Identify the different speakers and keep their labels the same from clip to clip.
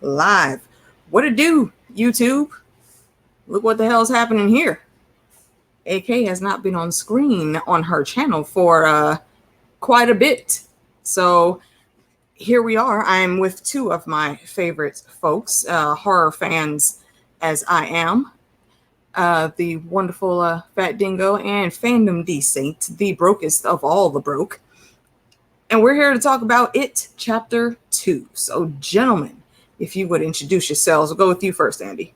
Speaker 1: live. What it do, YouTube? Look what the hell's happening here. AK has not been on screen on her channel for quite a bit. So here we are. I'm with two of my favorite folks, horror fans as I am. The wonderful Fat Dingo and Fandom D Saint, the brokest of all the broke. And we're here to talk about It Chapter 2. So, gentlemen, if you would introduce yourselves, we'll go with you first, Andy.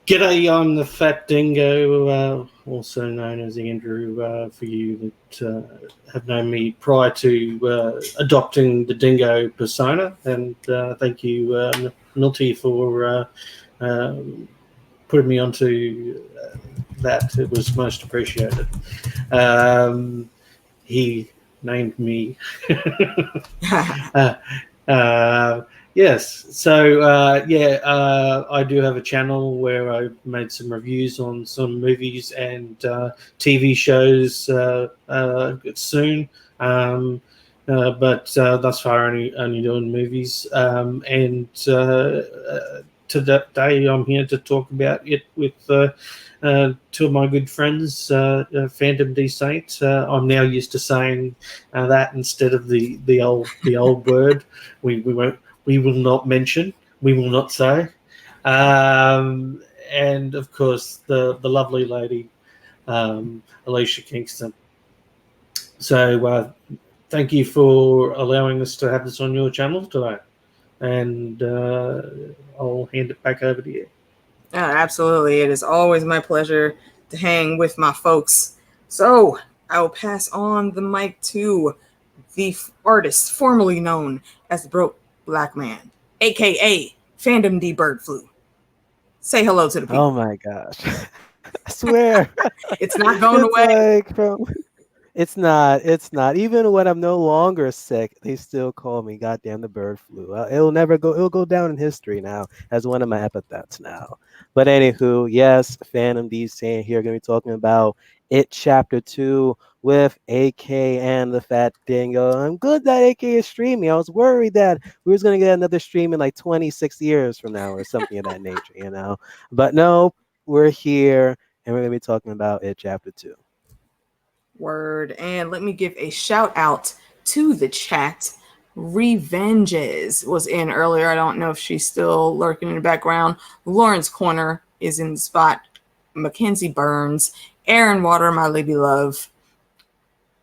Speaker 2: G'day, I'm the Fat Dingo, also known as Andrew, for you that have known me prior to adopting the Dingo persona. And thank you, Milty, for putting me onto that. It was most appreciated. He named me. Yes, so I do have a channel where I made some reviews on some movies and TV shows soon, but thus far only doing movies. And today I'm here to talk about it with two of my good friends, Fandom D Saint. I'm now used to saying that instead of the old word. We will not mention. We will not say. And of course the lovely lady, Alicia Kingston. So thank you for allowing us to have this on your channel today. And I'll hand it back over to you.
Speaker 1: Absolutely. It is always my pleasure to hang with my folks. So I will pass on the mic to the artist formerly known as the Broke Black Man, aka Fandom D Bird Flu. Say hello to the people.
Speaker 3: Oh my gosh. I swear.
Speaker 1: It's not going away.
Speaker 3: It's not. Even when I'm no longer sick, they still call me goddamn the bird flu. It'll go down in history now as one of my epithets now. But anywho, yes, Fandom D saying here, gonna be talking about It Chapter 2 with AK and the Fat Dingo. I'm good that AK is streaming. I was worried that we was gonna get another stream in like 26 years from now or something of that nature, But no, we're here and we're gonna be talking about It Chapter 2.
Speaker 1: Word. And let me give a shout out to the chat. Revenges was in earlier. I don't know if she's still lurking in the background. Lawrence Corner is in the spot. Mackenzie Burns, Aaron Water, my lady love,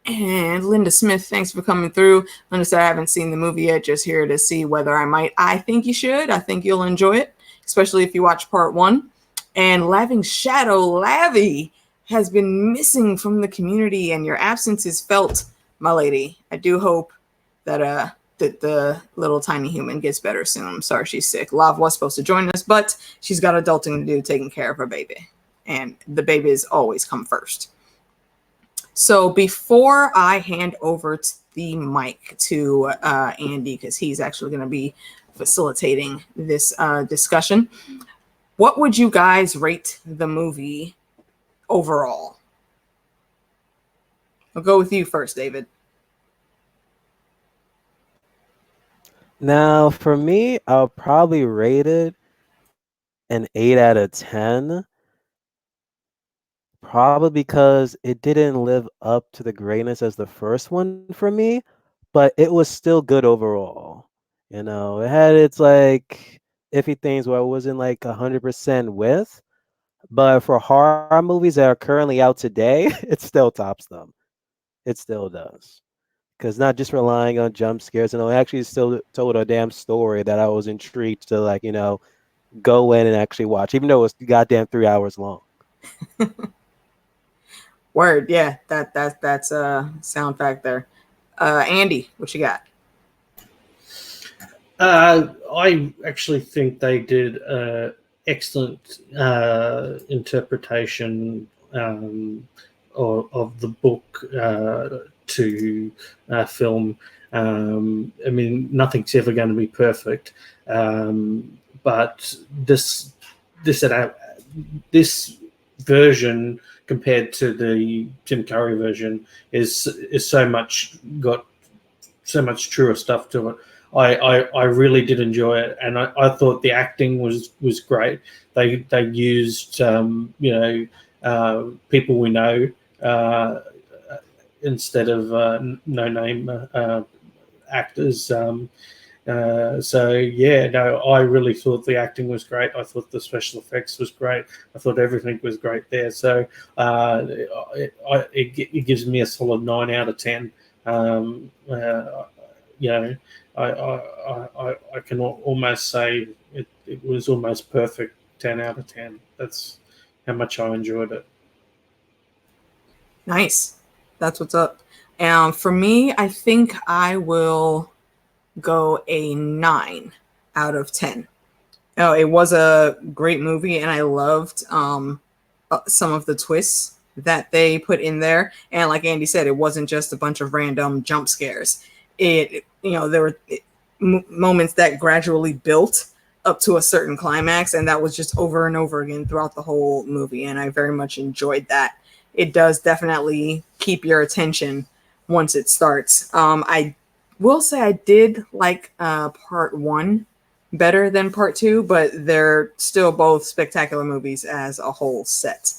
Speaker 1: and Linda Smith. Thanks for coming through. Linda said I haven't seen the movie yet, just here to see whether I might. I think you should. I think you'll enjoy it, especially if you watch part 1. And Laving Shadow, Lavy, has been missing from the community, and your absence is felt, my lady. I do hope that the little tiny human gets better soon. I'm sorry she's sick. Lav was supposed to join us, but she's got adulting to do, taking care of her baby. And the babies always come first. So before I hand over the mic to Andy, because he's actually going to be facilitating this discussion, what would you guys rate the movie overall? I'll go with you first, David.
Speaker 3: Now, for me, I'll probably rate it an 8 out of 10. Probably because it didn't live up to the greatness as the first one for me, but it was still good overall. It had its like iffy things where I wasn't like 100% with, but for horror movies that are currently out today, it still tops them. It still does. Because not just relying on jump scares, it actually still told a damn story that I was intrigued to go in and actually watch, even though it was goddamn 3 hours long.
Speaker 1: Word, yeah, that's a sound fact there. Andy, what you got?
Speaker 2: I actually think they did excellent interpretation of the book to film. I mean, nothing's ever going to be perfect, but this version compared to the Tim Curry version is so much got so much truer stuff to it. I really did enjoy it, and I thought the acting was great. They used people we know instead of no name actors. So yeah, no, I really thought the acting was great. I thought the special effects was great. I thought everything was great there. So it gives me a solid 9 out of 10. I can almost say it was almost perfect 10 out of 10. That's how much I enjoyed it.
Speaker 1: Nice. That's what's up. For me, I think I will go a 9 out of 10. Oh, it was a great movie, and I loved some of the twists that they put in there. And like Andy said, it wasn't just a bunch of random jump scares. There were moments that gradually built up to a certain climax, and that was just over and over again throughout the whole movie. And I very much enjoyed that. It does definitely keep your attention once it starts. I will say I did like part 1 better than part 2, but they're still both spectacular movies as a whole set.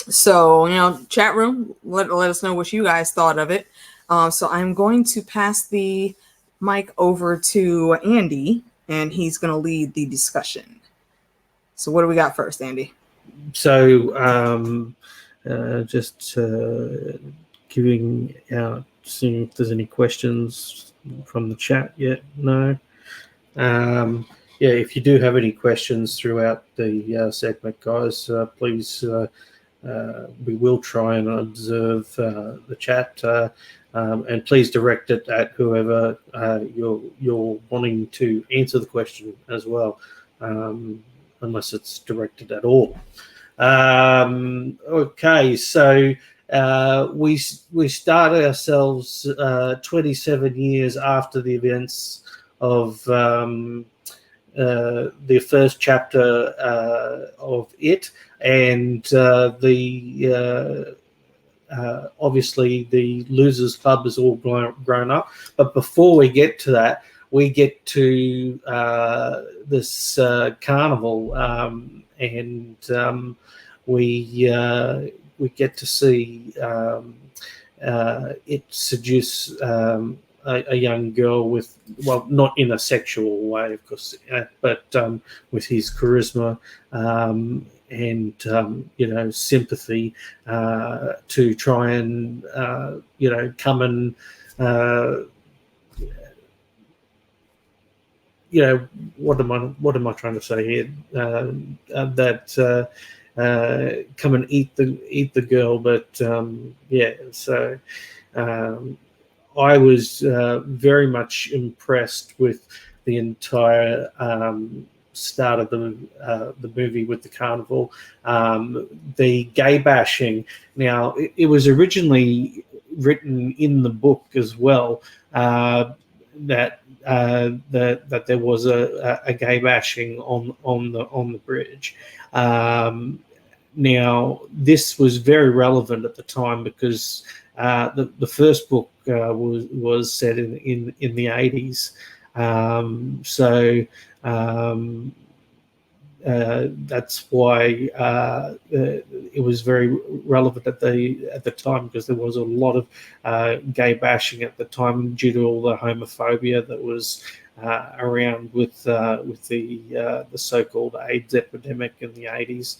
Speaker 1: So, chat room, let us know what you guys thought of it. So I'm going to pass the mic over to Andy, and he's going to lead the discussion. So what do we got first, Andy?
Speaker 2: So just giving out, seeing if there's any questions from the chat yet. No. Yeah, if you do have any questions throughout the segment, guys, please, we will try and observe the chat, and please direct it at whoever you're wanting to answer the question as well, unless it's directed at all. Okay, so we start ourselves 27 years after the events of the first chapter of it, and obviously the Losers Club is all grown up. But before we get to that, we get to this carnival, and we get to see it seduce a young girl with, well, not in a sexual way, of course, but with his charisma and sympathy to try and come and what am I trying to say here? That come and eat the girl, but so. I was very much impressed with the entire start of the movie with the carnival. The gay bashing. Now, it was originally written in the book as well that there was a gay bashing on the bridge. Now, this was very relevant at the time because the first book was set in the 80s, so that's why it was very relevant at the time, because there was a lot of gay bashing at the time due to all the homophobia that was around with the so-called AIDS epidemic in the 80s.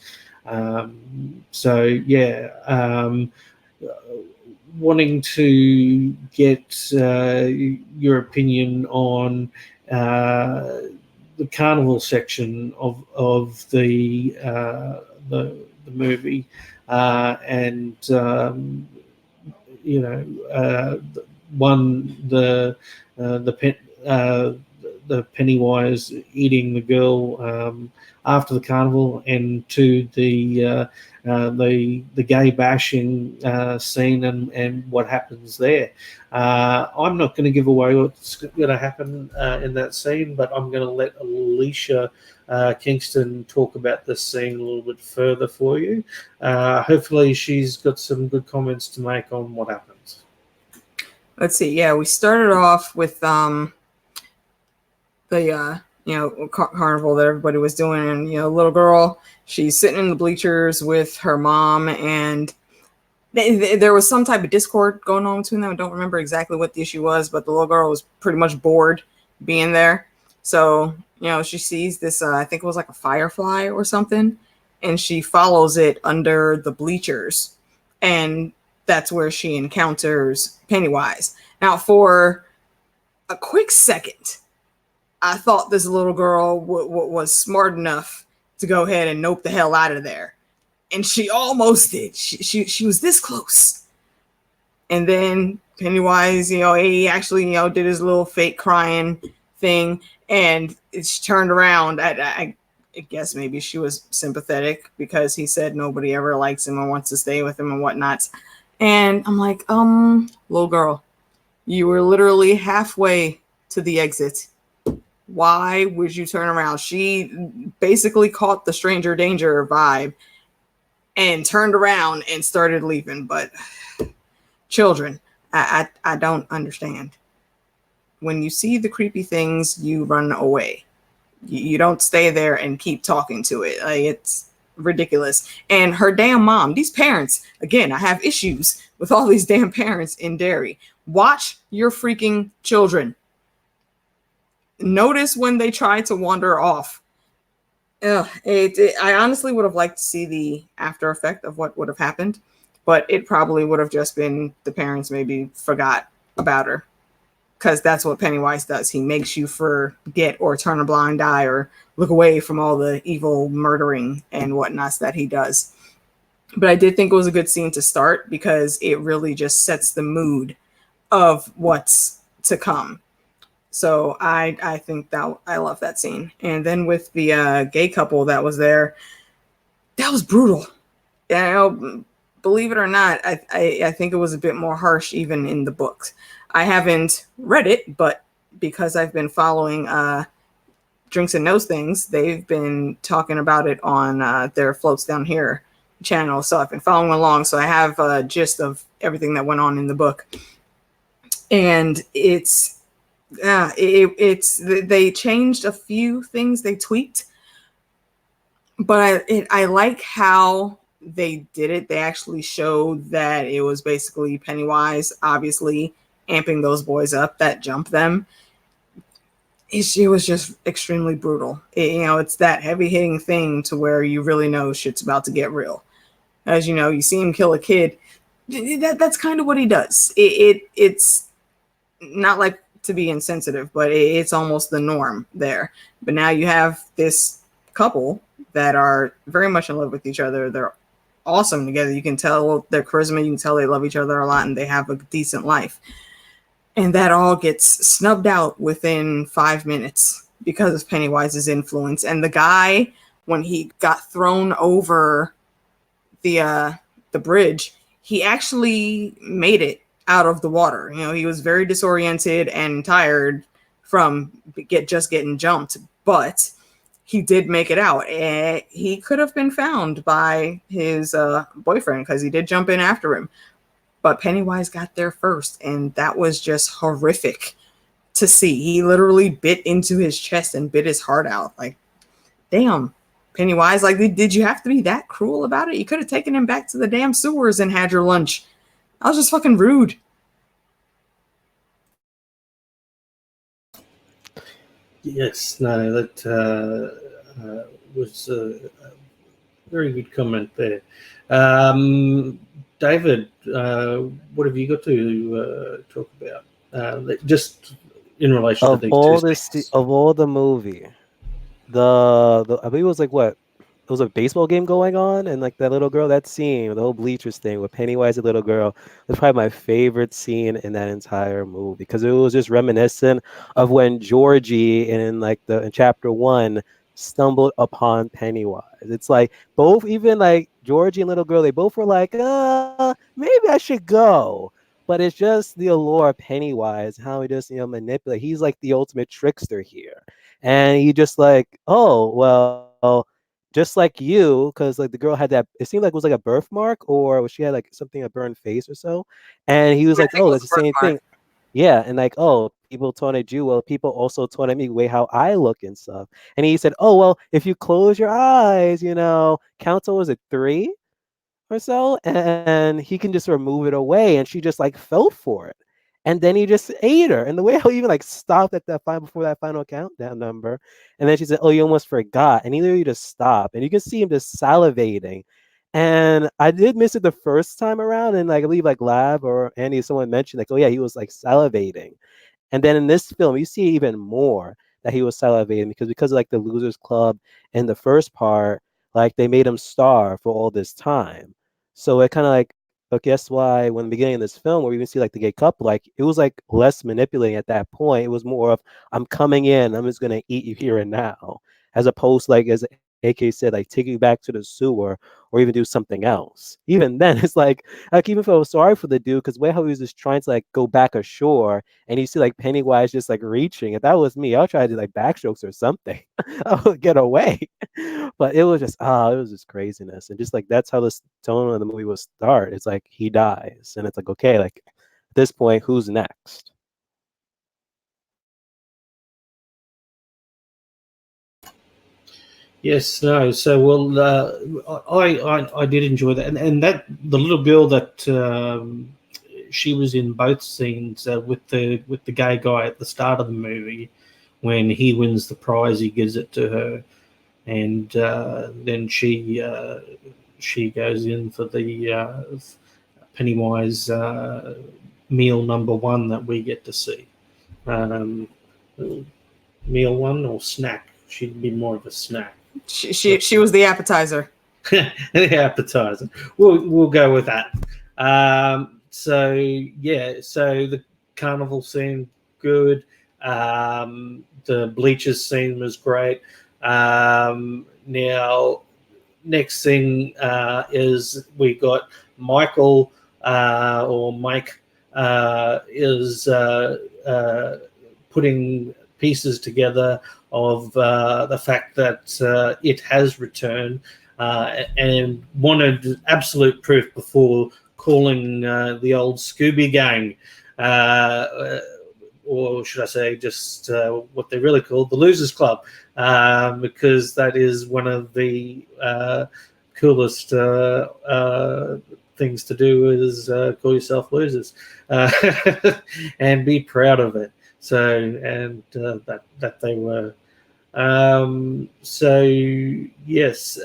Speaker 2: Wanting to get your opinion on the carnival section of the movie, and the Pennywise eating the girl after the carnival, and to the gay bashing scene and what happens there. I'm not going to give away what's going to happen in that scene, but I'm going to let Alicia Kingston talk about this scene a little bit further for you. Hopefully she's got some good comments to make on what happens.
Speaker 1: Let's see. Yeah, we started off with the carnival that everybody was doing, and little girl, she's sitting in the bleachers with her mom, and there was some type of discord going on between them. I don't remember exactly what the issue was, but the little girl was pretty much bored being there. So she sees this, I think it was like a firefly or something, and she follows it under the bleachers, and that's where she encounters Pennywise. Now, for a quick second, I thought this little girl was smart enough to go ahead and nope the hell out of there. And she almost did. She was this close. And then Pennywise, he actually, did his little fake crying thing. And she turned around. I guess maybe she was sympathetic because he said nobody ever likes him or wants to stay with him and whatnot. And I'm like, little girl, you were literally halfway to the exit. Why would you turn around? She basically caught the stranger danger vibe and turned around and started leaving. But children, I don't understand. When you see the creepy things, you run away. You don't stay there and keep talking to it. Like, it's ridiculous. And her damn mom, these parents, again, I have issues with all these damn parents in Derry. Watch your freaking children. Notice when they try to wander off. I honestly would have liked to see the after effect of what would have happened, but it probably would have just been the parents maybe forgot about her, because that's what Pennywise does. He makes you forget or turn a blind eye or look away from all the evil murdering and whatnots that he does. But I did think it was a good scene to start because it really just sets the mood of what's to come. So I think that I love that scene. And then with the gay couple that was there, that was brutal. Believe it or not, I think it was a bit more harsh even in the books. I haven't read it, but because I've been following Drinks and Knows Things, they've been talking about it on their Floats Down Here channel. So I've been following along. So I have a gist of everything that went on in the book. And it's they changed a few things, they tweaked, but I like how they did it. They actually showed that it was basically Pennywise, obviously amping those boys up that jumped them. It was just extremely brutal. It's that heavy hitting thing to where you really know shit's about to get real. As you see him kill a kid. That's kind of what he does. It's not like to be insensitive, but it's almost the norm there. But now you have this couple that are very much in love with each other. They're awesome together. You can tell their charisma. You can tell they love each other a lot and they have a decent life. And that all gets snubbed out within 5 minutes because of Pennywise's influence. And the guy, when he got thrown over the bridge, he actually made it out of the water. He was very disoriented and tired from just getting jumped, but he did make it out. And he could have been found by his boyfriend because he did jump in after him. But Pennywise got there first, and that was just horrific to see. He literally bit into his chest and bit his heart out. Like, damn, Pennywise, like, did you have to be that cruel about it? You could have taken him back to the damn sewers and had your lunch. I was just fucking rude.
Speaker 2: Yes, no, that was a very good comment there. David, what have you got to talk about? Just in relation to these two scenes.
Speaker 3: Of all the movie, the I believe it was like what? It was a baseball game going on, and like that little girl, that scene, the whole bleachers thing with Pennywise, the little girl, was probably my favorite scene in that entire movie because it was just reminiscent of when Georgie in chapter 1 stumbled upon Pennywise. It's like both, even like Georgie and little girl, they both were like, maybe I should go. But it's just the allure of Pennywise, how he just manipulate. He's like the ultimate trickster here, and he just like, oh well. Just like you, because like the girl had that, it seemed like it was like a birthmark, or she had like something, a burned face or so, and he was like, "Oh, that's the same thing." Yeah, and like, oh, people taunted you. Well, people also taunted me the way how I look and stuff. And he said, oh, well, if you close your eyes, count to, was it 3 or so? And he can just remove it away. And she just like fell for it. And then he just ate her. And the way how he even like stopped at that final before that final countdown number. And then she said, oh, you almost forgot. And he literally just stopped. And you can see him just salivating. And I did miss it the first time around. And like I believe like Lab or Andy, someone mentioned like, oh yeah, he was like salivating. And then in this film, you see even more that he was salivating because of like the Losers Club in the first part, like they made him starve for all this time. So it kind of like, but guess why? When the beginning of this film, where we even see like the gay couple, like it was like less manipulating at that point. It was more of I'm coming in, I'm just gonna eat you here and now, as opposed like as AK said, like take you back to the sewer or even do something else. Even then, it's like even feel sorry for the dude because way how he was just trying to like go back ashore and you see like Pennywise just like reaching. If that was me, I'll try to do like backstrokes or something. I would get away. But it was just it was just craziness. And just like that's how this tone of the movie will start. It's like he dies. And it's like, okay, like at this point, who's next?
Speaker 2: Yes, no. So, well, I did enjoy that, and that the little girl that she was in both scenes with the gay guy at the start of the movie, when he wins the prize, he gives it to her, and then she goes in for the Pennywise meal number 1 that we get to see. Um, Meal 1 or snack? She'd be more of a snack.
Speaker 1: She was the appetizer.
Speaker 2: The appetizer. We'll go with that. So yeah, so the carnival scene good. The bleachers scene was great. Now, next thing is we got Michael or Mike is putting pieces together of the fact that it has returned and wanted absolute proof before calling the old Scooby Gang, or should I say just what they're really called, the Losers Club, because that is one of the coolest things to do is call yourself losers and be proud of it. So, and that they were. So yes,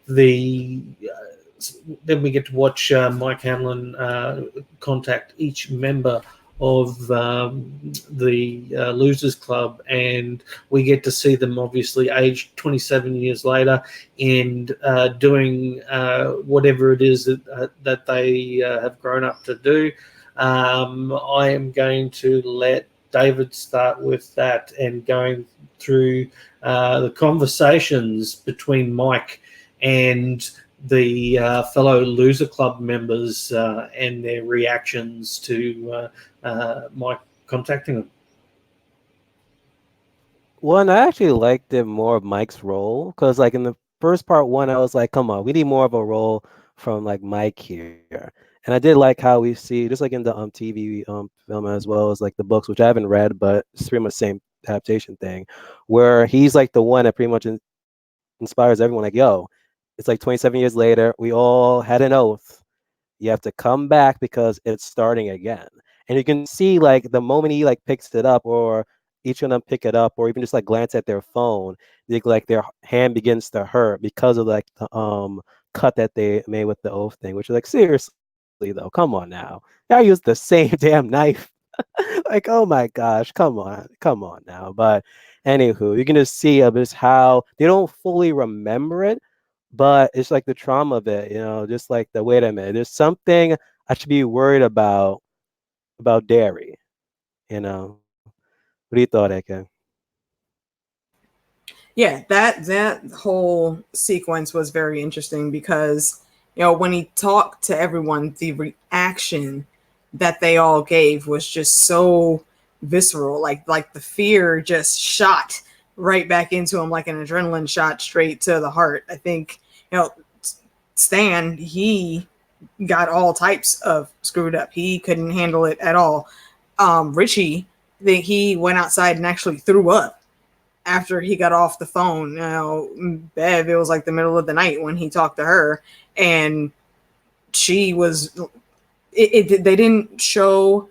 Speaker 2: the then we get to watch Mike Hamlin contact each member of the Losers Club, and we get to see them obviously aged 27 years later and doing whatever it is that they have grown up to do. I am going to let David start with that and going through the conversations between Mike and the fellow Loser Club members and their reactions to Mike contacting them.
Speaker 3: One, I actually liked it more of Mike's role because, like, in the first part one, I was like, come on, we need more of a role from like Mike here. And I did like how we see, just like in the TV film as well as like the books, which I haven't read, but it's pretty much the same adaptation thing, where he's like the one that pretty much inspires everyone. Like, yo, it's like 27 years later, we all had an oath. You have to come back because it's starting again. And you can see like the moment he like picks it up, or each of them pick it up, or even just like glance at their phone, like their hand begins to hurt because of like the cut that they made with the oath thing, which is like, seriously though, come on now. I used the same damn knife. Like, oh my gosh, come on now. But anywho, you can just see just how they don't fully remember it, but it's like the trauma of it, just like the wait a minute, there's something I should be worried about dairy, What do you thought, AK?
Speaker 1: Yeah, that whole sequence was very interesting because when he talked to everyone, the reaction that they all gave was just so visceral. Like the fear just shot right back into him like an adrenaline shot straight to the heart. I think Stan, he got all types of screwed up. He couldn't handle it at all. Richie, that he went outside and actually threw up after he got off the phone. Bev, it was like the middle of the night when he talked to her, and she was. They didn't show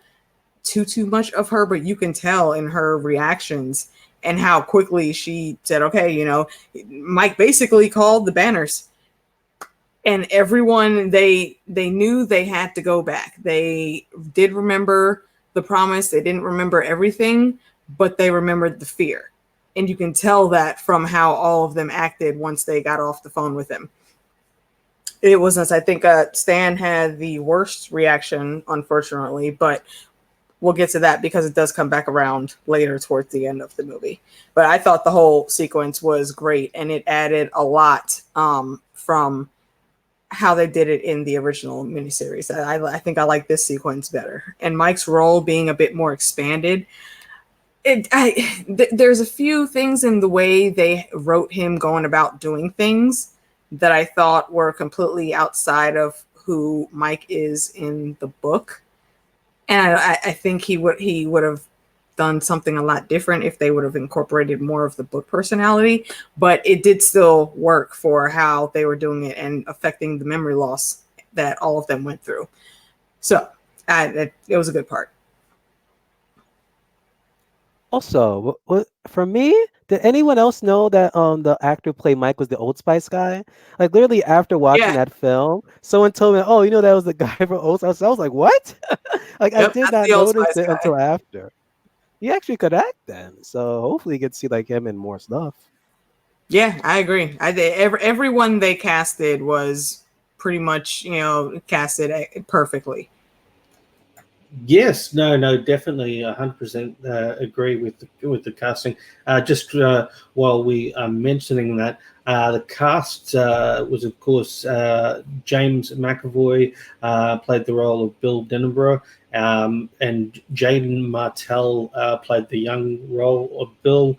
Speaker 1: too much of her, but you can tell in her reactions and how quickly she said, okay, Mike basically called the banners, and everyone, they knew they had to go back. They did remember the promise. They didn't remember everything, but they remembered the fear. And you can tell that from how all of them acted once they got off the phone with him. It wasn't, I think Stan had the worst reaction, unfortunately, but we'll get to that because it does come back around later towards the end of the movie. But I thought the whole sequence was great, and it added a lot from how they did it in the original miniseries. I think I like this sequence better. And Mike's role being a bit more expanded. There's a few things in the way they wrote him going about doing things that I thought were completely outside of who Mike is in the book. And I think he would have done something a lot different if they would have incorporated more of the book personality, but it did still work for how they were doing it and affecting the memory loss that all of them went through. So it was a good part.
Speaker 3: Also, for me, did anyone else know that the actor who played Mike was the Old Spice guy? Like literally after watching that film, someone told me, "Oh, that was the guy from Old Spice." I was like, "What?" Like I did not notice it until after. He actually could act then, so hopefully you get to see like him in more stuff.
Speaker 1: Yeah, I agree. Everyone they casted was pretty much casted perfectly.
Speaker 2: Yes, no, definitely 100% agree with the casting. Just while we are mentioning that, the cast was, of course, James McAvoy played the role of Bill Denborough, and Jaden Martell played the young role of Bill.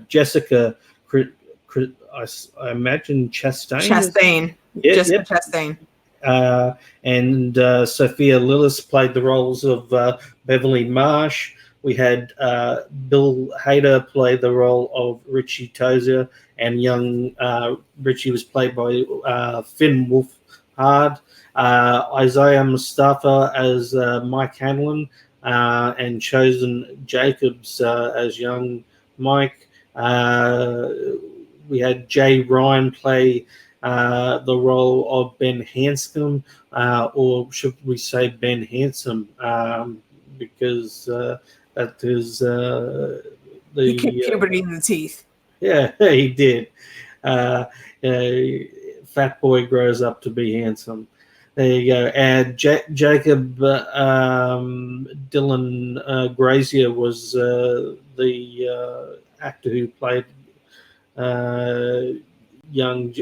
Speaker 2: Jessica, I imagine
Speaker 1: Chastain. Jessica Chastain.
Speaker 2: And Sophia Lillis played the roles of Beverly Marsh. We had Bill Hader play the role of Richie Tozier, and young Richie was played by Finn Wolfhard. Isaiah Mustafa as Mike Hanlon, and Chosen Jacobs as young Mike. We had Jay Ryan play the role of Ben Hanscom, or should we say Ben Handsome, because that is
Speaker 1: he kicked puberty in the teeth.
Speaker 2: Yeah, he did. Fat boy grows up to be handsome. There you go. And Jacob Dylan Grazier was the actor who played young.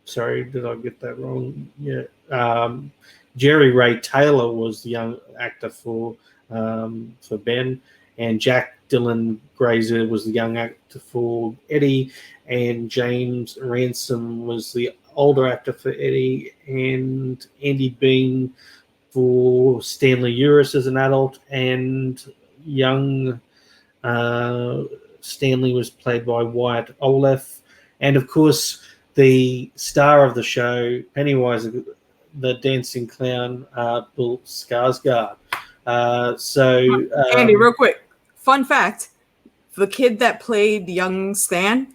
Speaker 2: Sorry, did I get that wrong? Yeah. Jerry Ray Taylor was the young actor for Ben, and Jack Dylan Grazer was the young actor for Eddie, and James Ransom was the older actor for Eddie, and Andy Bean for Stanley Uris as an adult, and young Stanley was played by Wyatt Olaf, and of course the star of the show, Pennywise the Dancing Clown, Bill Skarsgård.
Speaker 1: Andy, real quick, fun fact: the kid that played young Stan,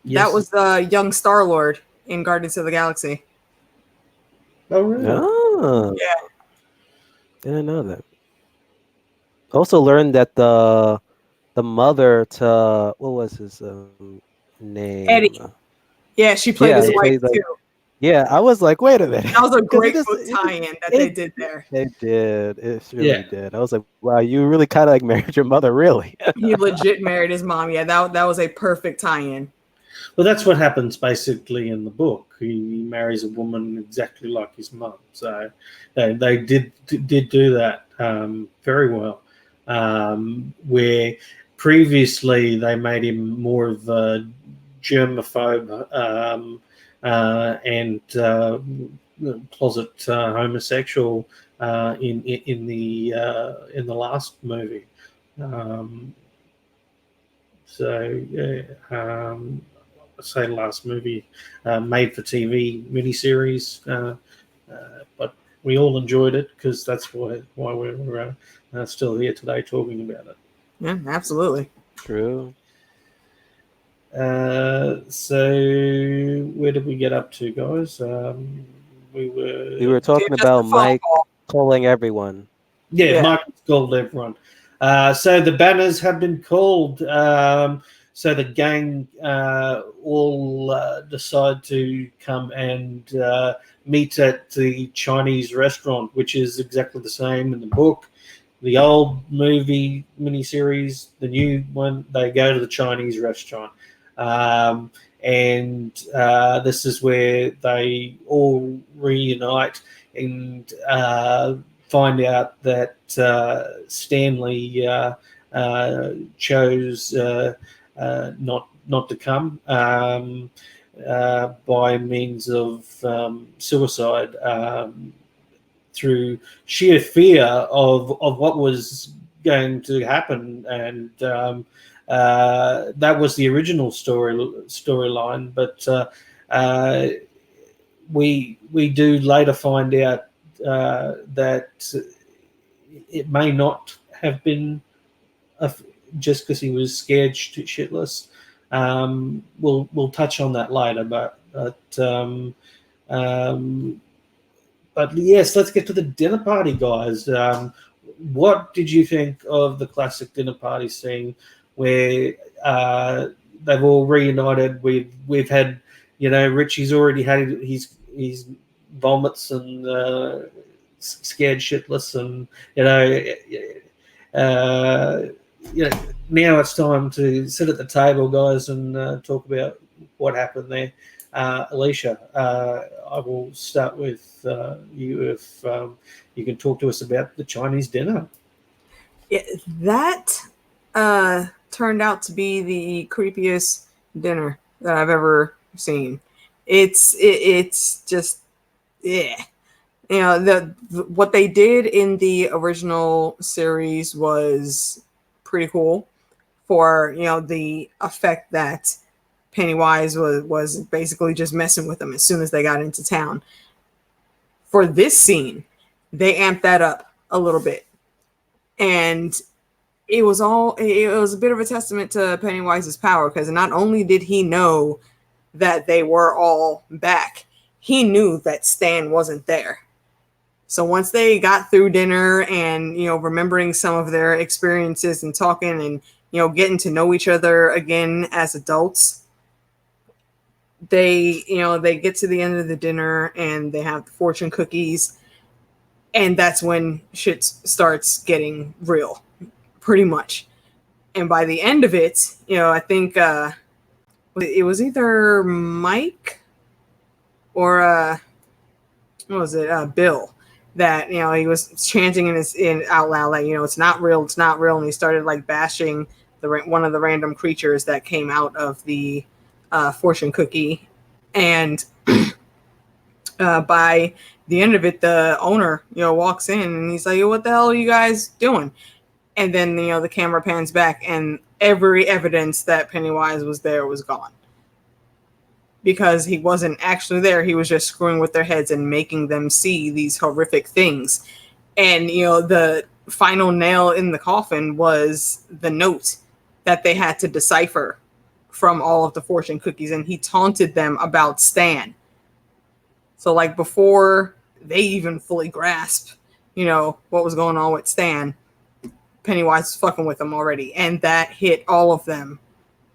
Speaker 1: that was the young Star-Lord in Guardians of the Galaxy.
Speaker 2: Oh, really?
Speaker 3: Oh,
Speaker 1: yeah.
Speaker 3: Didn't know that. Also learned that the mother to what was his name?
Speaker 1: Eddie. Yeah, she played his wife too.
Speaker 3: Yeah, I was like, wait a minute.
Speaker 1: That was a great tie-in that they did there.
Speaker 3: They did. It really did. I was like, wow, you really kind of like married your mother, really.
Speaker 1: He legit married his mom. Yeah, that was a perfect tie-in.
Speaker 2: Well, that's what happens basically in the book. He marries a woman exactly like his mum. So they did do that very well. Where previously they made him more of a germaphobe, and closet homosexual in the last movie. I say last movie, made for TV miniseries, but we all enjoyed it because that's why we're still here today talking about it.
Speaker 1: Yeah, absolutely.
Speaker 3: True.
Speaker 2: So where did we get up to, guys? We
Speaker 3: were talking
Speaker 1: Just
Speaker 3: about
Speaker 1: a phone
Speaker 3: Mike
Speaker 1: call.
Speaker 3: calling everyone.
Speaker 2: Yeah, Michael's called everyone. So the banners have been called. So the gang all decide to come and meet at the Chinese restaurant, which is exactly the same in the book. The old movie miniseries, the new one, they go to the Chinese restaurant. And this is where they all reunite and find out that Stanley chose not to come by means of suicide through sheer fear of what was going to happen, and that was the original storyline. But we do later find out that it may not have been just because he was scared shitless. We'll touch on that later, but yes, let's get to the dinner party, guys. What did you think of the classic dinner party scene where they've all reunited? We've had, Richie's already had his vomits and scared shitless, and now it's time to sit at the table, guys, and talk about what happened there. Alicia, I will start with you if you can talk to us about the Chinese dinner.
Speaker 1: Yeah, that turned out to be the creepiest dinner that I've ever seen. It's just, yeah. What they did in the original series was pretty cool for, the effect that Pennywise was basically just messing with them as soon as they got into town. For this scene, they amped that up a little bit. And it was a bit of a testament to Pennywise's power, because not only did he know that they were all back, he knew that Stan wasn't there. So once they got through dinner and, remembering some of their experiences and talking and, getting to know each other again as adults, they get to the end of the dinner and they have the fortune cookies. And that's when shit starts getting real, pretty much. And by the end of it, I think it was either Mike or what was it? Bill. That he was chanting in out loud, like, it's not real, and he started like bashing one of the random creatures that came out of the fortune cookie, and by the end of it, the owner walks in and he's like, "What the hell are you guys doing?" And then the camera pans back and every evidence that Pennywise was there was gone. Because he wasn't actually there. He was just screwing with their heads and making them see these horrific things. And, the final nail in the coffin was the note that they had to decipher from all of the fortune cookies. And he taunted them about Stan. So, like, before they even fully grasped, what was going on with Stan, Pennywise was fucking with them already. And that hit all of them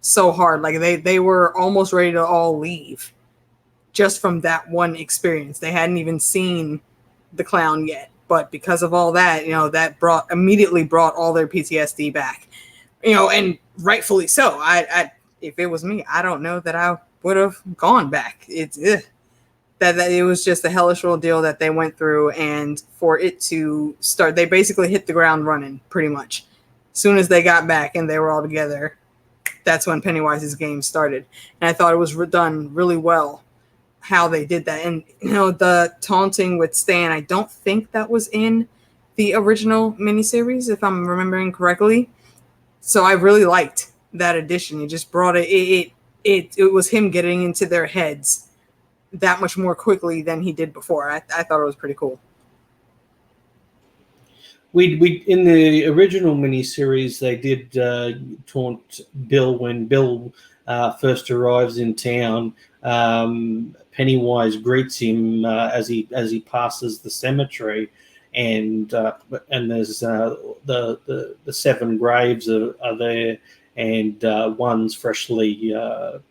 Speaker 1: so hard. Like they were almost ready to all leave just from that one experience. They hadn't even seen the clown yet, but because of all that, that immediately brought all their PTSD back, and rightfully so. I if it was me, I don't know that I would have gone back. It's that it was just a hellish ordeal that they went through, and for it to start, they basically hit the ground running pretty much. As soon as they got back and they were all together, that's when Pennywise's game started. And I thought it was done really well. how they did that. And the taunting with Stan, I don't think that was in the original miniseries, if I'm remembering correctly. So I really liked that addition. It just brought it was him getting into their heads that much more quickly than he did before. I thought it was pretty cool.
Speaker 2: We in the original miniseries, they did taunt Bill when Bill first arrives in town. Pennywise greets him as he passes the cemetery, and there's the 7 graves are there, and one's freshly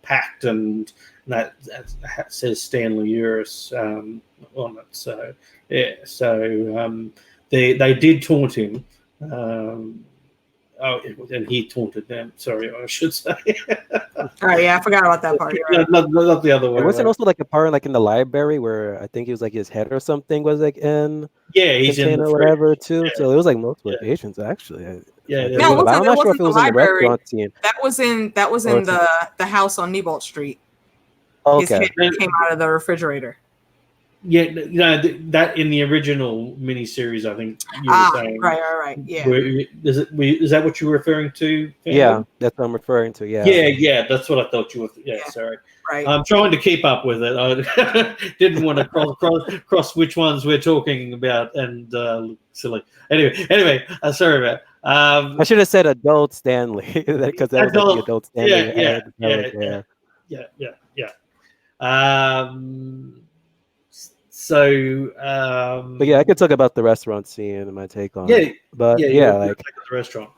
Speaker 2: packed, and that says Stanley Uris on it. So yeah, so. They did taunt him. And he taunted them. Sorry, I should say.
Speaker 1: All right, yeah, I forgot about that part. Right.
Speaker 2: Not the other way.
Speaker 3: It wasn't also like a part like in the library where I think it was like his head or something was like in
Speaker 2: he's in the
Speaker 3: or whatever too.
Speaker 2: Yeah.
Speaker 3: So it was like multiple patients actually.
Speaker 1: No,
Speaker 3: I'm not sure if it was in the restaurant scene.
Speaker 1: That was in the house on Nebolt Street.
Speaker 3: Okay.
Speaker 1: His head came out of the refrigerator.
Speaker 2: Yeah, that in the original miniseries, I think you were saying.
Speaker 1: Right. Yeah.
Speaker 2: Is that what you were referring to?
Speaker 3: Yeah, that's what I'm referring to. Yeah.
Speaker 2: Yeah, that's what I thought you were. Yeah, sorry.
Speaker 1: Right.
Speaker 2: I'm trying to keep up with it. I didn't want to cross which ones we're talking about and look silly. Anyway, sorry about.
Speaker 3: I should have said adult Stanley because that was like the adult Stanley.
Speaker 2: Yeah. So,
Speaker 3: but yeah, I could talk about the restaurant scene and my take on it. But like
Speaker 2: the restaurant,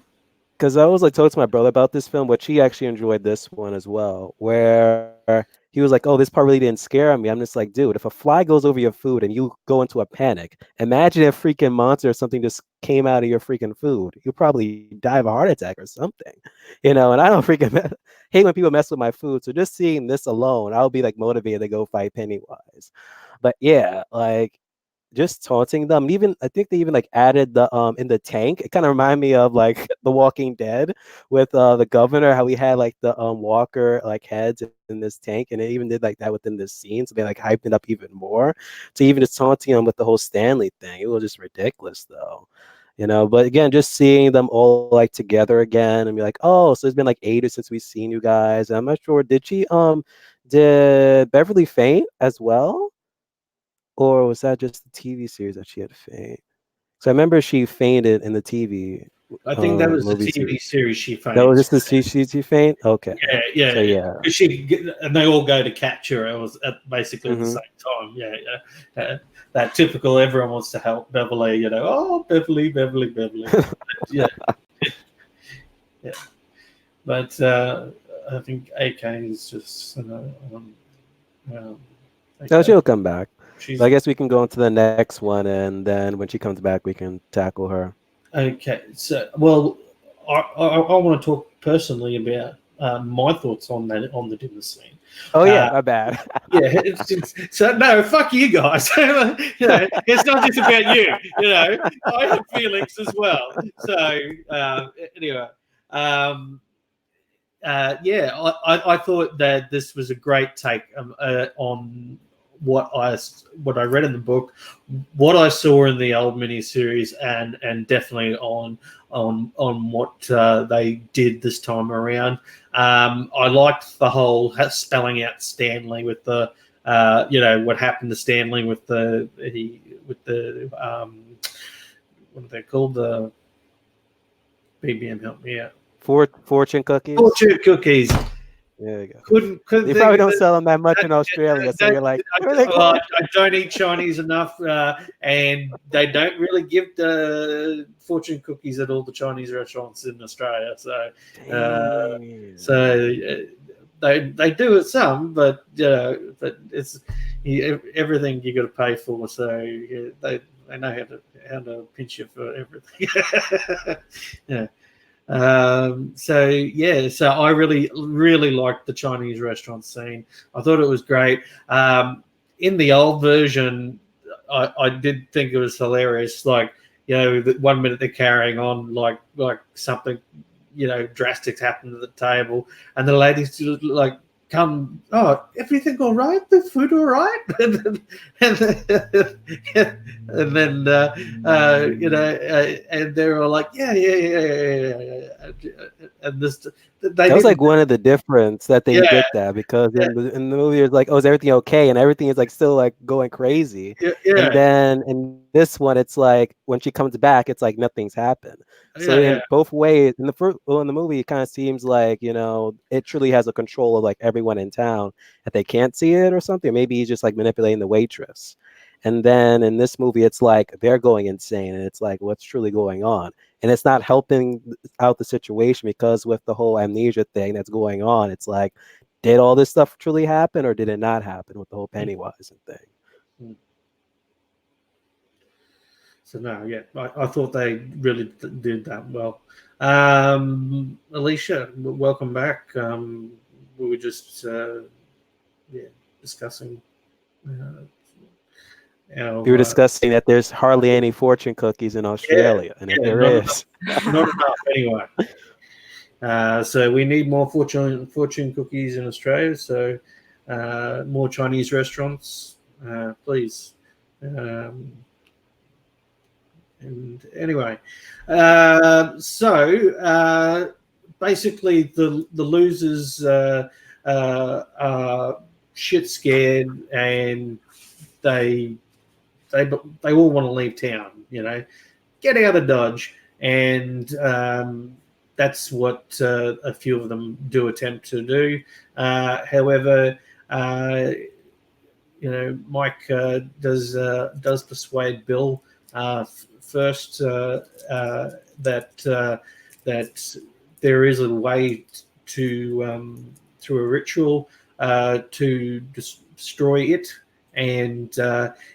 Speaker 3: because I was like talking to my brother about this film, which he actually enjoyed this one as well, where he was like, "Oh, this part really didn't scare me." I'm just like, dude, if a fly goes over your food and you go into a panic, imagine if a freaking monster or something just came out of your freaking food. You'll probably die of a heart attack or something, And I don't freaking hate when people mess with my food. So just seeing this alone, I'll be like motivated to go fight Pennywise. But yeah, like just taunting them. Even I think they even like added the in the tank. It kind of reminded me of like The Walking Dead with the governor, how he had like the walker like heads in this tank, and they even did like that within this scene. So they like hyped it up even more to even just taunting him with the whole Stanley thing. It was just ridiculous though. But again, just seeing them all like together again and be like, oh, so it's been like 8 years since we've seen you guys. I'm not sure. Did Beverly faint as well? Or was that just the TV series that she had faint? So I remember she fainted in the TV.
Speaker 2: I think that was the TV series she fainted.
Speaker 3: That was just the she faint? Okay.
Speaker 2: Yeah.
Speaker 3: So, yeah.
Speaker 2: And they all go to catch her. It was basically at the same time. Yeah. That typical everyone wants to help Beverly, oh, Beverly. Yeah. Yeah. But I think AK is just,
Speaker 3: she'll come back. So I guess we can go into the next one, and then when she comes back, we can tackle her.
Speaker 2: Okay. So, well, I want to talk personally about my thoughts on the dinner scene.
Speaker 3: Oh yeah, my bad.
Speaker 2: Yeah. So no, fuck you guys. It's not just about you. I have feelings as well. So anyway, I thought that this was a great take on what I read in the book, what I saw in the old miniseries, and definitely on what they did this time around. I liked the whole spelling out Stanley with the what happened to Stanley with the what are they called, the BBM, help me out,
Speaker 3: fortune cookies.
Speaker 2: Fortune cookies.
Speaker 3: There you go.
Speaker 2: Couldn't
Speaker 3: they probably don't sell them that much in Australia, so you're like,
Speaker 2: I don't eat Chinese enough, and they don't really give the fortune cookies at all the Chinese restaurants in Australia. So, they do at some, but it's everything you got to pay for. So they know how to pinch you for everything. Yeah. So I really liked the Chinese restaurant scene. I thought it was great. In the old version, I did think it was hilarious. Like, the 1 minute they're carrying on like something, drastic happened at the table, and the ladies like come, oh, everything all right? The food all right? And they're all like, yeah. And this, they
Speaker 3: That was like
Speaker 2: didn't,
Speaker 3: one of the difference that they
Speaker 2: yeah,
Speaker 3: did that, because
Speaker 2: yeah,
Speaker 3: in the movie it's like, oh, is everything okay? And everything is like still like going crazy. And
Speaker 2: yeah,
Speaker 3: then in this one, it's like when she comes back, it's like nothing's happened. So
Speaker 2: yeah,
Speaker 3: in both ways, in the first, well, in the movie, it kind of seems like, it truly has a control of like everyone in town, that they can't see it or something. Maybe he's just like manipulating the waitress. And then in this movie, it's like they're going insane, and it's like, what's truly going on? And it's not helping out the situation, because with the whole amnesia thing that's going on, it's like, did all this stuff truly happen, or did it not happen with the whole Pennywise and thing?
Speaker 2: So no, yeah, I thought they really did that well. Alicia, welcome back. We were just discussing
Speaker 3: We were
Speaker 2: our
Speaker 3: discussing that there's hardly any fortune cookies in Australia, and if there
Speaker 2: not
Speaker 3: is,
Speaker 2: enough, not enough anyway. So we need more fortune cookies in Australia. So more Chinese restaurants, please. And anyway, basically the losers are shit scared, and they they all want to leave town. Get out of Dodge, and that's what a few of them do attempt to do. However, Mike does persuade Bill first that there is a way to through a ritual to destroy it, and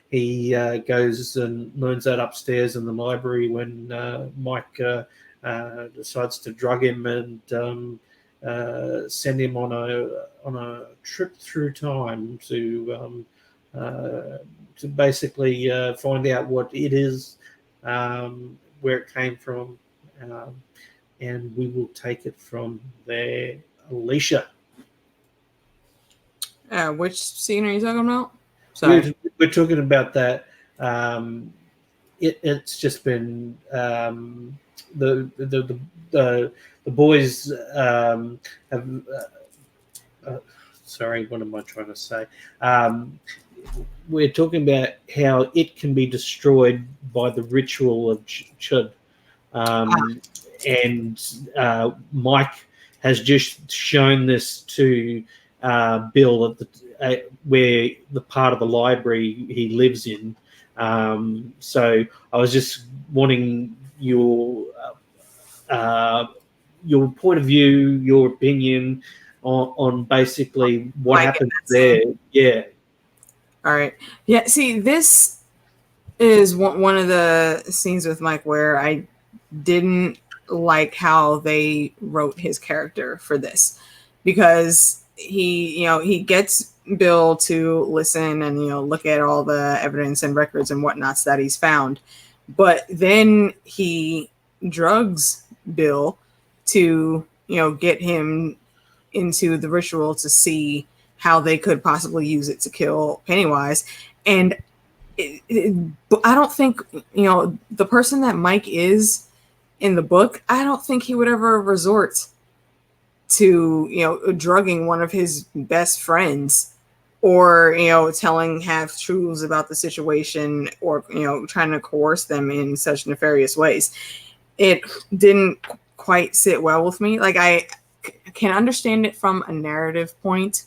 Speaker 2: he goes and learns that upstairs in the library when Mike decides to drug him and send him on a trip through time to basically find out what it is, where it came from, and we will take it from there. Alicia,
Speaker 1: Which scene are you talking about? Sorry.
Speaker 2: we're talking about that. It's just been the boys have. Sorry, what am I trying to say? We're talking about how it can be destroyed by the ritual of Chud. And Mike has just shown this to Bill at where the part of the library he lives in. So I was just wanting your point of view, your opinion on basically what happened there. Yeah.
Speaker 1: All right. Yeah. See, this is one of the scenes with Mike where I didn't like how they wrote his character for this, because he gets Bill to listen and look at all the evidence and records and whatnots that he's found, but then he drugs Bill to get him into the ritual to see how they could possibly use it to kill Pennywise. And I don't think the person that Mike is in the book, I don't think he would ever resort to drugging one of his best friends, or telling half truths about the situation, or trying to coerce them in such nefarious ways. It didn't quite sit well with me. Like, I can understand it from a narrative point,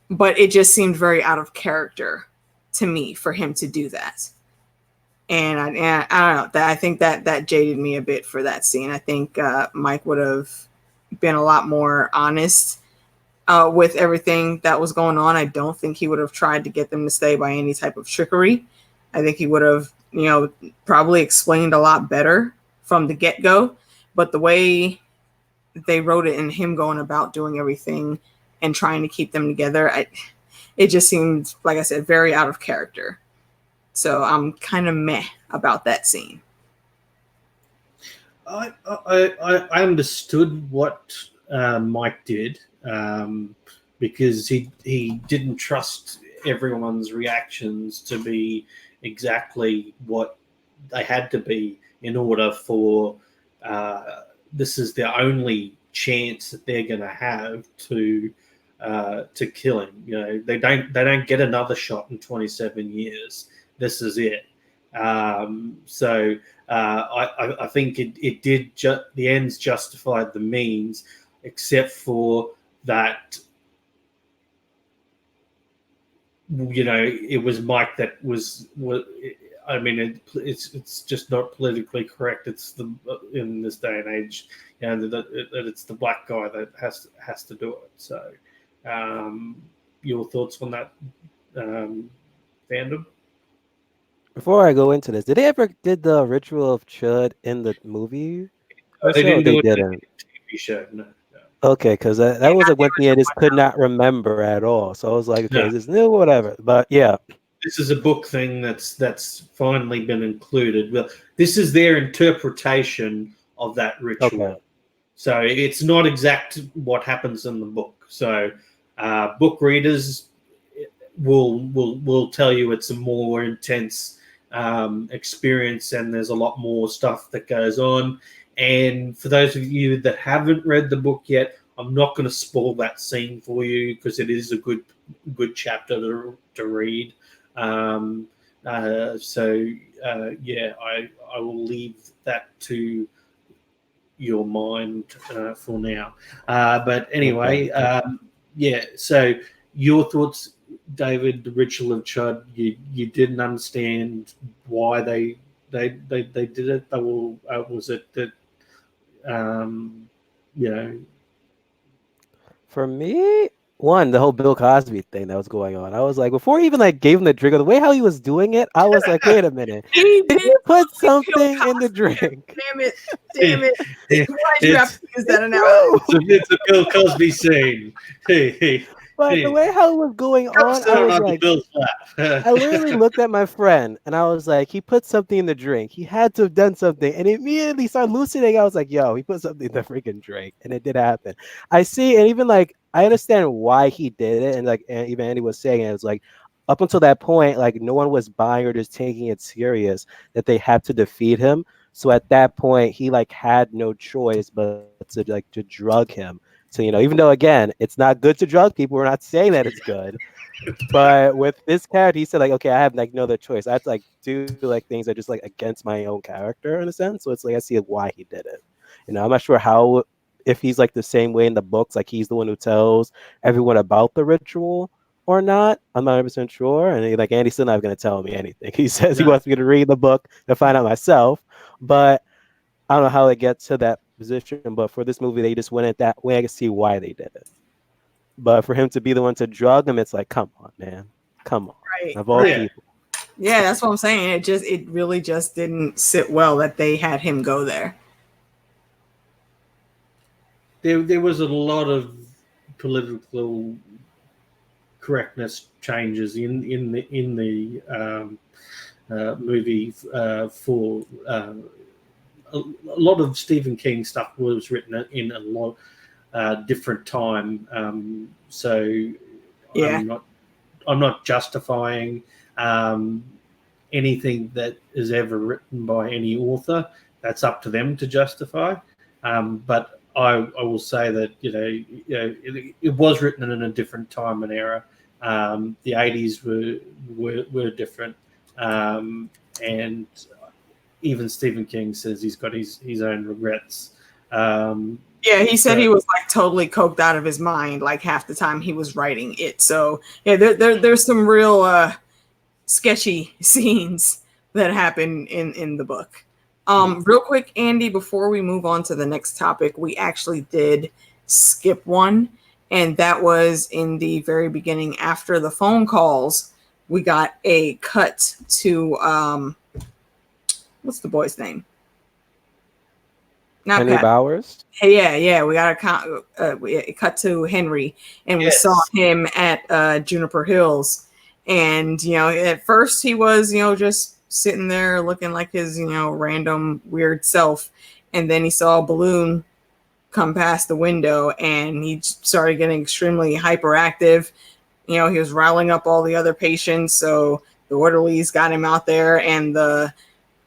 Speaker 1: but it just seemed very out of character to me for him to do that. And I don't know, I think that jaded me a bit for that scene. I think Mike would have been a lot more honest with everything that was going on. I don't think he would have tried to get them to stay by any type of trickery. I think he would have, probably explained a lot better from the get-go. But the way they wrote it, and him going about doing everything and trying to keep them together, it just seemed, like I said, very out of character. So I'm kind of meh about that scene.
Speaker 2: I understood what Mike did, because he didn't trust everyone's reactions to be exactly what they had to be in order for this is the only chance that they're going to have to kill him. You know, they don't get another shot in 27 years. This is it. So I think it did. The ends justified the means, except for that. You know, it was Mike that was. I mean, it's just not politically correct. It's in this day and age, you know, that it's the black guy that has to do it. So, your thoughts on that, Fandom?
Speaker 3: Before I go into this, did they ever did the ritual of Chud in the movie?
Speaker 2: They didn't do it in
Speaker 3: didn't.
Speaker 2: the TV show. No.
Speaker 3: Okay, because that was like one thing I just could not remember at all. So I was like, okay, is this new? Whatever. But yeah.
Speaker 2: This is a book thing that's finally been included. Well, this is their interpretation of that ritual.
Speaker 3: Okay.
Speaker 2: So it's not exact what happens in the book. So book readers will tell you it's a more intense experience, and there's a lot more stuff that goes on. And for those of you that haven't read the book yet, I'm not going to spoil that scene for you because it is a good chapter to read. Yeah, I will leave that to your mind for now. But anyway, yeah. So your thoughts, David? The ritual of Chud. You didn't understand why they did it. They were, was it that you know?
Speaker 3: For me, one, the whole Bill Cosby thing that was going on. I was like, before he even like gave him the drink, or the way how he was doing it, I was like, wait a minute, did he put something in the drink?
Speaker 1: Damn it! Why'd you have to use that analogy?
Speaker 2: It's a Bill Cosby scene.
Speaker 3: But the way how it was going on, I was like, I literally looked at my friend and I was like, he put something in the drink. He had to have done something. And immediately started hallucinating. I was like, yo, he put something in the freaking drink. And it did happen. I see, and even like, I understand why he did it. And like, and even Andy was saying, it was like, up until that point, like no one was buying or just taking it serious that they had to defeat him. So at that point, he like had no choice but to drug him. So, you know, even though, again, it's not good to drug people, we're not saying that it's good. But with this character, he said, like, okay, I have like no other choice. I have to like do like things that are just like against my own character in a sense. So it's like I see why he did it. You know, I'm not sure how, if he's like the same way in the books, like he's the one who tells everyone about the ritual or not. I'm not 100% sure. And like Andy's still not going to tell me anything. He says he wants me to read the book to find out myself. But I don't know how it gets to that position, but for this movie, they just went it that way. I can see why they did it. But for him to be the one to drug him, it's like, come on, man. Come on.
Speaker 1: Right.
Speaker 3: Of all people.
Speaker 1: Yeah, that's what I'm saying. It really just didn't sit well that they had him go there.
Speaker 2: There was a lot of political correctness changes in the movie for a lot of Stephen King stuff was written in a lot different time. So yeah. I'm not justifying anything that is ever written by any author. That's up to them to justify. But I will say that it was written in a different time and era. The 80s were different, and even Stephen King says he's got his own regrets.
Speaker 1: Yeah, he said he was like totally coked out of his mind like half the time he was writing it. So yeah, there's some real sketchy scenes that happen in the book. Real quick, Andy, before we move on to the next topic, we actually did skip one, and that was in the very beginning after the phone calls. We got a cut to what's the boy's name? Not
Speaker 3: Henry
Speaker 1: Pat.
Speaker 3: Bowers.
Speaker 1: Hey, yeah, we got a cut to Henry, and we saw him at Juniper Hills, and at first he was just sitting there looking like his random weird self, and then he saw a balloon come past the window, and he started getting extremely hyperactive. He was riling up all the other patients, so the orderlies got him out there, and the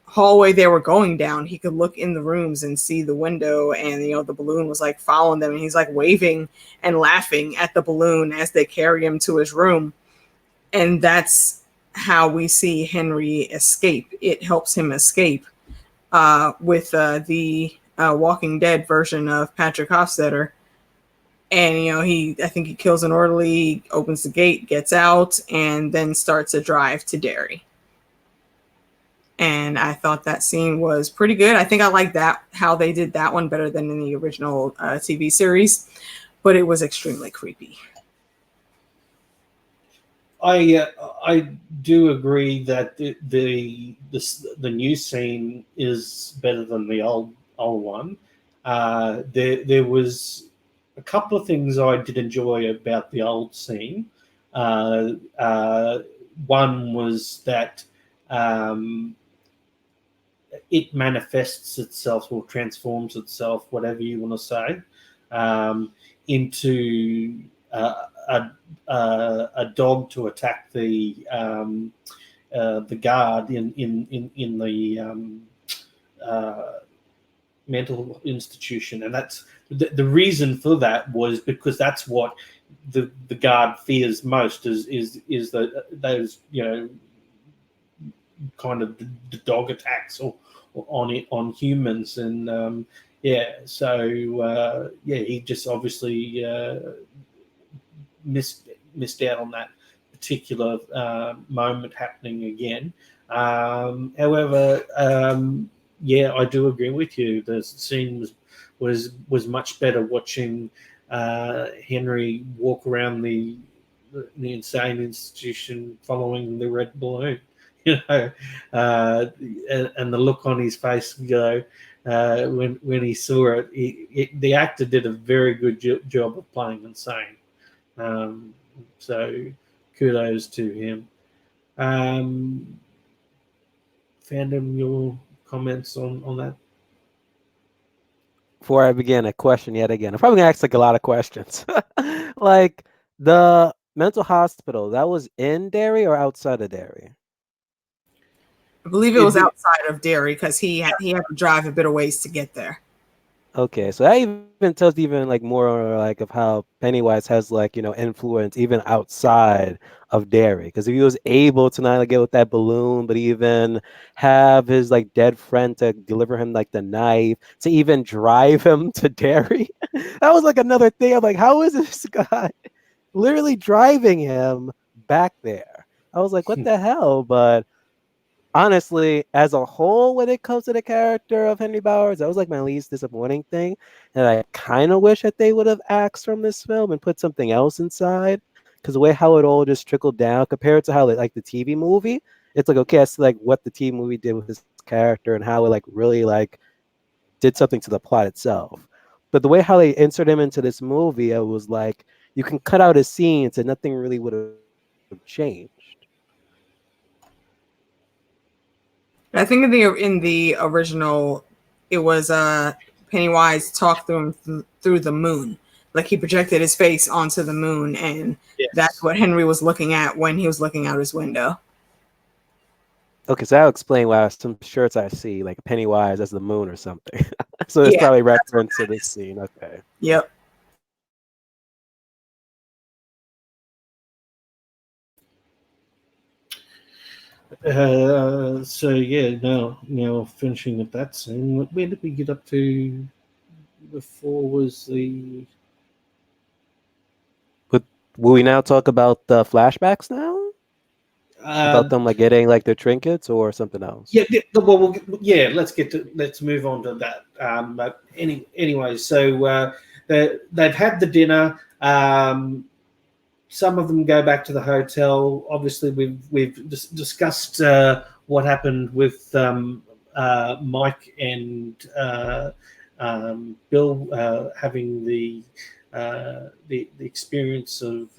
Speaker 1: hallway they were going down, he could look in the rooms and see the window, and the balloon was like following them, and he's like waving and laughing at the balloon as they carry him to his room. And that's how we see Henry escape. It helps him escape with the Walking Dead version of Patrick Hofstetter. And I think he kills an orderly, opens the gate, gets out, and then starts a drive to Derry. And I thought that scene was pretty good. I think I like that, how they did that one better than in the original TV series, but it was extremely creepy.
Speaker 2: I do agree that the new scene is better than the old one. There was a couple of things I did enjoy about the old scene. One was that it manifests itself or transforms itself, whatever you want to say, into a dog to attack the guard in the mental institution, and that's the reason for that was because that's what the guard fears most is those kind of the dog attacks or on humans, and so he just obviously missed out on that particular moment happening again. However, I do agree with you. The scene was much better watching Henry walk around the insane institution following the red balloon. And the look on his face, when he saw it, the actor did a very good job of playing insane. So kudos to him. Fandom, your comments on that?
Speaker 3: Before I begin, a question yet again. I'm probably gonna ask like a lot of questions. Like the mental hospital, that was in Derry or outside of Derry?
Speaker 1: I believe it was outside of Derry because he had to drive a bit of ways to get there.
Speaker 3: Okay, so that even tells even like more like of how Pennywise has like influence even outside of Derry. Because if he was able to not only get with that balloon, but even have his like dead friend to deliver him like the knife, to even drive him to Derry, that was like another thing. I'm like, how is this guy literally driving him back there? I was like, what the hell? But honestly, as a whole, when it comes to the character of Henry Bowers, that was like my least disappointing thing. And I kind of wish that they would have axed from this film and put something else inside. Because the way how it all just trickled down compared to how like the TV movie, it's like, okay, that's like what the TV movie did with his character and how it like really like did something to the plot itself. But the way how they insert him into this movie, it was like you can cut out his scenes and nothing really would have changed.
Speaker 1: I think in the original, it was Pennywise talked through him through the moon. Like he projected his face onto the moon, and that's what Henry was looking at when he was looking out his window.
Speaker 3: Okay, so that'll explain why some shirts I see like Pennywise as the moon or something. So it's probably reference to this scene. Okay.
Speaker 1: Yep.
Speaker 2: Now finishing with that scene, where did we get up to before? Was the
Speaker 3: will we now talk about the flashbacks now? About them like getting like their trinkets or something else?
Speaker 2: Let's move on to that. But anyway, so they've had the dinner. Some of them go back to the hotel. Obviously, we've discussed what happened with Mike and Bill having the experience of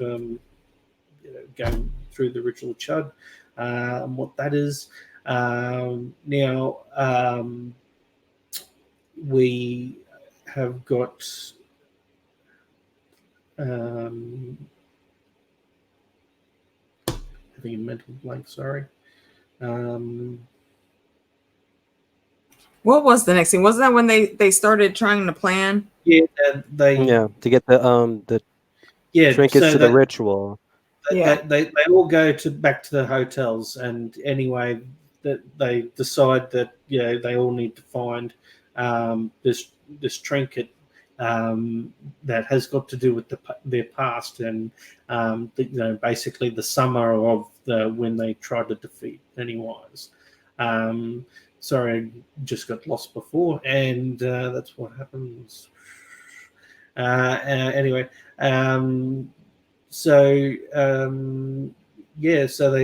Speaker 2: going through the ritual chud and what that is. Now we have got having a mental blank. Sorry.
Speaker 1: What was the next thing? Wasn't that when they started trying to plan?
Speaker 2: Yeah,
Speaker 3: Yeah, to get the trinkets
Speaker 2: So
Speaker 3: to the ritual.
Speaker 1: Yeah.
Speaker 2: they all go back to the hotels, and anyway, that they decide that they all need to find this trinket that has got to do with their past, and basically the summer of when they tried to defeat Pennywise. Sorry, I just got lost before, and that's what happens. Anyway, so so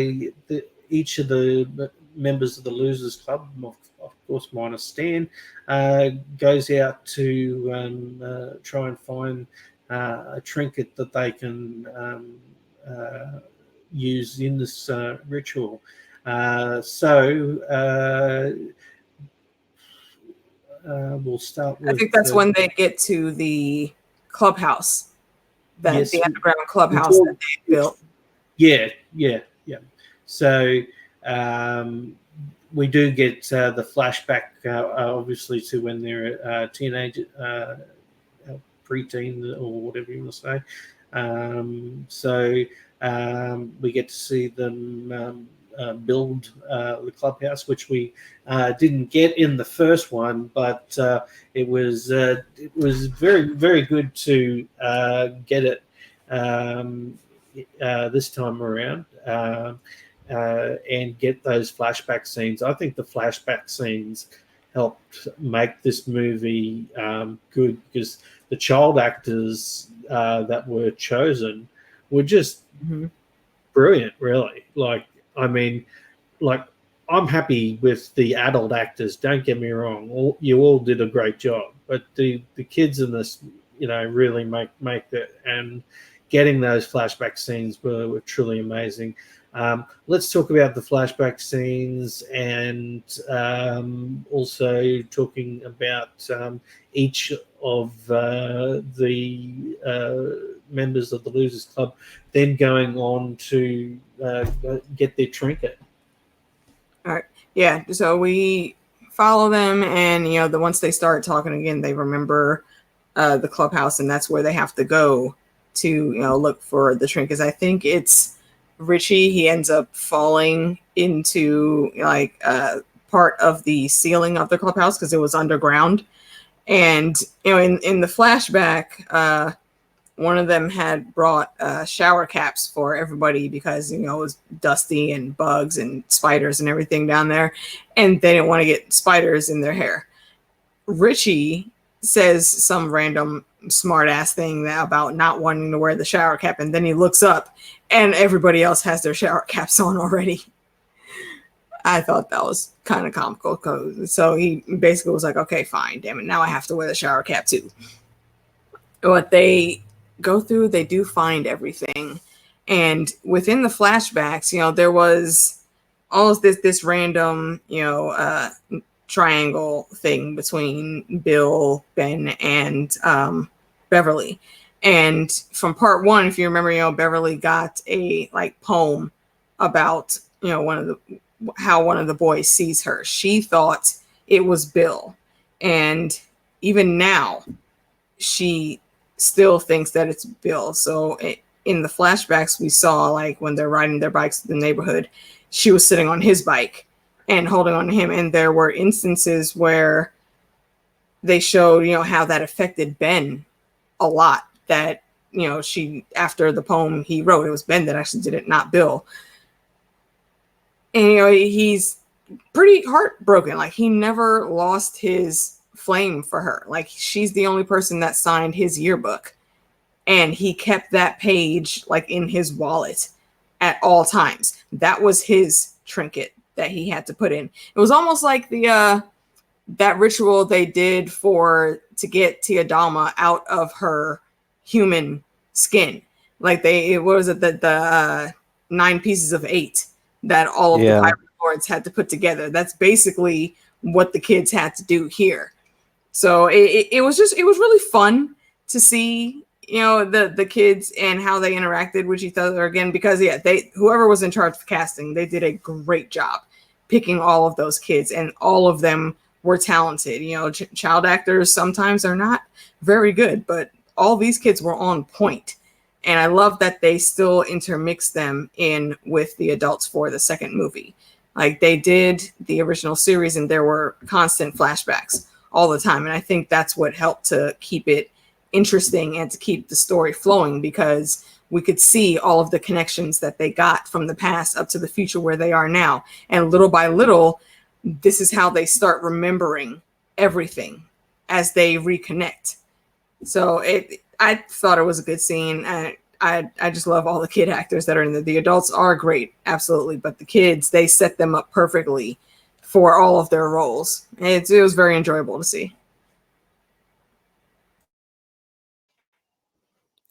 Speaker 2: each of the members of the Losers Club, of course minus Stan, goes out to try and find a trinket that they can use in this ritual. We'll start with.
Speaker 1: I think that's when they get to the clubhouse, the underground clubhouse that they built.
Speaker 2: Yeah. So we do get the flashback, obviously, to when they're teenage, preteen, or whatever you want to say. We get to see them build the clubhouse, which we didn't get in the first one, but it was very, very good to get it this time around and get those flashback scenes. I think the flashback scenes helped make this movie good, because the child actors that were chosen were just brilliant, really. I'm happy with the adult actors, don't get me wrong. You all did a great job, but the kids in this, really make it, and getting those flashback scenes were truly amazing. Let's talk about the flashback scenes, and also talking about each of the members of the Losers Club then going on to get their trinket.
Speaker 1: All right. Yeah. So we follow them, and once they start talking again, they remember the clubhouse, and that's where they have to go to look for the trinkets. I think it's Richie. He ends up falling into part of the ceiling of the clubhouse because it was underground, and in the flashback, one of them had brought shower caps for everybody because it was dusty and bugs and spiders and everything down there, and they didn't want to get spiders in their hair. Richie says some random smart ass thing about not wanting to wear the shower cap, and then he looks up and everybody else has their shower caps on already. I thought that was kind of comical. So he basically was like, okay, fine, damn it, now I have to wear the shower cap too. What they go through, they do find everything, and within the flashbacks, there was all of this random triangle thing between Bill, Ben, and Beverly. And from part one, if you remember, Beverly got a poem about how one of the boys sees her. She thought it was Bill, and even now she still thinks that it's Bill. So in the flashbacks, we saw when they're riding their bikes to the neighborhood, she was sitting on his bike and holding on to him. And there were instances where they showed, how that affected Ben a lot. That, she, after the poem he wrote, it was Ben that actually did it, not Bill. And, he's pretty heartbroken. He never lost his flame for her. She's the only person that signed his yearbook, and he kept that page in his wallet at all times. That was his trinket that he had to put in. It was almost like the that ritual they did to get Tia Dalma out of her human skin. What was it, the 9 pieces of 8 that all of the pirate lords had to put together. That's basically what the kids had to do here So it was really fun to see, you know, the kids and how they interacted with each other again, because yeah, whoever was in charge of casting, they did a great job picking all of those kids, and all of them were talented. You know, child actors sometimes are not very good, but all these kids were on point. And I love that they still intermix them in with the adults for the second movie. Like they did the original series, and there were constant flashbacks all the time. And I think that's what helped to keep it interesting and to keep the story flowing, because we could see all of the connections that they got from the past up to the future where they are now. And little by little, this is how they start remembering everything as they reconnect. So I thought it was a good scene. I just love all the kid actors that are in there. The adults are great, absolutely, but the kids, they set them up perfectly for all of their roles. It was very enjoyable to see.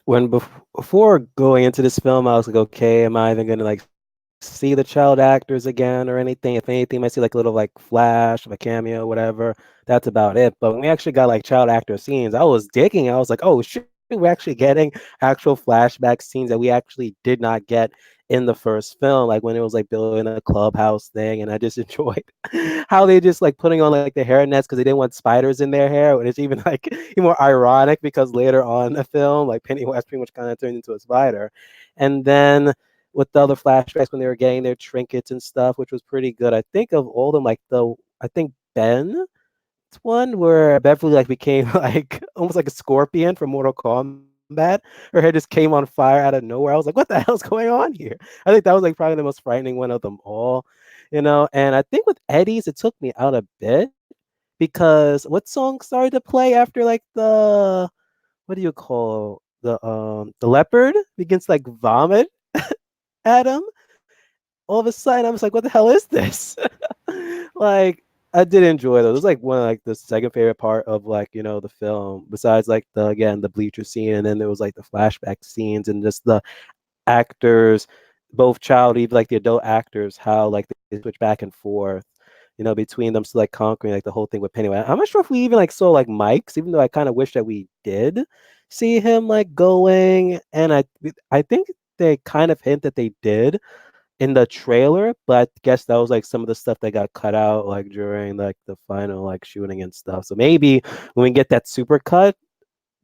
Speaker 3: When before going into this film, I was like, okay, am I even gonna like see the child actors again or anything? If anything, I might see like a little like flash of a cameo, whatever. That's about it. But when we actually got like child actor scenes, I was digging. I was like, oh shit, we're actually getting actual flashback scenes that we actually did not get in the first film, like when it was like building a clubhouse thing. And I just enjoyed how they just like putting on like the hair nets because they didn't want spiders in their hair. And it's even like even more ironic because later on in the film, like Pennywise pretty much kind of turned into a spider. And then with the other flashbacks when they were getting their trinkets and stuff, which was pretty good. I think of all of them, like I think Ben one where Beverly like became like almost like a scorpion from Mortal Kombat. Her head just came on fire out of nowhere. I was like, what the hell's going on here? I think that was like probably the most frightening one of them all, you know. And I think with Eddie's, it took me out a bit because what song started to play after like the what do you call the leopard begins to like vomit at him? All of a sudden I was like, what the hell is this? Like I did enjoy those. It was like one of like the second favorite part of like, you know, the film, besides like the bleacher scene, and then there was like the flashback scenes and just the actors, both child, even like the adult actors, how like they switch back and forth, you know, between them, so like conquering like the whole thing with Pennywise. I'm not sure if we even like saw like Mike's, even though I kind of wish that we did see him like going, and I think they kind of hint that they did in the trailer, but I guess that was like some of the stuff that got cut out like during like the final like shooting and stuff. So maybe when we get that super cut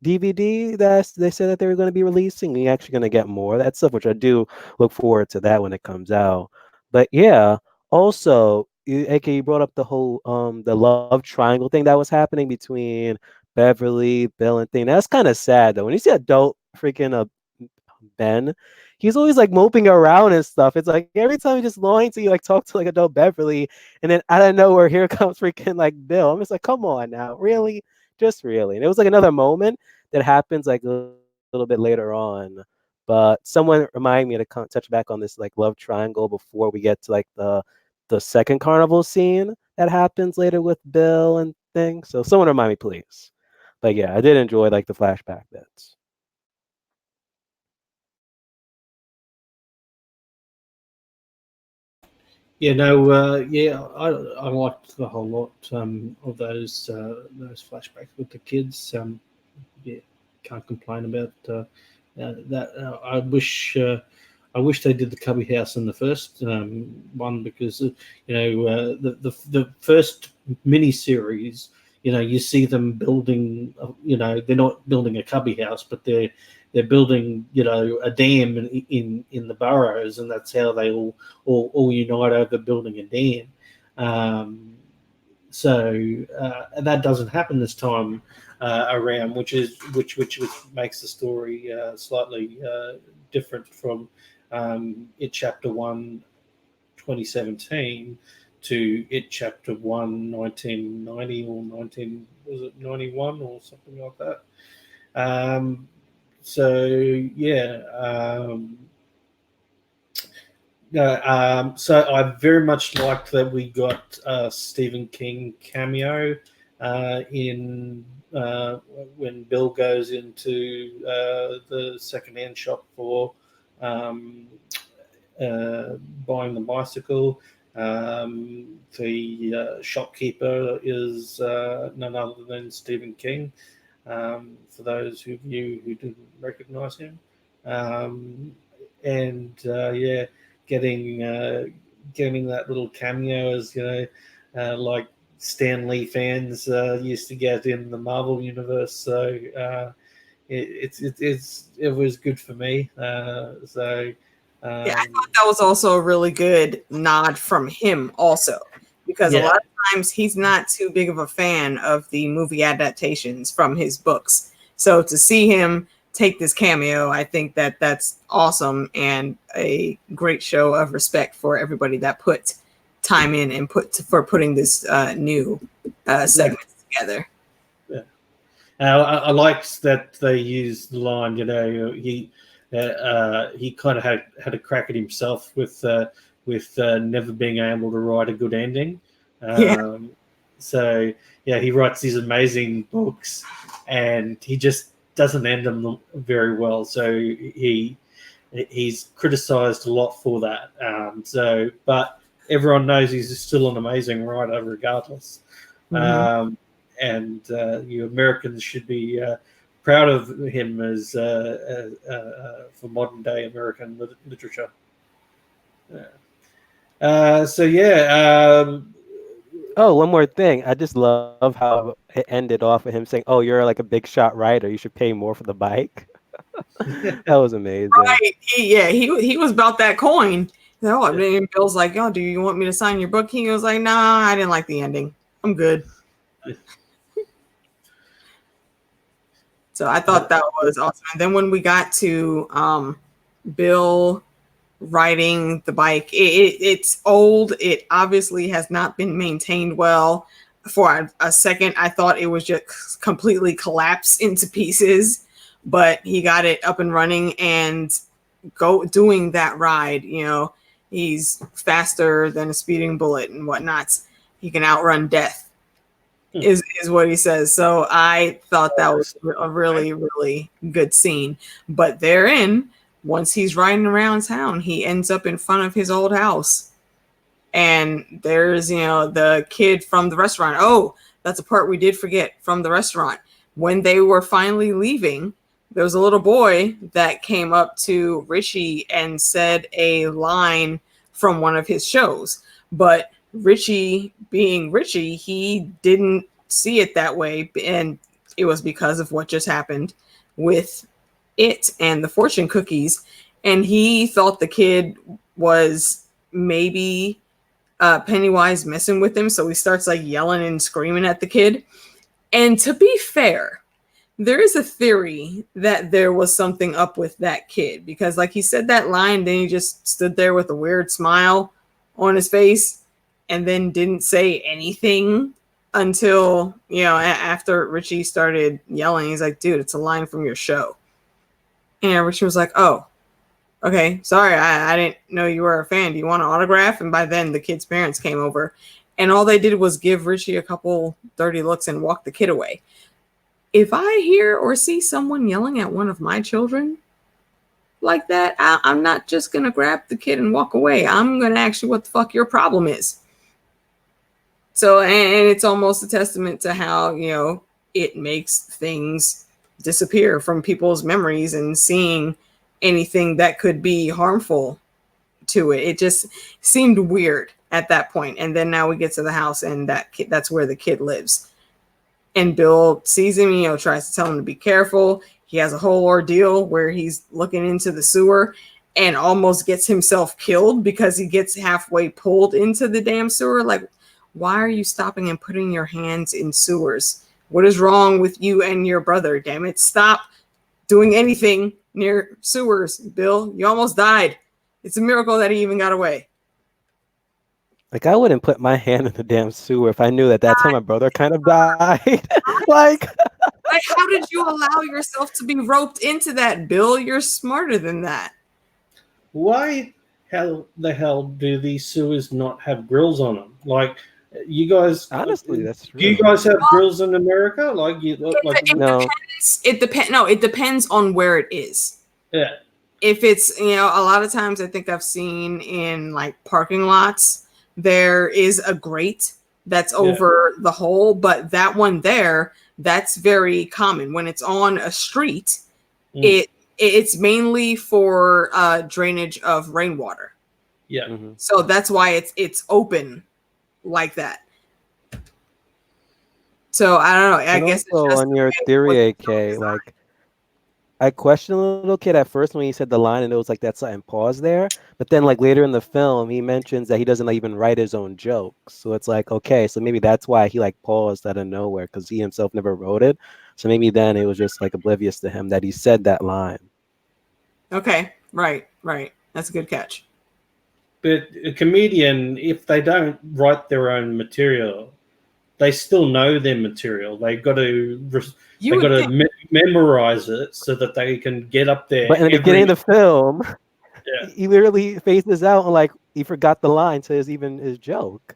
Speaker 3: DVD that they said that they were going to be releasing, we're actually going to get more of that stuff, which I do look forward to that when it comes out. But yeah, also, AK, you brought up the whole the love triangle thing that was happening between Beverly, Bill, and thing. That's kind of sad though. When you see adult freaking Ben, he's always like moping around and stuff. It's like every time he just longing to like talk to like adult Beverly, and then out of nowhere, here comes freaking like Bill. I'm just like, come on now, really, just really. And it was like another moment that happens like a little bit later on. But someone remind me to touch back on this like love triangle before we get to like the second carnival scene that happens later with Bill and things. So someone remind me, please. But yeah, I did enjoy like the flashback bits.
Speaker 2: Yeah, no, yeah, I liked the whole lot of those flashbacks with the kids. Yeah, can't complain about that. I wish they did the Cubby House in the first one, because the first mini series, you see them building. They're not building a Cubby House, but they're building a dam in the burrows, and that's how they all unite over building a dam. And that doesn't happen this time around, which makes the story slightly different from it chapter 1 2017 to it chapter 1 1990 or 19 was it 91 or something like that. So yeah. No, so I very much liked that we got Stephen King cameo in when Bill goes into the secondhand shop for um, buying the bicycle. The shopkeeper is none other than Stephen King. For those of you who didn't recognise him, yeah, getting that little cameo as like Stan Lee fans used to get in the Marvel universe. So it was good for me.
Speaker 1: Yeah, I thought that was also a really good nod from him also, because a lot of times he's not too big of a fan of the movie adaptations from his books. So to see him take this cameo, I think that that's awesome and a great show of respect for everybody that put time in and for putting this new segment together.
Speaker 2: Yeah. I liked that they used the line, he kind of had a crack at himself with never being able to write a good ending. So yeah, he writes these amazing books, and he just doesn't end them very well. So he's criticized a lot for that. But everyone knows he's still an amazing writer, regardless.
Speaker 1: Mm-hmm.
Speaker 2: You Americans should be proud of him as for modern day American literature.
Speaker 3: Oh, one more thing. I just love how it ended off with him saying, "Oh, you're like a big shot writer. You should pay more for the bike." That was amazing.
Speaker 1: Right. He was about that coin. And Bill's like, "Oh, do you want me to sign your book?" He was like, "Nah, I didn't like the ending. I'm good." So I thought that was awesome. And then when we got to Bill riding the bike, it's old. It obviously has not been maintained well. For a second, I thought it was just completely collapsed into pieces, but he got it up and running and doing that ride. He's faster than a speeding bullet and whatnot. He can outrun death. Is what he says. So I thought that was a really, really good scene. But therein, once he's riding around town, he ends up in front of his old house. And there's, the kid from the restaurant. Oh, that's a part we did forget from the restaurant. When they were finally leaving, there was a little boy that came up to Richie and said a line from one of his shows. But Richie, being Richie, he didn't see it that way, and it was because of what just happened with it and the fortune cookies, and he thought the kid was maybe Pennywise messing with him, so he starts like yelling and screaming at the kid. And to be fair, there is a theory that there was something up with that kid, because like he said that line, then he just stood there with a weird smile on his face and then didn't say anything until, after Richie started yelling. He's like, "Dude, it's a line from your show." And Richie was like, "Oh, okay, sorry, I didn't know you were a fan. Do you want an autograph?" And by then the kid's parents came over, and all they did was give Richie a couple dirty looks and walk the kid away. If I hear or see someone yelling at one of my children like that, I'm not just going to grab the kid and walk away. I'm going to ask you what the fuck your problem is. So, and it's almost a testament to how, it makes things disappear from people's memories, and seeing anything that could be harmful to it. It just seemed weird at that point. And then now we get to the house, and that's where the kid lives. And Bill sees him, tries to tell him to be careful. He has a whole ordeal where he's looking into the sewer and almost gets himself killed because he gets halfway pulled into the damn sewer. Like, why are you stopping and putting your hands in sewers? What is wrong with you and your brother? Damn it. Stop doing anything near sewers, Bill. You almost died. It's a miracle that he even got away.
Speaker 3: Like, I wouldn't put my hand in the damn sewer if I knew that that's how my brother kind of died. like,
Speaker 1: how did you allow yourself to be roped into that, Bill? You're smarter than that.
Speaker 2: Why the hell do these sewers not have grills on them? Like, you guys,
Speaker 3: honestly, that's true.
Speaker 2: Do you guys have grills in America?
Speaker 3: No.
Speaker 1: It depends on where it is.
Speaker 2: Yeah.
Speaker 1: If it's, a lot of times I think I've seen in like parking lots, there is a grate that's over the hole, but that one there, that's very common. When it's on a street, it's mainly for drainage of rainwater.
Speaker 2: Yeah.
Speaker 3: Mm-hmm.
Speaker 1: So that's why it's open like that. So I don't know. I
Speaker 3: And
Speaker 1: guess
Speaker 3: also
Speaker 1: it's just
Speaker 3: on your theory, AK, like I questioned a little kid at first when he said the line, and it was like that sudden pause there. But then, like later in the film, he mentions that he doesn't like, even write his own jokes. So it's like, okay, so maybe that's why he like paused out of nowhere, because he himself never wrote it. So maybe then it was just like oblivious to him that he said that line.
Speaker 1: Okay, right. That's a good catch.
Speaker 2: But a comedian, if they don't write their own material, they still know their material. They've got to memorize it so that they can get up there.
Speaker 3: But in the beginning of the film, he literally phases out and like he forgot the line to his joke.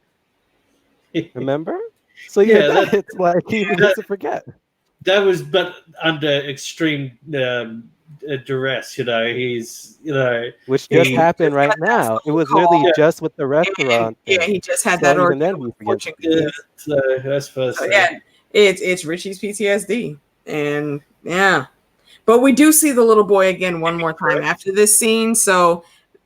Speaker 3: Remember? So it's like he needs to forget.
Speaker 2: That was, but under extreme duress, he's,
Speaker 3: which just happened right now. It was literally just with the restaurant.
Speaker 1: And, he just had that ordeal. It's Richie's PTSD, and but we do see the little boy again one more time after this scene. So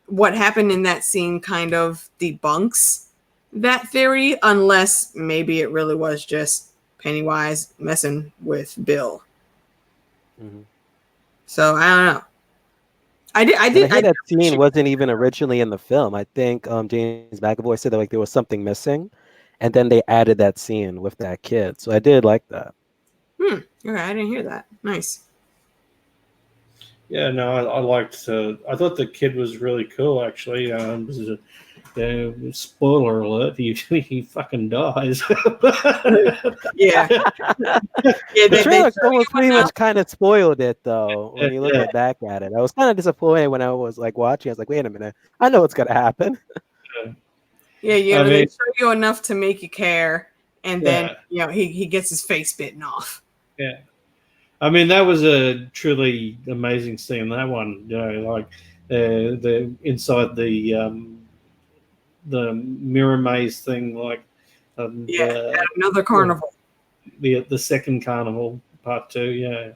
Speaker 1: what happened in that scene kind of debunks that theory, unless maybe it really was just Pennywise messing with Bill. Mm-hmm. So I don't know. I think
Speaker 3: that scene wasn't even originally in the film. I think James McAvoy said that like there was something missing, and then they added that scene with that kid. So I did like that.
Speaker 1: Okay, I didn't hear that. Nice.
Speaker 2: Yeah, no, I liked. I thought the kid was really cool. Actually, spoiler alert: he fucking dies.
Speaker 3: The trailer almost pretty much kind of spoiled it, though. When you look back at it, I was kind of disappointed when I was like watching. I was like, wait a minute, I know what's gonna happen.
Speaker 1: Yeah, they show you enough to make you care, and then he gets his face bitten off.
Speaker 2: Yeah. I mean, that was a truly amazing scene. That one, like the inside the mirror maze thing, like
Speaker 1: another carnival.
Speaker 2: The second carnival, part 2.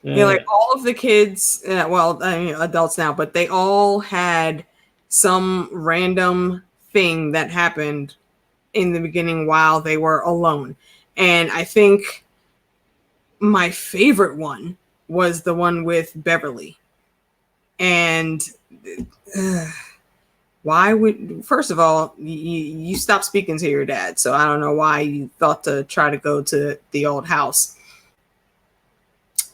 Speaker 1: Like all of the kids, adults now, but they all had some random thing that happened in the beginning while they were alone, and I think my favorite one was the one with Beverly. And first of all, you stopped speaking to your dad, so I don't know why you thought to try to go to the old house.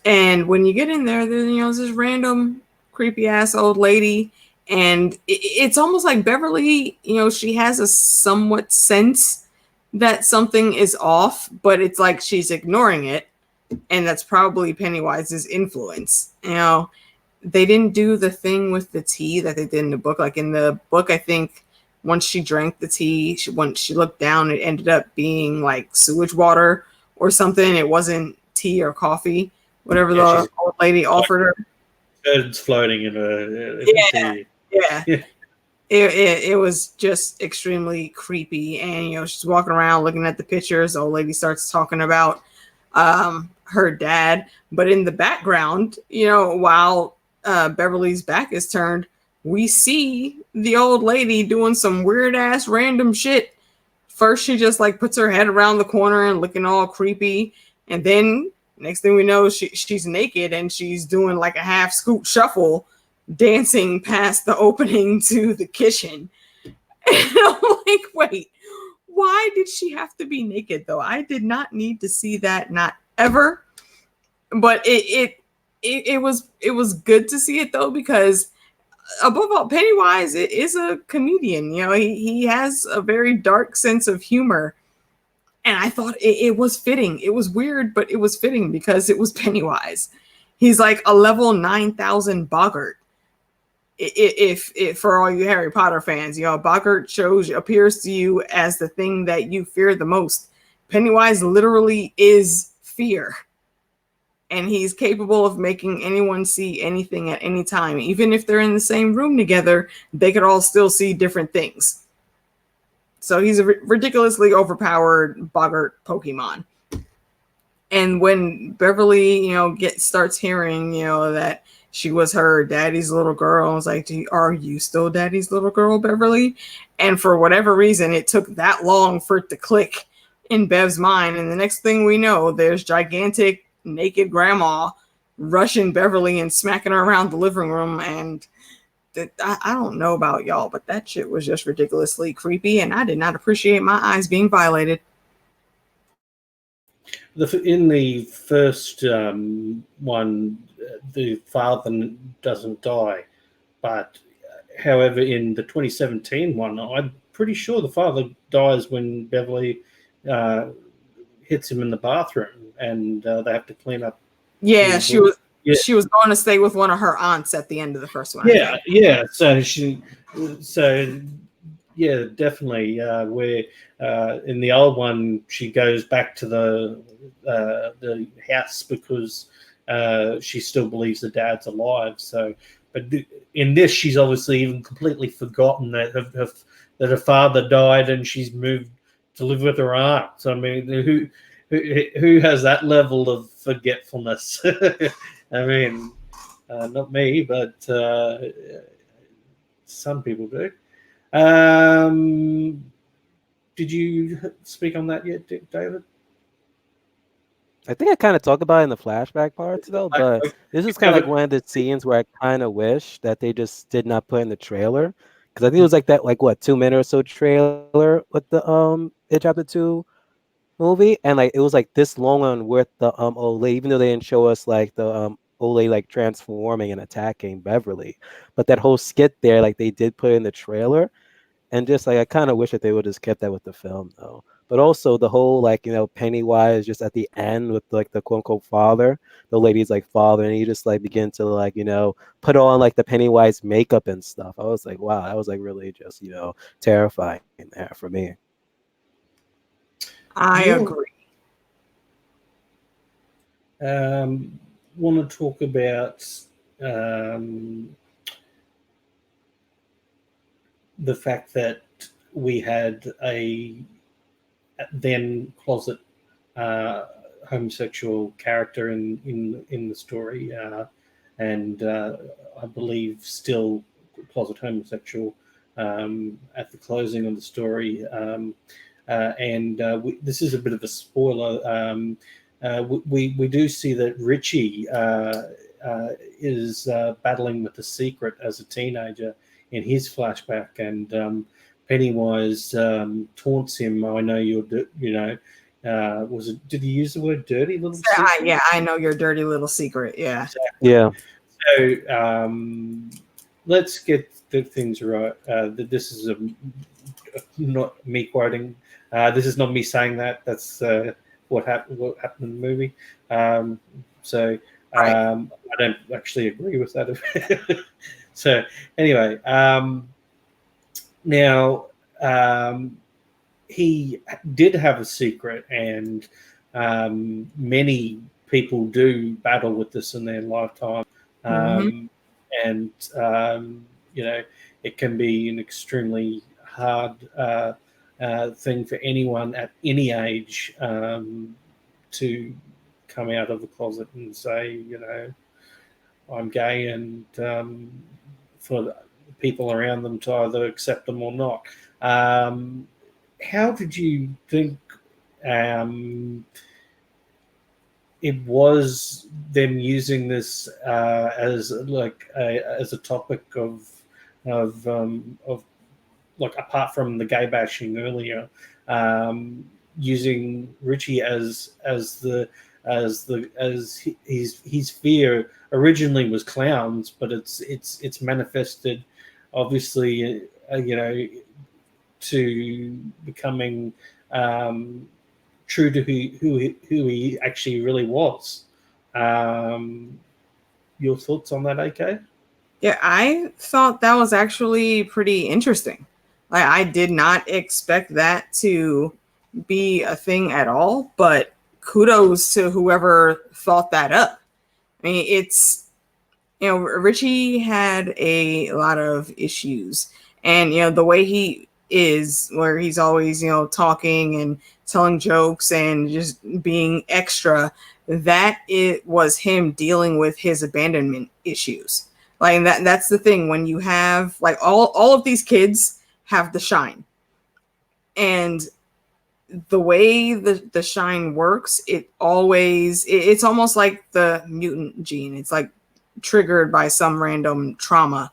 Speaker 1: And when you get in there, there's this random creepy ass old lady, and it's almost like Beverly, she has a somewhat sense that something is off, but it's like she's ignoring it. And that's probably Pennywise's influence. They didn't do the thing with the tea that they did in the book. Like in the book, I think once she drank the tea, when she looked down, it ended up being like sewage water or something. It wasn't tea or coffee, whatever the old lady offered her.
Speaker 2: Birds floating in a tea.
Speaker 1: Yeah. It was just extremely creepy. And, she's walking around looking at the pictures. The old lady starts talking about her dad, but in the background, while Beverly's back is turned, we see the old lady doing some weird ass random shit. First, she just like puts her head around the corner and looking all creepy, and then next thing we know, she's naked and she's doing like a half scoop shuffle, dancing past the opening to the kitchen. And I'm like, wait, why did she have to be naked though? I did not need to see that, not ever. But it was good to see it though, because above all, Pennywise is a comedian. He has a very dark sense of humor, and I thought it was fitting. It was weird, but it was fitting because it was Pennywise. He's like a level 9,000 Boggart. If for all you Harry Potter fans, Boggart appears to you as the thing that you fear the most. Pennywise literally is fear. And he's capable of making anyone see anything at any time. Even if they're in the same room together, they could all still see different things. So he's a ridiculously overpowered boggart Pokemon. And when Beverly, starts hearing, that she was her daddy's little girl, I was like, are you still daddy's little girl, Beverly? And for whatever reason, it took that long for it to click in Bev's mind. And the next thing we know, there's gigantic naked grandma rushing Beverly and smacking her around the living room. And I don't know about y'all, but that shit was just ridiculously creepy. And I did not appreciate my eyes being violated.
Speaker 2: In the first one, the father doesn't die, but however, in the 2017 one, I'm pretty sure the father dies when Beverly hits him in the bathroom, and they have to clean up.
Speaker 1: Yeah, she was going to stay with one of her aunts at the end of the first one.
Speaker 2: Yeah. So yeah, definitely. Where in the old one, she goes back to the house because she still believes the dad's alive. So, but in this, she's obviously even completely forgotten that her father died, and she's moved to live with her aunt. So, I mean, who has that level of forgetfulness? I mean, not me, but some people do. Did you speak on that yet, David?
Speaker 3: I think I kind of talked about it in the flashback parts, though, but this is kind of like one of the scenes where I kind of wish that they just did not put in the trailer, because I think it was like that, 2-minute or so trailer with the It Chapter 2 movie, and like it was like this long on with the Ole, even though they didn't show us like the Ole like transforming and attacking Beverly, but that whole skit there, like they did put in the trailer, and just like I kind of wish that they would just kept that with the film though. But also the whole Pennywise just at the end with like the quote unquote father, the lady's like father, and he just like begin to put on like the Pennywise makeup and stuff. I was like, wow, that was like really just terrifying there for me.
Speaker 1: I agree.
Speaker 2: Want to talk about the fact that we had a then closet homosexual character in the story, and I believe still closet homosexual at the closing of the story. This is a bit of a spoiler. We do see that Richie is battling with the secret as a teenager in his flashback, and Pennywise taunts him. I know was it? Did he use the word "dirty little"?
Speaker 1: Yeah, I know your dirty little secret. Yeah.
Speaker 2: Exactly.
Speaker 3: Yeah.
Speaker 2: So let's get the things right. This is not me quoting. This is not me saying that. That's what happened in the movie. I don't actually agree with that. So anyway, now he did have a secret, and many people do battle with this in their lifetime. And it can be an extremely hard thing for anyone at any age to come out of the closet and say, I'm gay, and for the people around them to either accept them or not. How did you think it was them using this as a topic of like, apart from the gay bashing earlier, using Richie as his fear originally was clowns, but it's manifested obviously to becoming true to who he actually really was. Your thoughts on that, AK?
Speaker 1: Yeah, I thought that was actually pretty interesting. Like, I did not expect that to be a thing at all, but kudos to whoever thought that up. I mean, it's, Richie had a lot of issues, and the way he is, where he's always, talking and telling jokes and just being extra, that it was him dealing with his abandonment issues. Like, and that's the thing, when you have, like, all of these kids have the shine. And the way the shine works, it's almost like the mutant gene. It's like triggered by some random trauma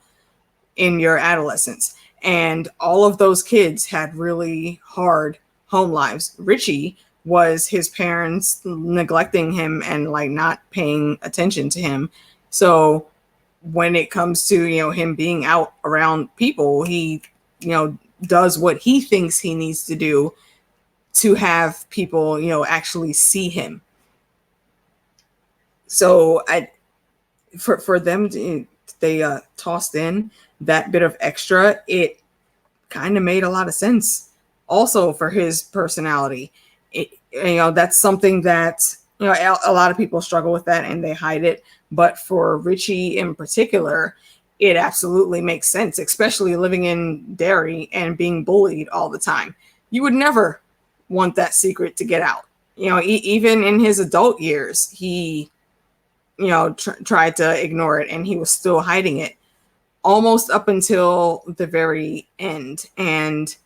Speaker 1: in your adolescence. And all of those kids had really hard home lives. Richie was his parents neglecting him and like not paying attention to him. So when it comes to, him being out around people, he, does what he thinks he needs to do to have people, actually see him. So for them they tossed in that bit of extra. It kind of made a lot of sense. Also for his personality, that's something that, a lot of people struggle with that and they hide it. But for Richie in particular, it absolutely makes sense, especially living in Derry and being bullied all the time. You would never want that secret to get out. Even in his adult years, he, tried to ignore it and he was still hiding it almost up until the very end. And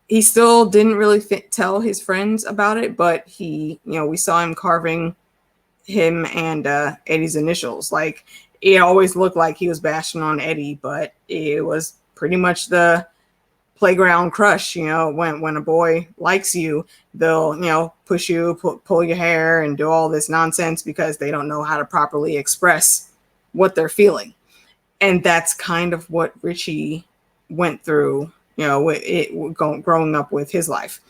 Speaker 1: he still didn't really tell his friends about it, but he, we saw him carving him and Eddie's initials. Like, it always looked like he was bashing on Eddie, but it was pretty much the playground crush. When a boy likes you, they'll, push you, pull your hair and do all this nonsense because they don't know how to properly express what they're feeling. And that's kind of what Richie went through, growing up with his life.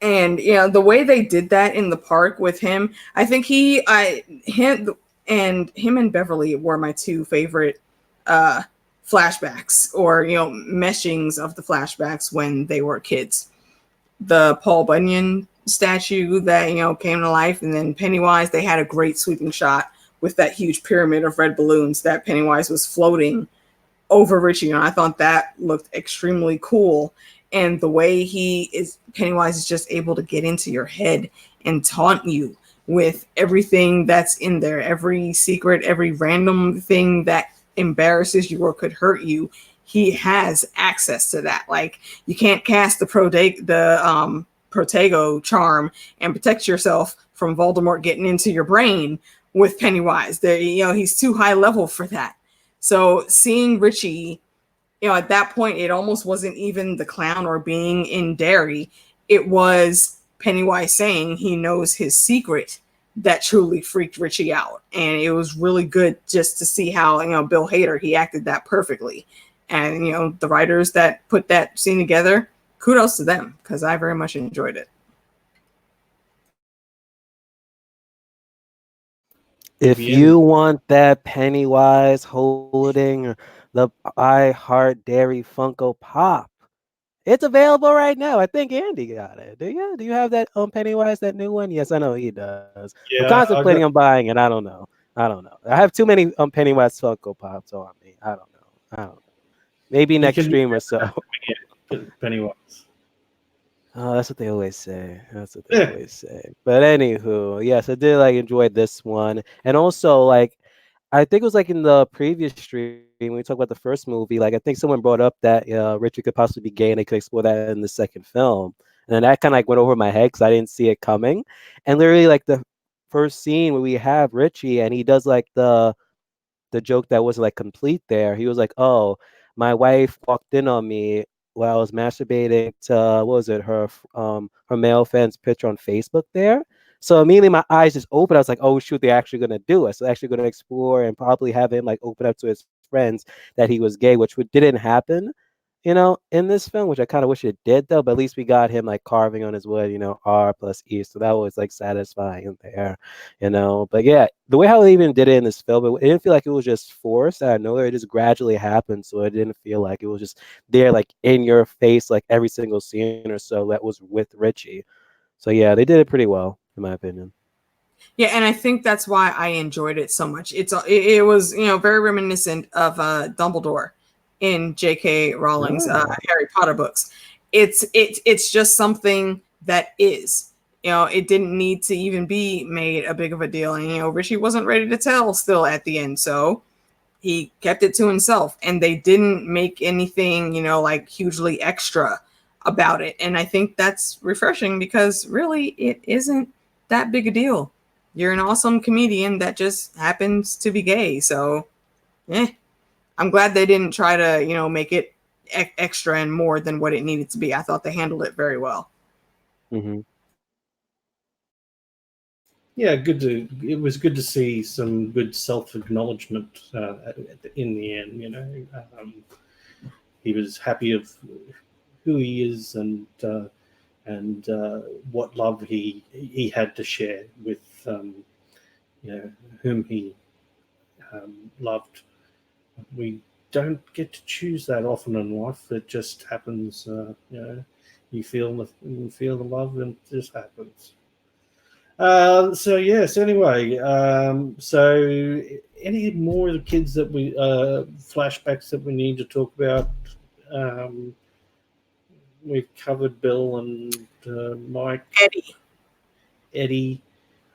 Speaker 1: And the way they did that in the park with him, I think him and Beverly were my two favorite flashbacks, or meshings of the flashbacks when they were kids. The Paul Bunyan statue that came to life, and then Pennywise, they had a great sweeping shot with that huge pyramid of red balloons that Pennywise was floating over Richie. And I thought that looked extremely cool. And the way Pennywise is just able to get into your head and taunt you with everything that's in there, every secret, every random thing that embarrasses you or could hurt you, he has access to that. Like, you can't cast the Protego charm and protect yourself from Voldemort getting into your brain with Pennywise. He's too high level for that. So seeing Richie, at that point, it almost wasn't even the clown or being in Derry. It was Pennywise saying he knows his secret that truly freaked Richie out. And it was really good just to see how, Bill Hader, he acted that perfectly. And, the writers that put that scene together, kudos to them, because I very much enjoyed it.
Speaker 3: If you want that Pennywise holding the I Heart Dairy Funko Pop, it's available right now. I think Andy got it. Do you? Do you have that Pennywise, that new one? Yes, I know he does. Yeah, I'm contemplating on buying it. I don't know. I have too many Pennywise Funko Pops on me. I don't know. Maybe next stream or so.
Speaker 2: Pennywise.
Speaker 3: Oh, that's what they always say. But anywho, yes, I did enjoy this one. And also, I think it was in the previous stream when we talked about the first movie, I think someone brought up that Richard could possibly be gay and they could explore that in the second film. And then that kind of went over my head because I didn't see it coming. And literally the first scene where we have Richie and he does the joke that wasn't complete there. He was like, "Oh, my wife walked in on me while I was masturbating to what was it, her male fan's picture on Facebook there." So immediately my eyes just opened. I was like, "Oh shoot, they're actually gonna do it." So they're actually gonna explore and probably have him open up to his friends that he was gay, which didn't happen, in this film, which I kind of wish it did though. But at least we got him carving on his wood, R plus E. So that was satisfying there, But yeah, the way how they even did it in this film, it didn't feel like it was just forced out of nowhere. It just gradually happened, so it didn't feel like it was just there, in your face, every single scene or so that was with Richie. So yeah, they did it pretty well, in my opinion.
Speaker 1: Yeah, and I think that's why I enjoyed it so much. It was very reminiscent of Dumbledore in J.K. Rowling's
Speaker 3: Oh.
Speaker 1: Harry Potter books. It's just something that is. It didn't need to even be made a big of a deal. And, Richie wasn't ready to tell still at the end. So he kept it to himself. And they didn't make anything, like hugely extra about it. And I think that's refreshing because really it isn't that big a deal. You're an awesome comedian that just happens to be gay. So, I'm glad they didn't try to, make it extra and more than what it needed to be. I thought they handled it very well.
Speaker 3: Mm-hmm.
Speaker 2: Yeah, it was good to see some good self-acknowledgement in the end. He was happy of who he is and what love he had to share with whom he loved. We don't get to choose that often in life. It just happens. You feel the love, and it just happens. So yes. Anyway, so any more of the kids that we flashbacks that we need to talk about? We've covered Bill and Mike. Eddie.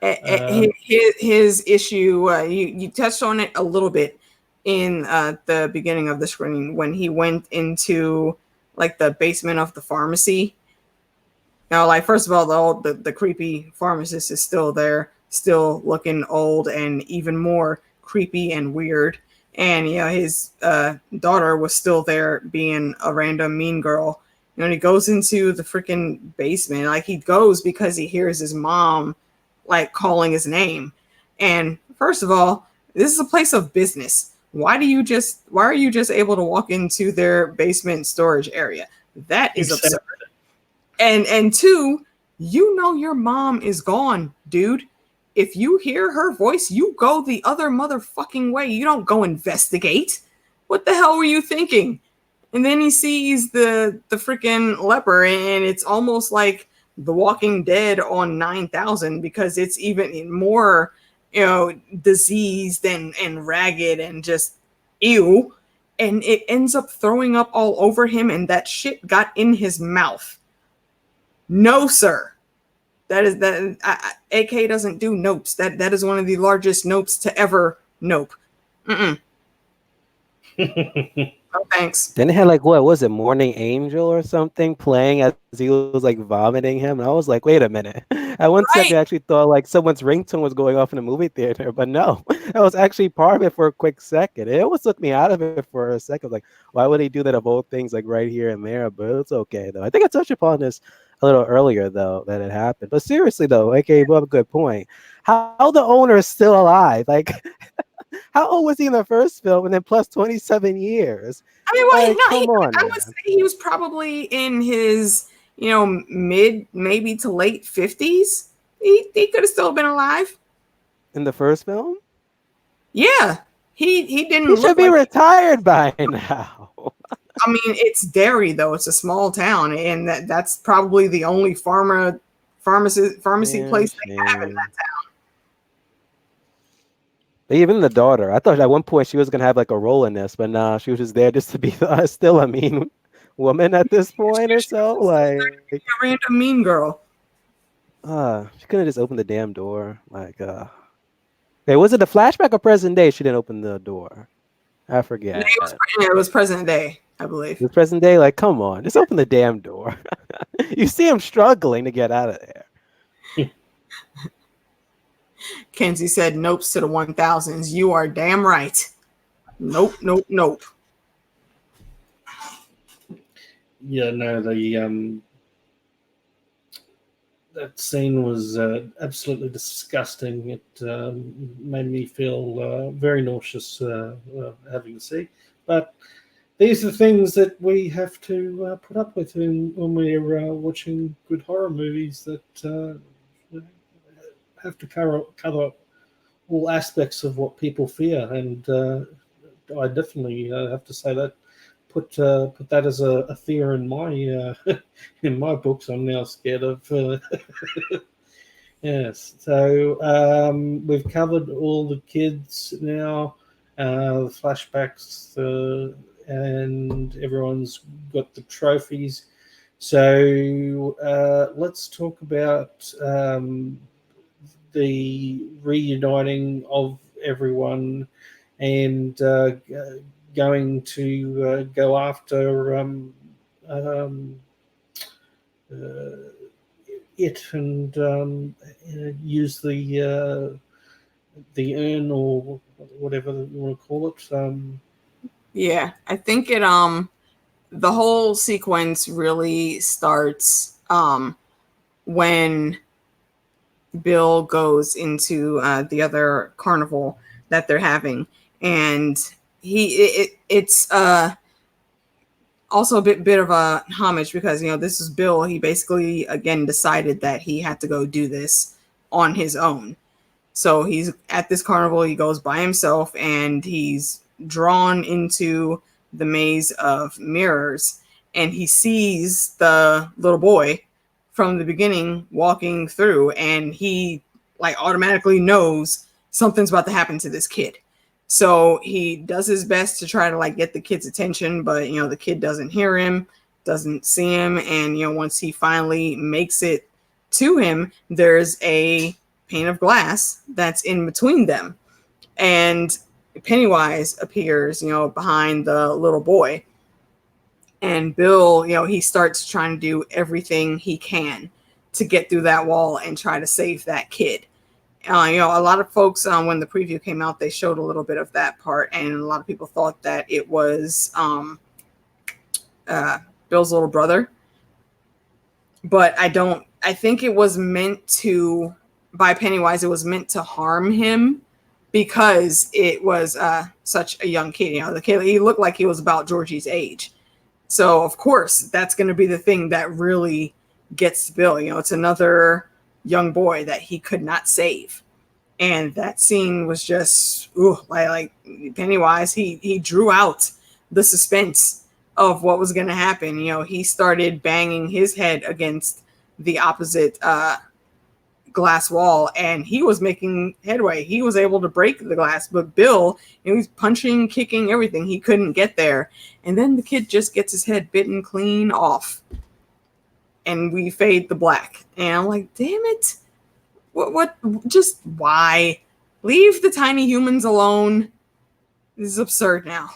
Speaker 1: His issue. You touched on it a little bit in the beginning of the screening when he went into like the basement of the pharmacy. Like first of all, the creepy pharmacist is still there, still looking old and even more creepy and weird. And his daughter was still there being a random mean girl. And he goes into the freaking basement. Like he goes because he hears his mom like calling his name. And first of all, this is a place of business. Why are you just able to walk into their basement storage area? That is absurd. And two, your mom is gone, dude. If you hear her voice, you go the other motherfucking way. You don't go investigate. What the hell were you thinking? And then he sees the freaking leper, and it's almost like The Walking Dead on 9,000 because it's even more, diseased and ragged and just ew. And it ends up throwing up all over him, and that shit got in his mouth. No, sir. AK doesn't do nopes. That is one of the largest nopes to ever nope. No thanks.
Speaker 3: Then they had like what was it, Morning Angel or something playing as he was like vomiting him, and I was like, wait a minute. At one second, I actually thought like someone's ringtone was going off in a movie theater, but no, that was actually part of it for a quick second. It almost took me out of it for a second. Like, why would he do that of all things, like right here and there? But it's okay though. I think I touched upon this a little earlier though that it happened. But seriously though, AK, you have a good point. How the owner is still alive? Like, how old was he in the first film, and then plus 27 years?
Speaker 1: I mean, well,
Speaker 3: like, come on,
Speaker 1: I would say he was probably in his, mid, maybe to late 50s. He could have still been alive.
Speaker 3: In the first film?
Speaker 1: Yeah. He didn't
Speaker 3: He should be retired by now.
Speaker 1: I mean, it's Derry, though. It's a small town, and that's probably the only pharmacy place they have in that town.
Speaker 3: Even the daughter, I thought at one point she was gonna have like a role in this, but nah, she was just there just to be still a mean woman at this point or so. Like
Speaker 1: a random mean girl.
Speaker 3: She couldn't just open the damn door. Like, hey, was it the flashback or present day? She didn't open the door. I forget.
Speaker 1: It was present day, I believe.
Speaker 3: It was present day. Like, come on, just open the damn door. You see him struggling to get out of there.
Speaker 1: Kenzie said, "Nopes to the 1000s." You are damn right. Nope.
Speaker 2: Yeah, no, that scene was absolutely disgusting. It made me feel very nauseous having to see. But these are things that we have to put up with when we're watching good horror movies that have to cover all aspects of what people fear. And I definitely have to say that put that as a fear in my in my books. I'm now scared of. Yes, so we've covered all the kids now, the flashbacks. and everyone's got the trophies. So let's talk about the reuniting of everyone and going to go after it and use the urn or whatever you want to call it.
Speaker 1: Yeah, I think it the whole sequence really starts when Bill goes into the other carnival that they're having, and it's also a bit of a homage because this is Bill. He basically again decided that he had to go do this on his own. So he's at this carnival. He goes by himself, and he's drawn into the maze of mirrors, and he sees the little boy from the beginning walking through, and he like automatically knows something's about to happen to this kid. So he does his best to try to like get the kid's attention, but the kid doesn't hear him, doesn't see him, and once he finally makes it to him, there's a pane of glass that's in between them, and Pennywise appears behind the little boy, and Bill he starts trying to do everything he can to get through that wall and try to save that kid. A lot of folks, when the preview came out, they showed a little bit of that part, and a lot of people thought that it was Bill's little brother. But I think it was meant to, by Pennywise, it was meant to harm him because it was such a young kid. The kid, he looked like he was about Georgie's age. So, of course, that's going to be the thing that really gets Bill. It's another young boy that he could not save. And that scene was just, like Pennywise, he drew out the suspense of what was going to happen. He started banging his head against the opposite glass wall, and he was making headway. He was able to break the glass, but Bill, he was punching, kicking, everything. He couldn't get there. And then the kid just gets his head bitten clean off. And we fade the black. And I'm like, damn it. What? Just why? Leave the tiny humans alone. This is absurd now.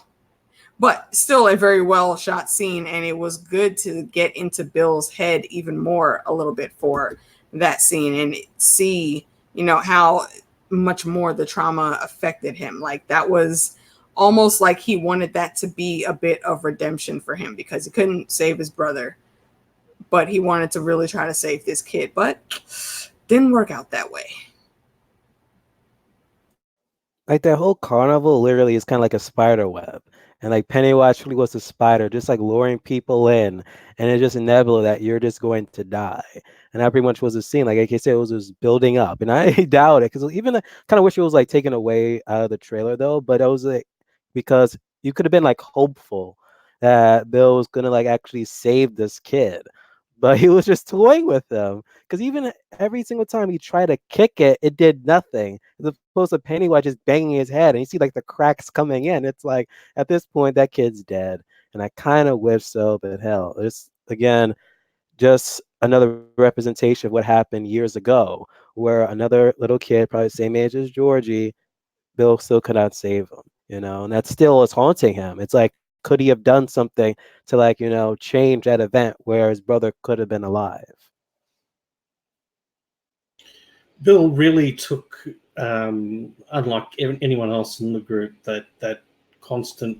Speaker 1: But still a very well shot scene, and it was good to get into Bill's head even more a little bit for that scene and see, how much more the trauma affected him. Like that was almost like he wanted that to be a bit of redemption for him because he couldn't save his brother, but he wanted to really try to save this kid, but didn't work out that way.
Speaker 3: Like that whole carnival literally is kind of like a spider web. And like Pennywise really was a spider, just like luring people in. And it's just inevitable that you're just going to die. And that pretty much was the scene. Like I said, it was just building up. And I doubt it. Because even kind of wish it was like taken away out of the trailer though. But it was like because you could have been like hopeful that Bill was gonna like actually save this kid. But he was just toying with them. Because even every single time he tried to kick it, it did nothing. As opposed to Pennywise just banging his head, and you see like the cracks coming in. It's like at this point that kid's dead, and I kind of wish so, but hell, it's again just another representation of what happened years ago, where another little kid, probably the same age as Georgie, Bill still could not save him, and that still is haunting him. It's like, could he have done something to like change that event where his brother could have been alive?
Speaker 2: Bill really took, unlike anyone else in the group, that constant,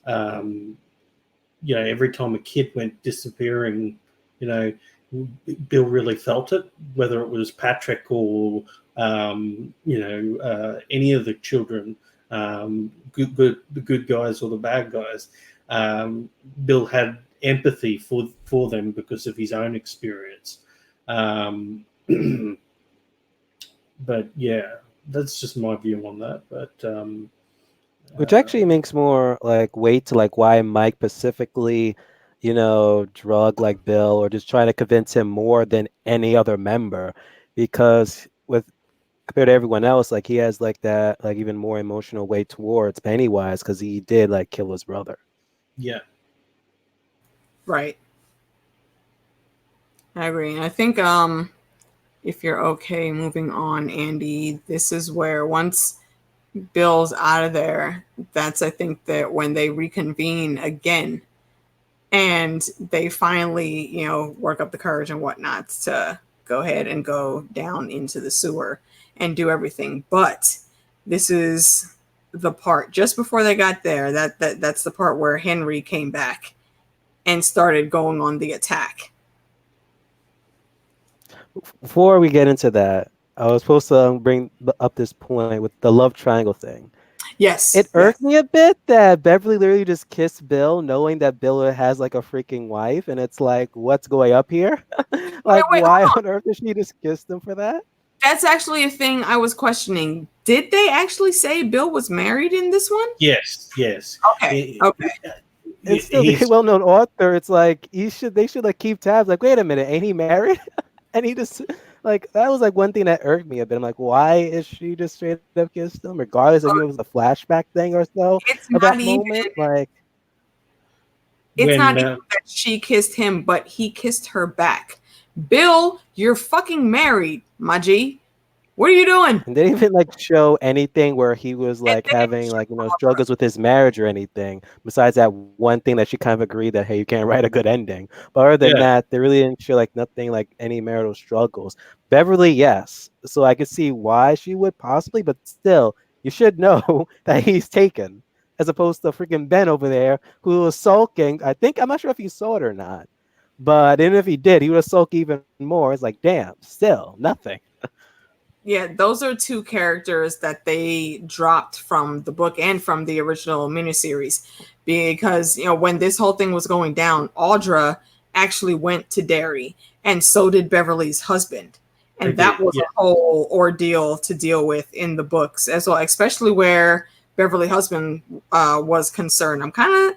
Speaker 2: every time a kid went disappearing, Bill really felt it, whether it was Patrick or, any of the children, the good guys or the bad guys. Bill had empathy for them because of his own experience. But yeah, that's just my view on that. But
Speaker 3: which actually makes more like weight to like why Mike specifically, drug like Bill or just trying to convince him more than any other member, because with compared to everyone else, like he has like that like even more emotional weight towards Pennywise because he did like kill his brother.
Speaker 2: Yeah.
Speaker 1: Right. I agree. I think if you're okay moving on, Andy, this is where once Bill's out of there, that's I think that when they reconvene again and they finally, work up the courage and whatnot to go ahead and go down into the sewer and do everything. But this is the part just before they got there. That's the part where Henry came back and started going on the attack.
Speaker 3: Before we get into that, I was supposed to bring up this point with the love triangle thing.
Speaker 1: Yes.
Speaker 3: It irked me a bit that Beverly literally just kissed Bill, knowing that Bill has like a freaking wife, and it's like, what's going up here? Like,
Speaker 1: Wait,
Speaker 3: why on earth did she just kiss him for that?
Speaker 1: that's actually a thing I was questioning. Did they actually say Bill was married in this one?
Speaker 2: Yes.
Speaker 1: Okay. Okay.
Speaker 3: It's still the well-known author. It's like they should like keep tabs. Like, wait a minute, ain't he married? And he just like that was like one thing that irked me a bit. I'm like, why is she just straight up kissed him, regardless if it was a flashback thing or so
Speaker 1: It's
Speaker 3: of
Speaker 1: not
Speaker 3: that
Speaker 1: even.
Speaker 3: moment? Like,
Speaker 1: It's not even that she kissed him, but he kissed her back. Bill, you're fucking married, my G. What are you doing?
Speaker 3: and they didn't even like show anything where he was like having like struggles with his marriage or anything. Besides that one thing that she kind of agreed that hey, you can't write a good ending. But other than that, they really didn't show like nothing like any marital struggles. Beverly, yes, so I could see why she would possibly, but still, you should know that he's taken, as opposed to freaking Ben over there who was sulking. I'm not sure if he saw it or not, but even if he did, he would have sulked even more. It's like, damn, still nothing.
Speaker 1: Yeah, those are two characters that they dropped from the book and from the original miniseries. Because, when this whole thing was going down, Audra actually went to Derry, and so did Beverly's husband. And that was a whole ordeal to deal with in the books as well, especially where Beverly's husband was concerned. I'm kind of,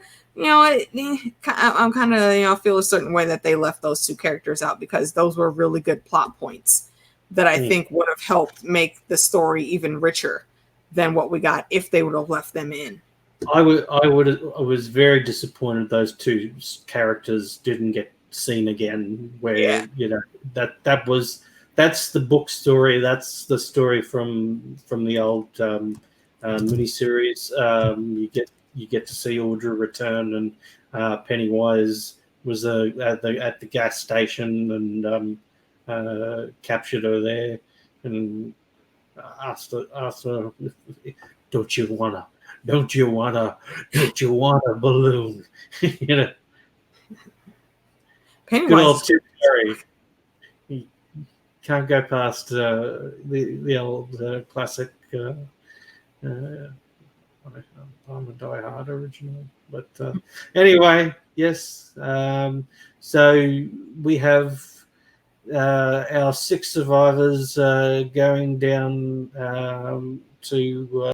Speaker 1: feel a certain way that they left those two characters out because those were really good plot points that I think would have helped make the story even richer than what we got if they would have left them in.
Speaker 2: I was very disappointed those two characters didn't get seen again. Where that's the book story. That's the story from the old miniseries. You get to see Audra return, and Pennywise was at the gas station and captured her there and asked her, don't you want a balloon?
Speaker 1: Pennywise.
Speaker 2: Good old Tim Curry. You can't go past the old classic I'm a Die Hard original. But anyway, yes. So we have our 6 survivors going down to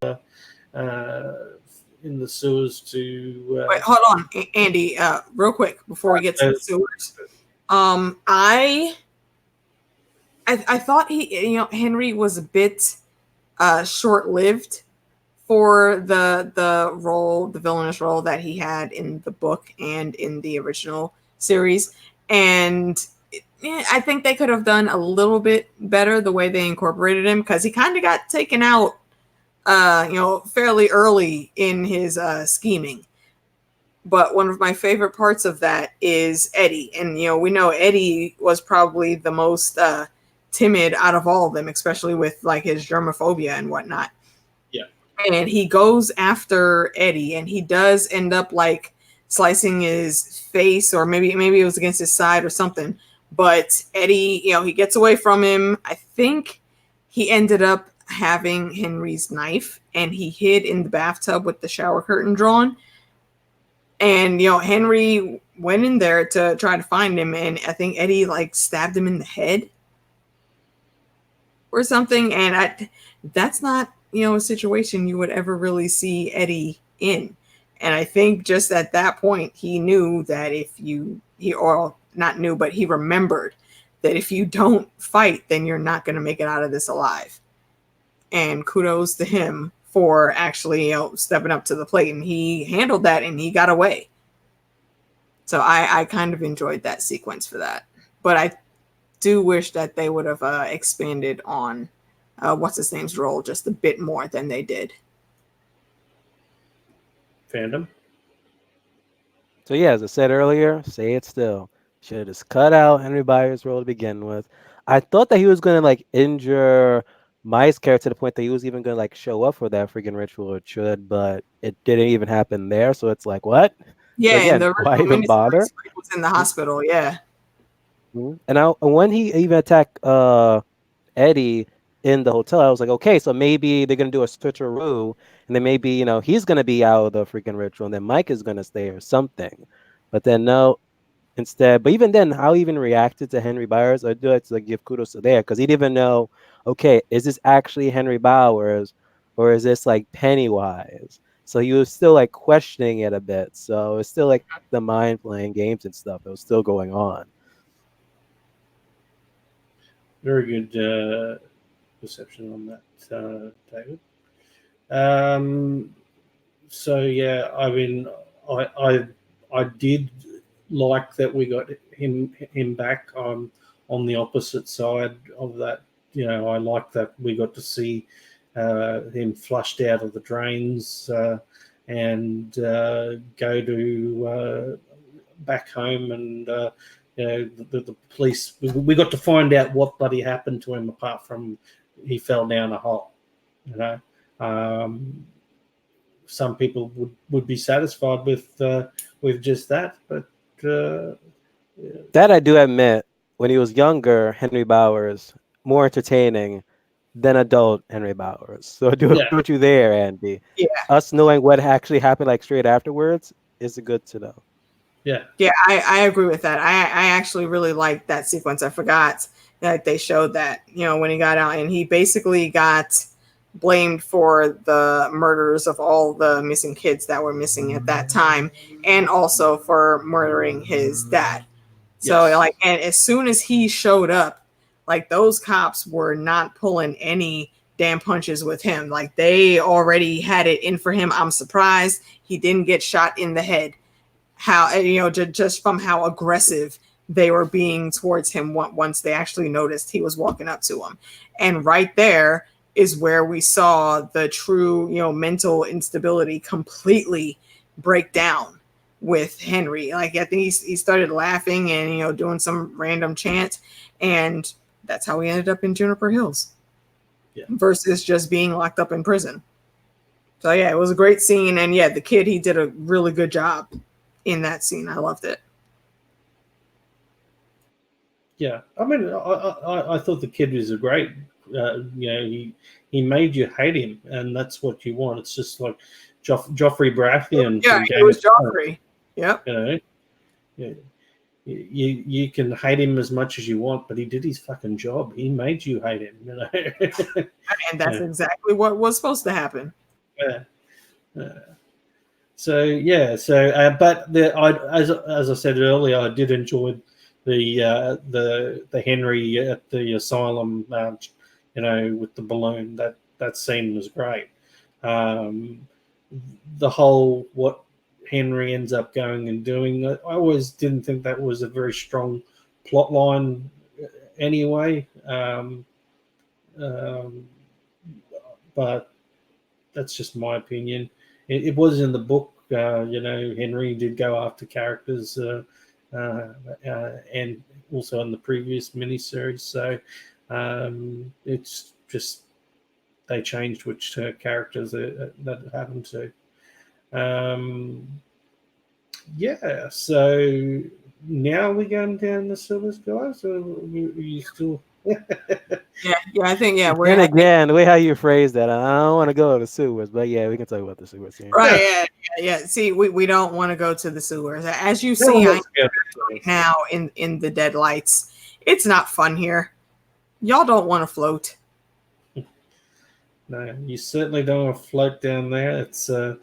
Speaker 2: in the sewers to.
Speaker 1: Wait, hold on, Andy. Real quick before we get to the sewers, I thought Henry was a bit short-lived for the villainous role that he had in the book and in the original series, and I think they could have done a little bit better the way they incorporated him because he kind of got taken out, fairly early in his scheming. But one of my favorite parts of that is Eddie, and we know Eddie was probably the most timid out of all of them, especially with like his germophobia and whatnot.
Speaker 2: Yeah,
Speaker 1: and he goes after Eddie, and he does end up like slicing his face, or maybe it was against his side or something. But Eddie, he gets away from him. I think he ended up having Henry's knife, and he hid in the bathtub with the shower curtain drawn. And, Henry went in there to try to find him, and I think Eddie, like, stabbed him in the head or something. And that's not, a situation you would ever really see Eddie in. And I think just at that point, he knew that he remembered that if you don't fight, then you're not going to make it out of this alive. And kudos to him for actually, stepping up to the plate, and he handled that and he got away. So I kind of enjoyed that sequence for that. But I do wish that they would have expanded on what's his name's role just a bit more than they did.
Speaker 2: Fandom.
Speaker 3: So yeah, as I said earlier, say it still. Should have just cut out Henry Byers' role to begin with. I thought that he was gonna like injure Mike's character to the point that he was even gonna like show up for that freaking ritual it should, but it didn't even happen there. So it's like what? So
Speaker 1: Yeah, in
Speaker 3: again,
Speaker 1: the
Speaker 3: why
Speaker 1: original
Speaker 3: even bother?
Speaker 1: miniseries, Mike was in the hospital. Yeah.
Speaker 3: And when he even attacked Eddie in the hotel, I was like, okay, so maybe they're gonna do a switcheroo, and then maybe he's gonna be out of the freaking ritual, and then Mike is gonna stay or something. But then no, instead. But even then, how he even reacted to Henry Bowers, I do have to like, give kudos to there because he didn't even know, okay, is this actually Henry Bowers or is this like Pennywise? So he was still like questioning it a bit. So it's still like the mind playing games and stuff. It was still going on.
Speaker 2: Very good perception on that, David. Um, so yeah, I mean, I did like that we got him back on the opposite side of that. I like that we got to see him flushed out of the drains and go to back home and the police. We got to find out what bloody happened to him apart from he fell down a hole. Some people would be satisfied with just that, but
Speaker 3: That I do admit, when he was younger, Henry Bowers more entertaining than adult Henry Bowers. So I do agree
Speaker 2: yeah,
Speaker 3: with you there, Andy.
Speaker 1: Yeah.
Speaker 3: Us knowing what actually happened like straight afterwards is good to know.
Speaker 2: yeah,
Speaker 1: Yeah, I agree with that. I actually really liked that sequence. I forgot that they showed that, when he got out and he basically got blamed for the murders of all the missing kids that were missing at that time and also for murdering his dad. So
Speaker 2: yes,
Speaker 1: like, and as soon as he showed up, like those cops were not pulling any damn punches with him. Like they already had it in for him. I'm surprised he didn't get shot in the head. How just from how aggressive they were being towards him once they actually noticed he was walking up to him. And right there is where we saw the true mental instability completely break down with Henry. Like I think he started laughing and doing some random chant, and that's how he ended up in Juniper Hills.
Speaker 2: Yeah.
Speaker 1: Versus just being locked up in prison. So yeah, it was a great scene, and yeah, the kid, he did a really good job in that scene. I loved it.
Speaker 2: yeah. I mean, I thought the kid was a great. He made you hate him, and that's what you want. It's just like Joffrey Baratheon
Speaker 1: Yeah,
Speaker 2: from
Speaker 1: it
Speaker 2: Game
Speaker 1: was
Speaker 2: of Thrones.
Speaker 1: Joffrey. Yep.
Speaker 2: Yeah, you can hate him as much as you want, but he did his fucking job. He made you hate him.
Speaker 1: And that's
Speaker 2: Yeah.
Speaker 1: exactly what was supposed to happen.
Speaker 2: Yeah. So yeah, but as I said earlier, I did enjoy the Henry at the asylum, with the balloon. That scene was great. The whole what Henry ends up going and doing, I always didn't think that was a very strong plot line anyway. But that's just my opinion. It was in the book. Henry did go after characters, and also in the previous miniseries. So it's just they changed which characters that happened to. Yeah. So now we're going down the Silver Skies, or are you still?
Speaker 1: Yeah, I think
Speaker 3: And again, the way how you phrase that, I don't want to go to the sewers, but yeah, we can talk about the sewers here.
Speaker 1: right. Yeah. See, we don't want to go to the sewers. As you see, I am right now in the deadlights. It's not fun here. Y'all don't want to float.
Speaker 2: No, you certainly don't want to float down there. It's a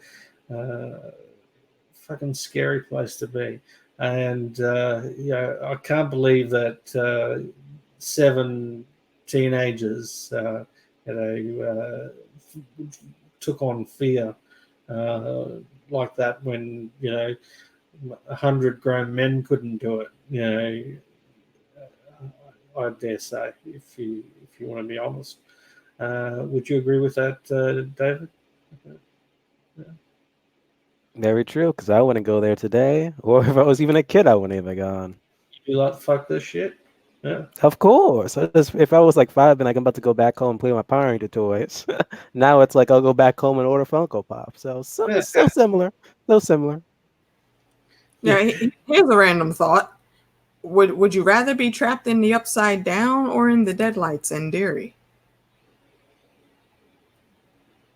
Speaker 2: fucking scary place to be. And I can't believe that 7 teenagers, took on fear like that when 100 grown men couldn't do it. You know, I dare say, if you want to be honest. Would you agree with that, David?
Speaker 3: Very true, because I wouldn't go there today. Or if I was even a kid, I wouldn't even gone.
Speaker 2: You like fuck this shit? Yeah.
Speaker 3: Of course. If I was like 5 and like I'm about to go back home and play with my Power Ranger toys, now it's like I'll go back home and order Funko Pop. So it's still similar. Still similar.
Speaker 1: Yeah, here's a random thought. Would you rather be trapped in the Upside Down or in the Deadlights in Derry?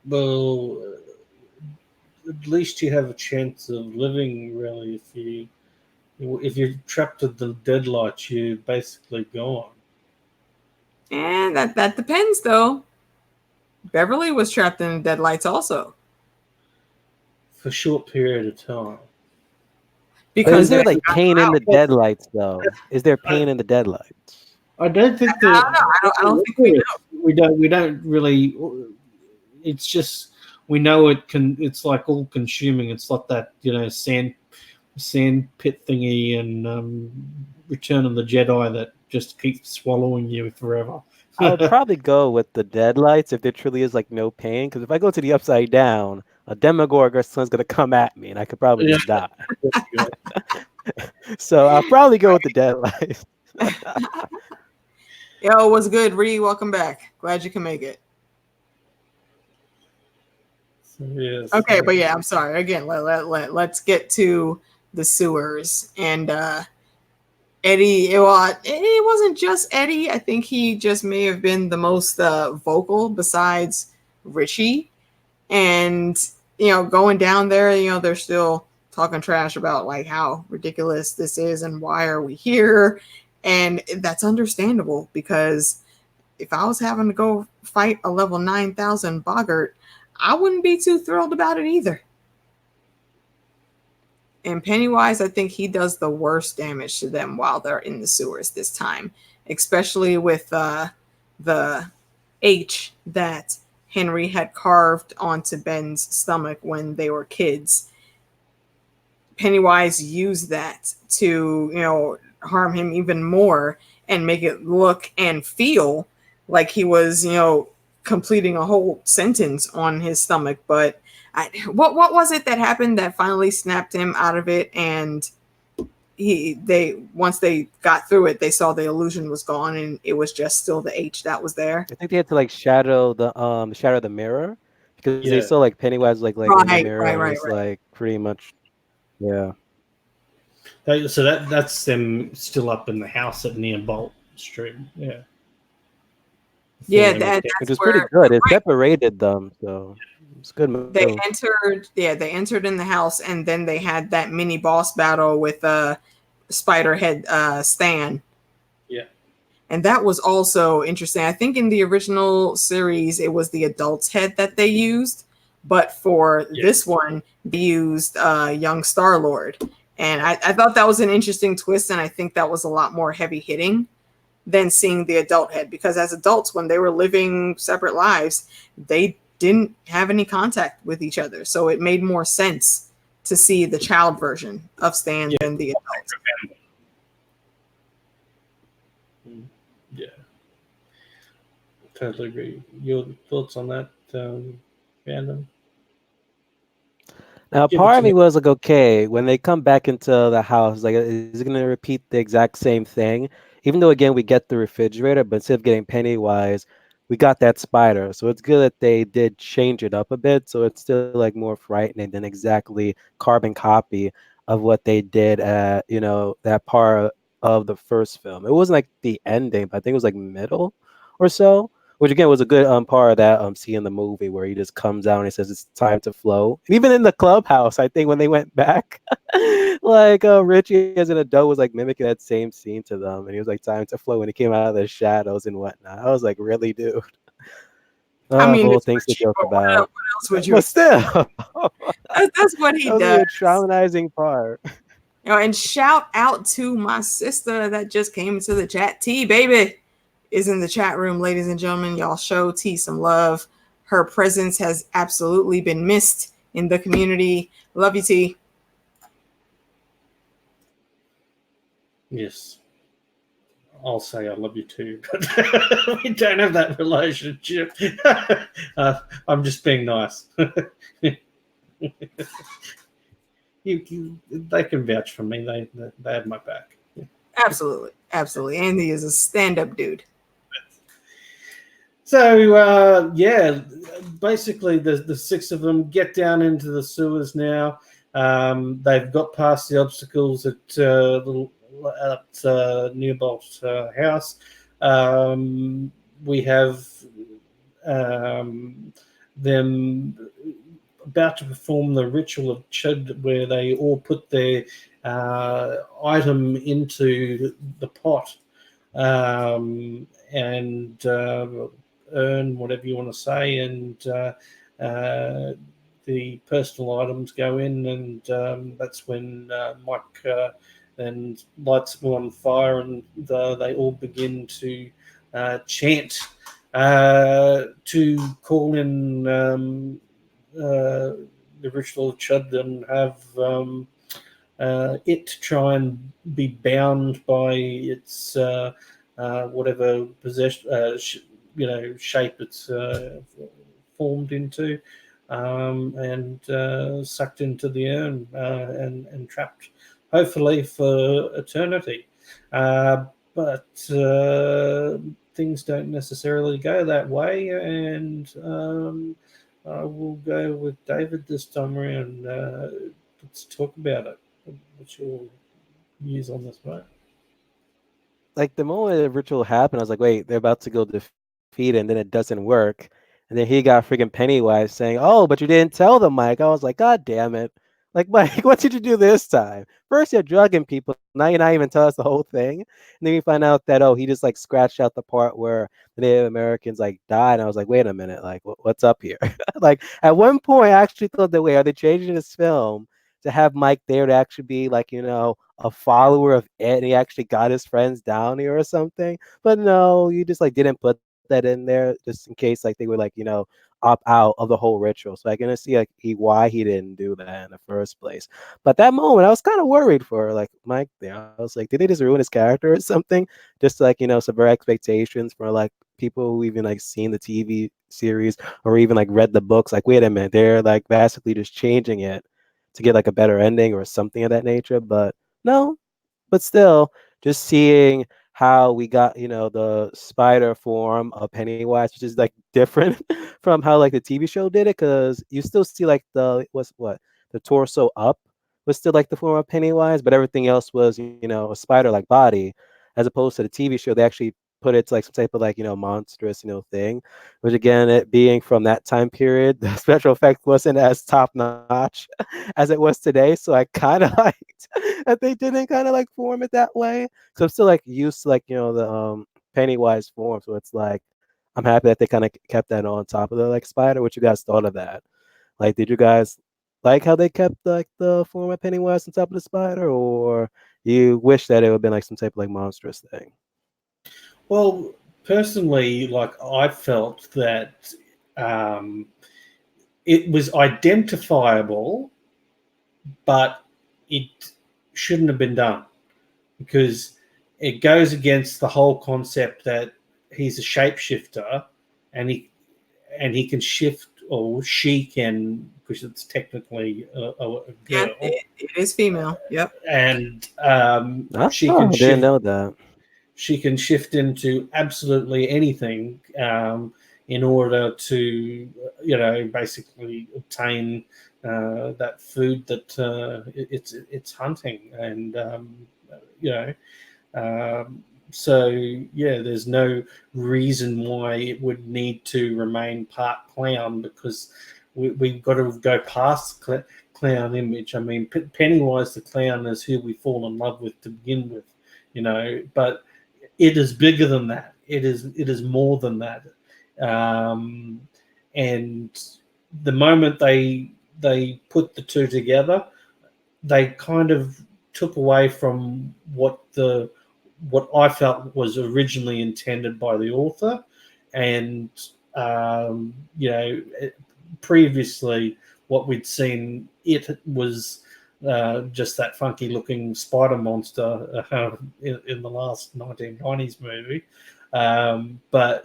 Speaker 2: Well, at least you have a chance of living. Really, if you're trapped at the Deadlights, you're basically gone.
Speaker 1: And that depends, though. Beverly was trapped in the Deadlights also.
Speaker 2: For a short period of time.
Speaker 3: Because is there like pain in the Deadlights, though? Is there pain in the Deadlights?
Speaker 2: I don't think
Speaker 1: I don't think we know.
Speaker 2: We don't really. It's just we know it can. It's like all consuming. It's like that, sand pit thingy and Return of the Jedi that just keeps swallowing you forever.
Speaker 3: I would probably go with the Deadlights if there truly is like no pain. Because if I go to the Upside Down, a Demogorgon or something's gonna come at me, and I could probably just die. So I'll probably go with the Deadlights.
Speaker 1: Yo, what's good, Ree? Welcome back. Glad you can make it.
Speaker 2: Yes.
Speaker 1: Okay, but yeah, I'm sorry. Again, let's get to the sewers. And Eddie, it wasn't just Eddie. I think he just may have been the most vocal besides Richie. And, going down there, they're still talking trash about like how ridiculous this is and why are we here. And that's understandable, because if I was having to go fight a level 9,000 Boggart, I wouldn't be too thrilled about it either. And Pennywise, I think he does the worst damage to them while they're in the sewers this time, especially with the H that Henry had carved onto Ben's stomach when they were kids. Pennywise used that to, harm him even more and make it look and feel like he was, completing a whole sentence on his stomach. But what was it that happened that finally snapped him out of it? And once they got through it, they saw the illusion was gone and it was just still the H that was there.
Speaker 3: I think they had to like shadow the mirror, because they saw like Pennywise like in the mirror and was like pretty much, yeah.
Speaker 2: So that's them still up in the house at near Bolt Street. Yeah.
Speaker 1: Yeah, that's
Speaker 3: which is pretty good. It separated them, so it's good.
Speaker 1: They entered in the house, and then they had that mini boss battle with Spiderhead Stan.
Speaker 2: Yeah.
Speaker 1: And that was also interesting. I think in the original series, it was the adult's head that they used, but for this one, they used young Star-Lord. And I thought that was an interesting twist, and I think that was a lot more heavy-hitting than seeing the adult head, because as adults, when they were living separate lives, they didn't have any contact with each other. So it made more sense to see the child version of Stan than the adult.
Speaker 2: Yeah. Totally agree. Your thoughts on that, Fandom?
Speaker 3: Now, part of me was like, okay, when they come back into the house, like, is it going to repeat the exact same thing? Even though, again, we get the refrigerator, but instead of getting Pennywise, we got that spider. So it's good that they did change it up a bit. So it's still like more frightening than exactly carbon copy of what they did at, that part of the first film. It wasn't like the ending, but I think it was like middle or so. Which again was a good part of that scene in the movie where he just comes out and he says it's time to flow. And even in the clubhouse, I think when they went back, like Richie as an adult was like mimicking that same scene to them, and he was like time to flow when he came out of the shadows and whatnot. I was like, really, dude?
Speaker 1: I mean,
Speaker 3: it's things to joke about.
Speaker 1: What else would you?
Speaker 3: But still,
Speaker 1: that's what he does.
Speaker 3: A traumatizing part.
Speaker 1: And shout out to my sister that just came into the chat. T baby is in the chat room, ladies and gentlemen. Y'all show T some love. Her presence has absolutely been missed in the community. Love you, T.
Speaker 2: Yes. I'll say I love you too, but we don't have that relationship. I'm just being nice. They can vouch for me. They have my back.
Speaker 1: Absolutely. Absolutely. Andy is a stand-up dude.
Speaker 2: So yeah, basically the six of them get down into the sewers now. They've got past the obstacles at Nearbolt's house. We have them about to perform the ritual of Chud, where they all put their item into the pot and earn whatever you want to say, and the personal items go in, and that's when Mike then lights them on fire, and they all begin to chant to call in the ritual of Chud and have it try and be bound by its whatever shape it's formed into, and sucked into the urn and trapped, hopefully for eternity. But things don't necessarily go that way, and I will go with David this time around. Let's talk about it. What's your views on this, mate?
Speaker 3: Like the moment the ritual happened, I was like, wait, they're about to go defeat it, and then it doesn't work. And then he got freaking Pennywise saying, "Oh, but you didn't tell them, Mike." I was like, God damn it. Like, Mike, what did you do this time? First you're drugging people, now you're not even telling us the whole thing. And then you find out that, oh, he just like scratched out the part where the Native Americans like died. And I was like, wait a minute, like what's up here? Like at one point I actually thought that, wait, are they changing this film to have Mike there to actually be like, a follower of it, and he actually got his friends down here or something? But no, you just like didn't put that in there just in case like they would like, opt out of the whole ritual. So I can see like why he didn't do that in the first place. But that moment I was kind of worried for like Mike there. I was like, did they just ruin his character or something? Just to, like, subvert expectations for like people who even like seen the TV series or even like read the books. Like, wait a minute, they're like basically just changing it to get like a better ending or something of that nature. But no, but still, just seeing how we got, the spider form of Pennywise, which is like different from how like the TV show did it, because you still see like the torso up was still like the form of Pennywise, but everything else was, a spider like body, as opposed to the TV show. They actually put it to like some type of like, monstrous, thing, which again, it being from that time period, the special effect wasn't as top notch as it was today. So I kind of liked that they didn't kind of like form it that way. So I'm still like used to like, the Pennywise form. So it's like, I'm happy that they kind of kept that on top of the like spider. What you guys thought of that? Like, did you guys like how they kept like the form of Pennywise on top of the spider, or you wish that it would have been like some type of like monstrous thing?
Speaker 2: Well, personally, like I felt that it was identifiable, but it shouldn't have been done because it goes against the whole concept that he's a shapeshifter, and he can shift, or she can, because it's technically a girl.
Speaker 1: Yeah, it is female. Yep.
Speaker 2: And she
Speaker 3: Oh,
Speaker 2: can
Speaker 3: I didn't
Speaker 2: shift.
Speaker 3: know that.
Speaker 2: She can shift into absolutely anything in order to, basically obtain that food that it's hunting, and you know. So yeah, there's no reason why it would need to remain part clown, because we've got to go past clown image. I mean, Pennywise the clown is who we fall in love with to begin with, but it is bigger than that. It is more than that. And the moment they put the two together, they kind of took away from what I felt was originally intended by the author, and previously what we'd seen, it was just that funky looking spider monster in the last 1990s movie. But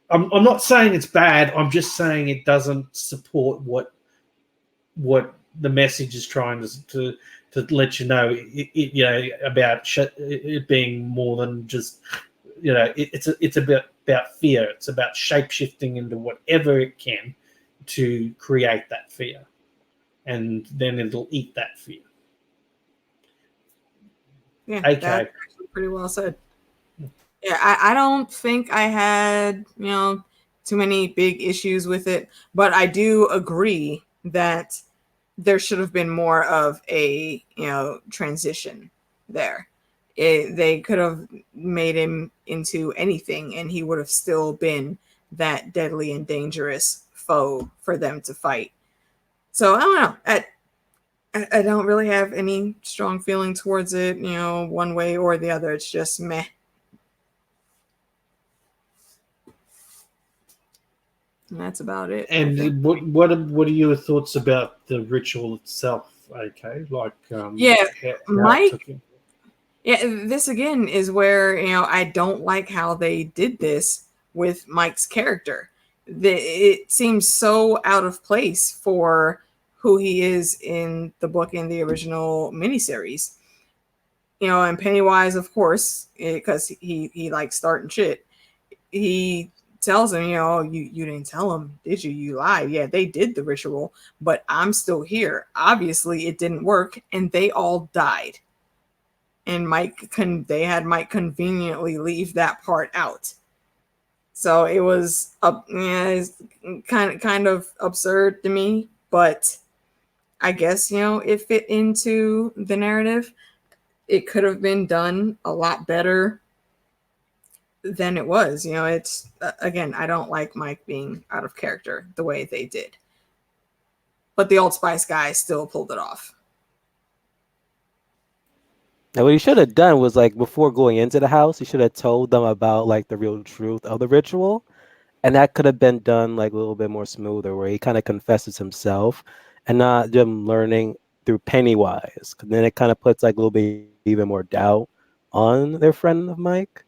Speaker 2: I'm not saying it's bad. I'm just saying it doesn't support what the message is trying to let you know. About it being more than just it's about fear. It's about shape shifting into whatever it can to create that fear, and then it'll eat that fear.
Speaker 1: Yeah,
Speaker 2: Okay.
Speaker 1: that's actually pretty well said. Yeah, I don't think I had, too many big issues with it, but I do agree that there should have been more of a, transition there. They could have made him into anything and he would have still been that deadly and dangerous foe for them to fight. So I don't know. I don't really have any strong feeling towards it, one way or the other. It's just meh. And that's about it.
Speaker 2: And what are your thoughts about the ritual itself? Okay, like
Speaker 1: yeah,
Speaker 2: how
Speaker 1: Mike. Yeah, this again is where I don't like how they did this with Mike's character. It seems so out of place for who he is in the book in the original miniseries. And Pennywise, of course, because he likes starting shit. He tells him, you didn't tell him, did you? You lied. Yeah, they did the ritual, but I'm still here. Obviously, it didn't work, and they all died. And they had Mike conveniently leave that part out. So it was it's kind of absurd to me, but I guess it fit into the narrative. It could have been done a lot better than it was. It's again, I don't like Mike being out of character the way they did, but the Old Spice guy still pulled it off.
Speaker 3: Now, what he should have done was, like, before going into the house, he should have told them about, like, the real truth of the ritual, and that could have been done, like, a little bit more smoother, where he kind of confesses himself and not them learning through Pennywise. Then it kind of puts, like, a little bit even more doubt on their friend of Mike.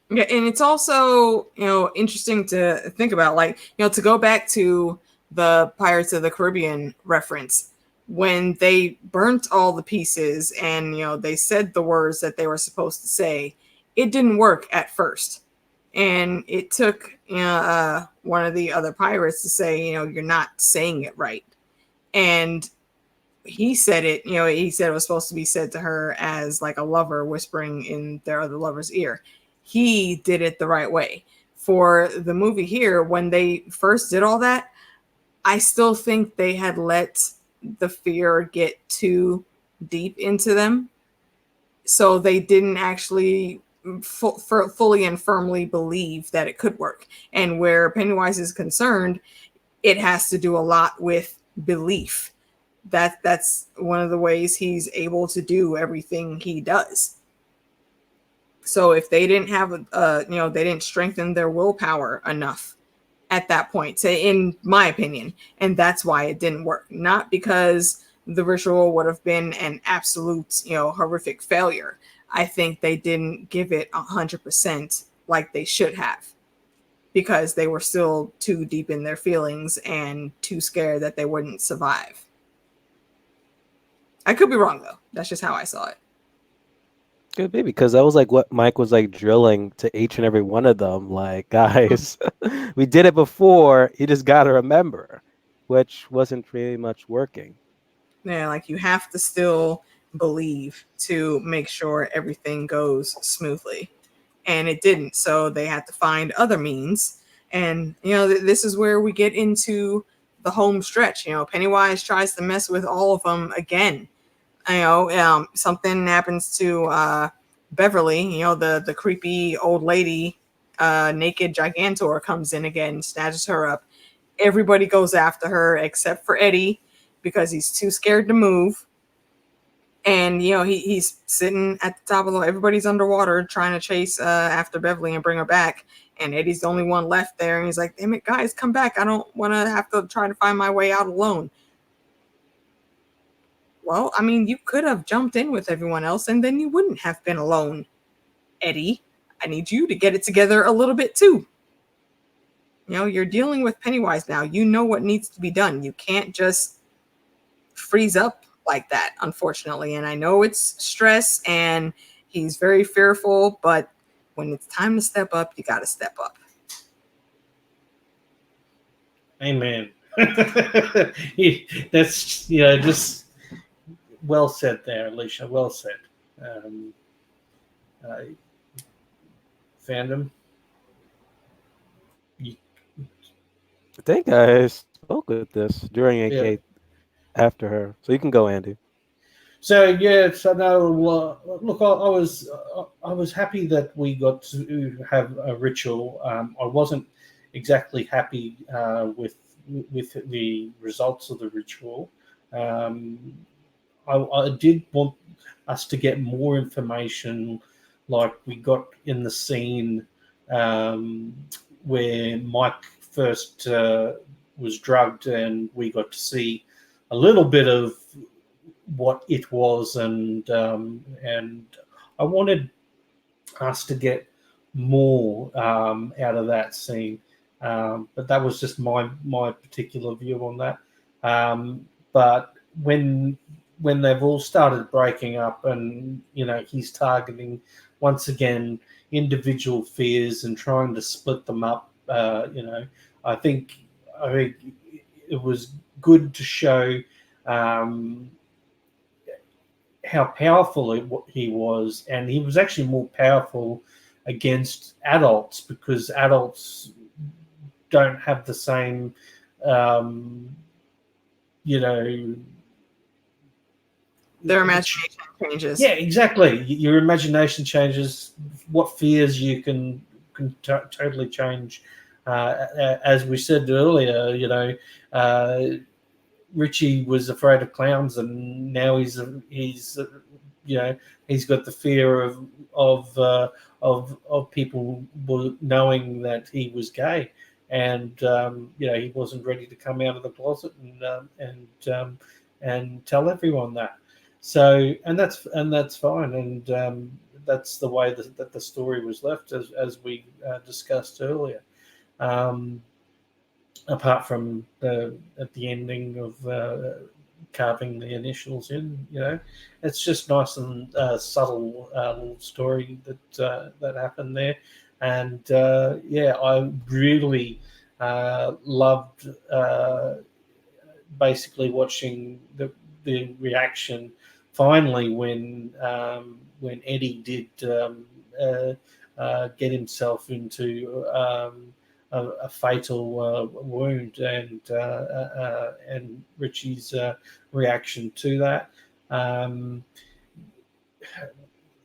Speaker 1: Yeah, and it's also, interesting to think about, like, to go back to the Pirates of the Caribbean reference, when they burnt all the pieces and, they said the words that they were supposed to say, it didn't work at first. And it took, one of the other pirates to say, you're not saying it right. And he said it, he said it was supposed to be said to her as like a lover whispering in their other lover's ear. He did it the right way. For the movie here, when they first did all that, I still think they had let the fear get too deep into them. So they didn't actually fully and firmly believe that it could work. And where Pennywise is concerned, it has to do a lot with belief. That's one of the ways he's able to do everything he does. So if they didn't have they didn't strengthen their willpower enough at that point, in my opinion, and that's why it didn't work. Not because the ritual would have been an absolute, horrific failure. I think they didn't give it 100% like they should have, because they were still too deep in their feelings and too scared that they wouldn't survive. I could be wrong, though. That's just how I saw it.
Speaker 3: Could be, because that was like what Mike was like drilling to each and every one of them. Like, guys, we did it before. You just got to remember, which wasn't pretty much working.
Speaker 1: Yeah, like you have to still believe to make sure everything goes smoothly. And it didn't. So they had to find other means. And, this is where we get into the home stretch. Pennywise tries to mess with all of them again. Something happens to Beverly, the creepy old lady, naked Gigantor comes in again, snatches her up. Everybody goes after her except for Eddie, because he's too scared to move. And, he's sitting at the top of everybody's underwater trying to chase after Beverly and bring her back. And Eddie's the only one left there. And he's like, damn it, guys, come back. I don't want to have to try to find my way out alone. Well, I mean, you could have jumped in with everyone else and then you wouldn't have been alone. Eddie, I need you to get it together a little bit too. You know, you're dealing with Pennywise now. You know what needs to be done. You can't just freeze up like that, unfortunately. And I know it's stress and he's very fearful, but when it's time to step up, you got to step up.
Speaker 2: Amen. That's just well said there, Alicia. Well said. Fandom.
Speaker 3: I think I spoke with this during AK
Speaker 2: Yeah.
Speaker 3: after her, so you can go, Andy.
Speaker 2: So no. Look, I was happy that we got to have a ritual. I wasn't exactly happy with the results of the ritual. I did want us to get more information, like we got in the scene where Mike first was drugged, and we got to see a little bit of what it was, and I wanted us to get more out of that scene, but that was just my particular view on that. But when they've all started breaking up, and he's targeting once again individual fears and trying to split them up, I think it was good to show how powerful he was, and he was actually more powerful against adults, because adults don't have the same
Speaker 1: Their imagination changes.
Speaker 2: Yeah, exactly. Your imagination changes. What fears you can totally change. As we said earlier, Richie was afraid of clowns, and now he's got the fear of people knowing that he was gay, and he wasn't ready to come out of the closet and tell everyone that. So and that's fine, and that's the way that the story was left, as we discussed earlier. Apart from at the ending of carving the initials in, it's just nice and subtle little story that happened there, and I really loved basically watching the reaction finally when Eddie did get himself into a fatal wound, and Richie's reaction to that.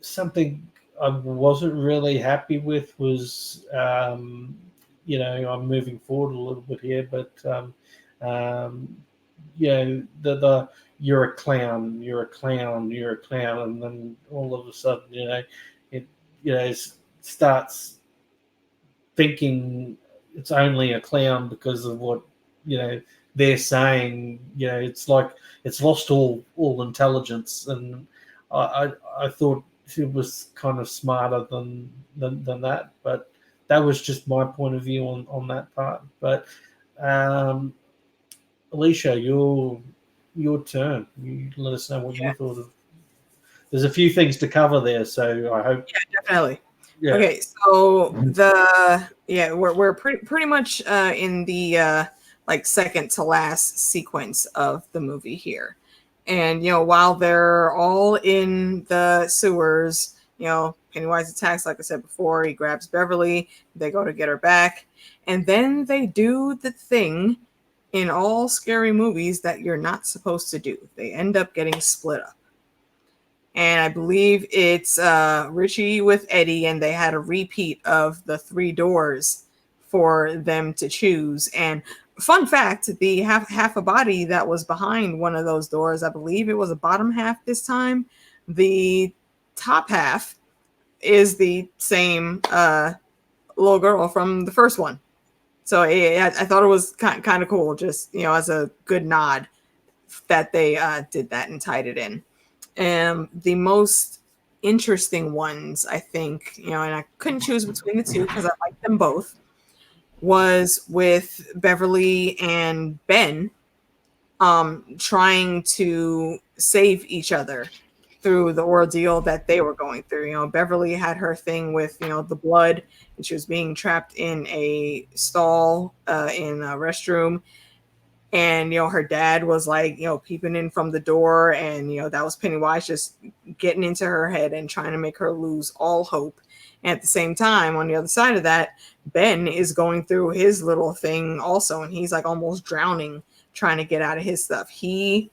Speaker 2: Something I wasn't really happy with was, I'm moving forward a little bit here, but the you're a clown, and then all of a sudden, it starts thinking it's only a clown because of what they're saying. It's like it's lost all intelligence, and I thought it was kind of smarter than that, but that was just my point of view on that part. But Alicia, your turn. You let us know what you thought of. There's a few things to cover there, so I hope.
Speaker 1: Yeah, definitely.
Speaker 2: Yeah.
Speaker 1: Okay, so we're pretty much in the like second to last sequence of the movie here, and while they're all in the sewers, Pennywise attacks. Like I said before, he grabs Beverly. They go to get her back, and then they do the thing in all scary movies that you're not supposed to do. They end up getting split up. And I believe it's Richie with Eddie, and they had a repeat of the 3 doors for them to choose. And fun fact, the half a body that was behind one of those doors, I believe it was a bottom half this time. The top half is the same little girl from the first one. So I thought it was kind of cool, just as a good nod that they did that and tied it in. And the most interesting ones, I think, and I couldn't choose between the two because I like them both, was with Beverly and Ben trying to save each other through the ordeal that they were going through. Beverly had her thing with, the blood, and she was being trapped in a stall in a restroom. And, her dad was like, peeping in from the door. And, that was Pennywise just getting into her head and trying to make her lose all hope. And at the same time, on the other side of that, Ben is going through his little thing also. And he's like almost drowning, trying to get out of his stuff. He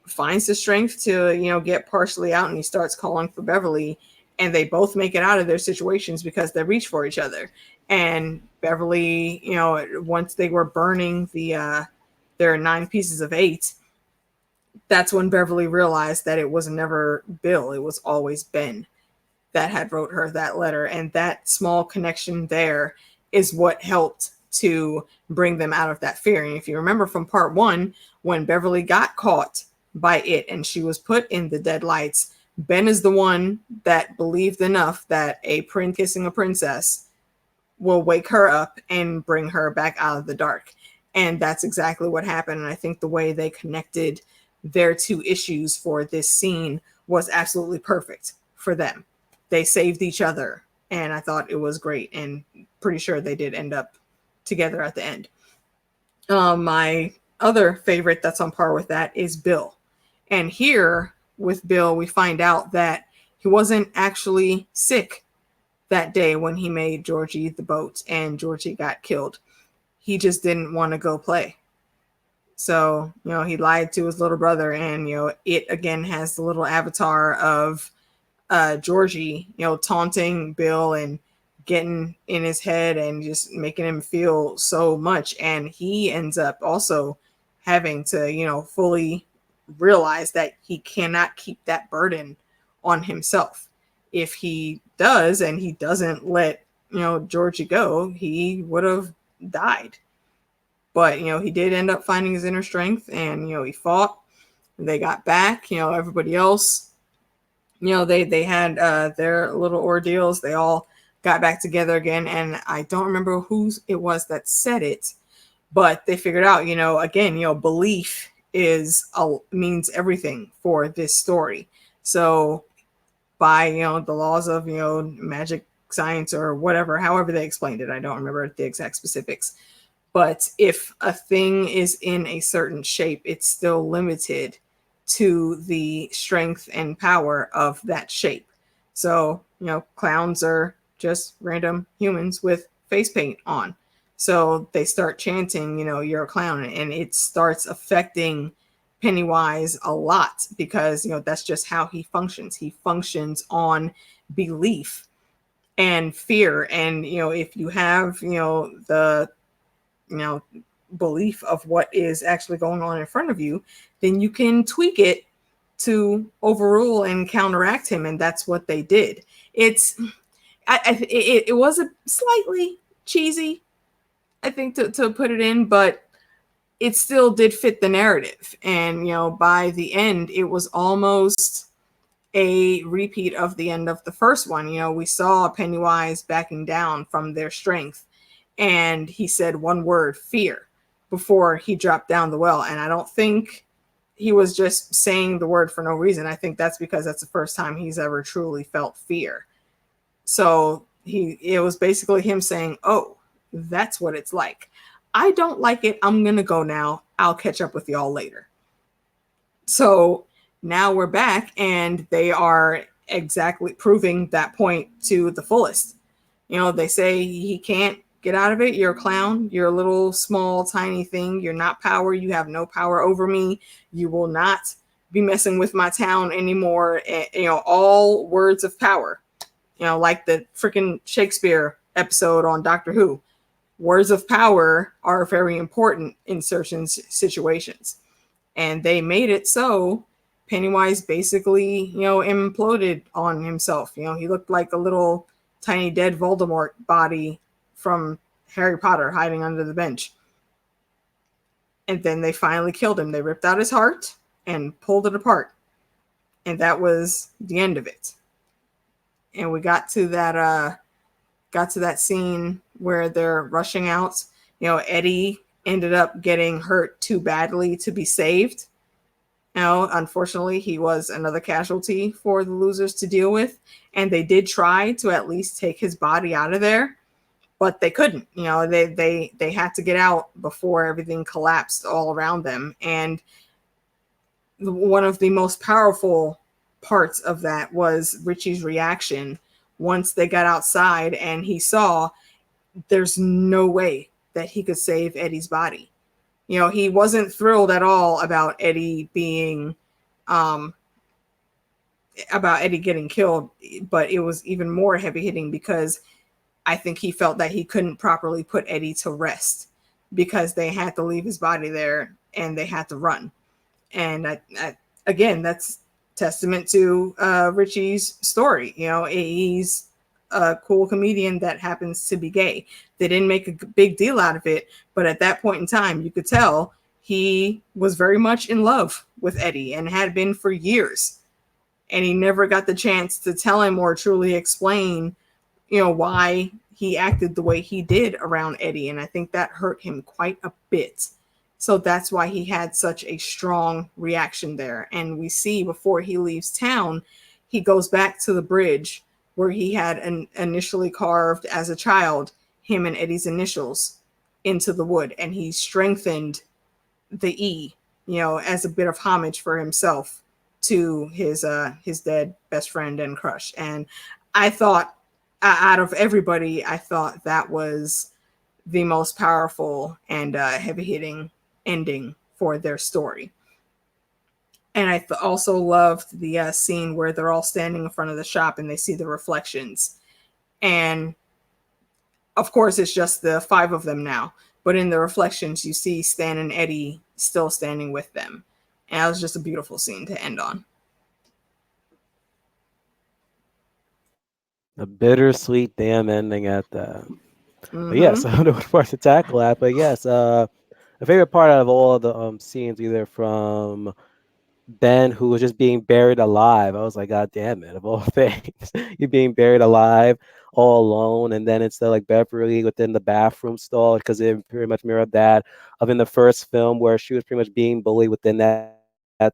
Speaker 1: finds the strength to, get partially out, and he starts calling for Beverly. And they both make it out of their situations because they reach for each other. And Beverly, once they were burning their 9 pieces of 8, that's when Beverly realized that it was never Bill. It was always Ben that had wrote her that letter. And that small connection there is what helped to bring them out of that fear. And if you remember from part 1, when Beverly got caught by it and she was put in the deadlights, Ben is the one that believed enough that a prince kissing a princess will wake her up and bring her back out of the dark. And that's exactly what happened. And I think the way they connected their 2 issues for this scene was absolutely perfect for them. They saved each other, and I thought it was great, and pretty sure they did end up together at the end. My other favorite that's on par with that is Bill. And here with Bill, we find out that he wasn't actually sick that day when he made Georgie the boat and Georgie got killed. He just didn't want to go play. So, he lied to his little brother, and, it again has the little avatar of Georgie, taunting Bill and getting in his head and just making him feel so much. And he ends up also having to, fully realize that he cannot keep that burden on himself. If he does, and he doesn't let, Georgie go, he would have died. But, he did end up finding his inner strength, and, he fought, and they got back. Everybody else, they had their little ordeals. They all got back together again. And I don't remember who it was that said it, but they figured out, again, belief means everything for this story. So by, the laws of, magic science or whatever, however they explained it, I don't remember the exact specifics. But if a thing is in a certain shape, it's still limited to the strength and power of that shape. So, clowns are just random humans with face paint on. So they start chanting, you're a clown, and it starts affecting Pennywise a lot because, that's just how he functions. He functions on belief and fear. And, if you have, the, belief of what is actually going on in front of you, then you can tweak it to overrule and counteract him. And that's what they did. It was a slightly cheesy, I think, to put it in, but it still did fit the narrative. And, by the end, it was almost a repeat of the end of the first one. We saw Pennywise backing down from their strength, and he said one word, fear, before he dropped down the well. And I don't think he was just saying the word for no reason. I think that's because that's the first time he's ever truly felt fear. So it was basically him saying, oh, that's what it's like. I don't like it. I'm going to go now. I'll catch up with y'all later. So now we're back, and they are exactly proving that point to the fullest. They say he can't get out of it. You're a clown. You're a little small, tiny thing. You're not power. You have no power over me. You will not be messing with my town anymore. All words of power, like the freaking Shakespeare episode on Doctor Who. Words of power are very important in certain situations. And they made it so Pennywise basically, imploded on himself. He looked like a little tiny dead Voldemort body from Harry Potter hiding under the bench. And then they finally killed him. They ripped out his heart and pulled it apart. And that was the end of it. And we got to that scene where they're rushing out. You know, Eddie ended up getting hurt too badly to be saved. Now, unfortunately, he was another casualty for the losers to deal with. And they did try to at least take his body out of there, but they couldn't. You know, they had to get out before everything collapsed all around them. And one of the most powerful parts of that was Richie's reaction once they got outside and he saw there's no way that he could save Eddie's body. You know, he wasn't thrilled at all about Eddie being about Eddie getting killed, but it was even more heavy hitting because I think he felt that he couldn't properly put Eddie to rest because they had to leave his body there and they had to run. And again, that's testament to Richie's story. You know, he's a cool comedian that happens to be gay. They didn't make a big deal out of it, but at that point in time, you could tell he was very much in love with Eddie and had been for years. And he never got the chance to tell him or truly explain, you know, why he acted the way he did around Eddie. And I think that hurt him quite a bit. So that's why he had such a strong reaction there. And we see before he leaves town, he goes back to the bridge where he had initially carved as a child him and Eddie's initials into the wood. And he strengthened the E, you know, as a bit of homage for himself to his dead best friend and crush. And I thought, out of everybody, I thought that was the most powerful and heavy-hitting ending for their story. And I also loved the scene where they're all standing in front of the shop and they see the reflections. And of course, it's just the 5 of them now. But in the reflections, you see Stan and Eddie still standing with them. And that was just a beautiful scene to end on.
Speaker 3: A bittersweet damn ending at that.
Speaker 1: Mm-hmm.
Speaker 3: But yes, I don't know what part to tackle at, but yes, a favorite part out of all of the scenes, either from Ben, who was just being buried alive. I was like, God damn it, of all things, you're being buried alive all alone. And then it's like Beverly within the bathroom stall, because it pretty much mirrored that of in the first film where she was pretty much being bullied within that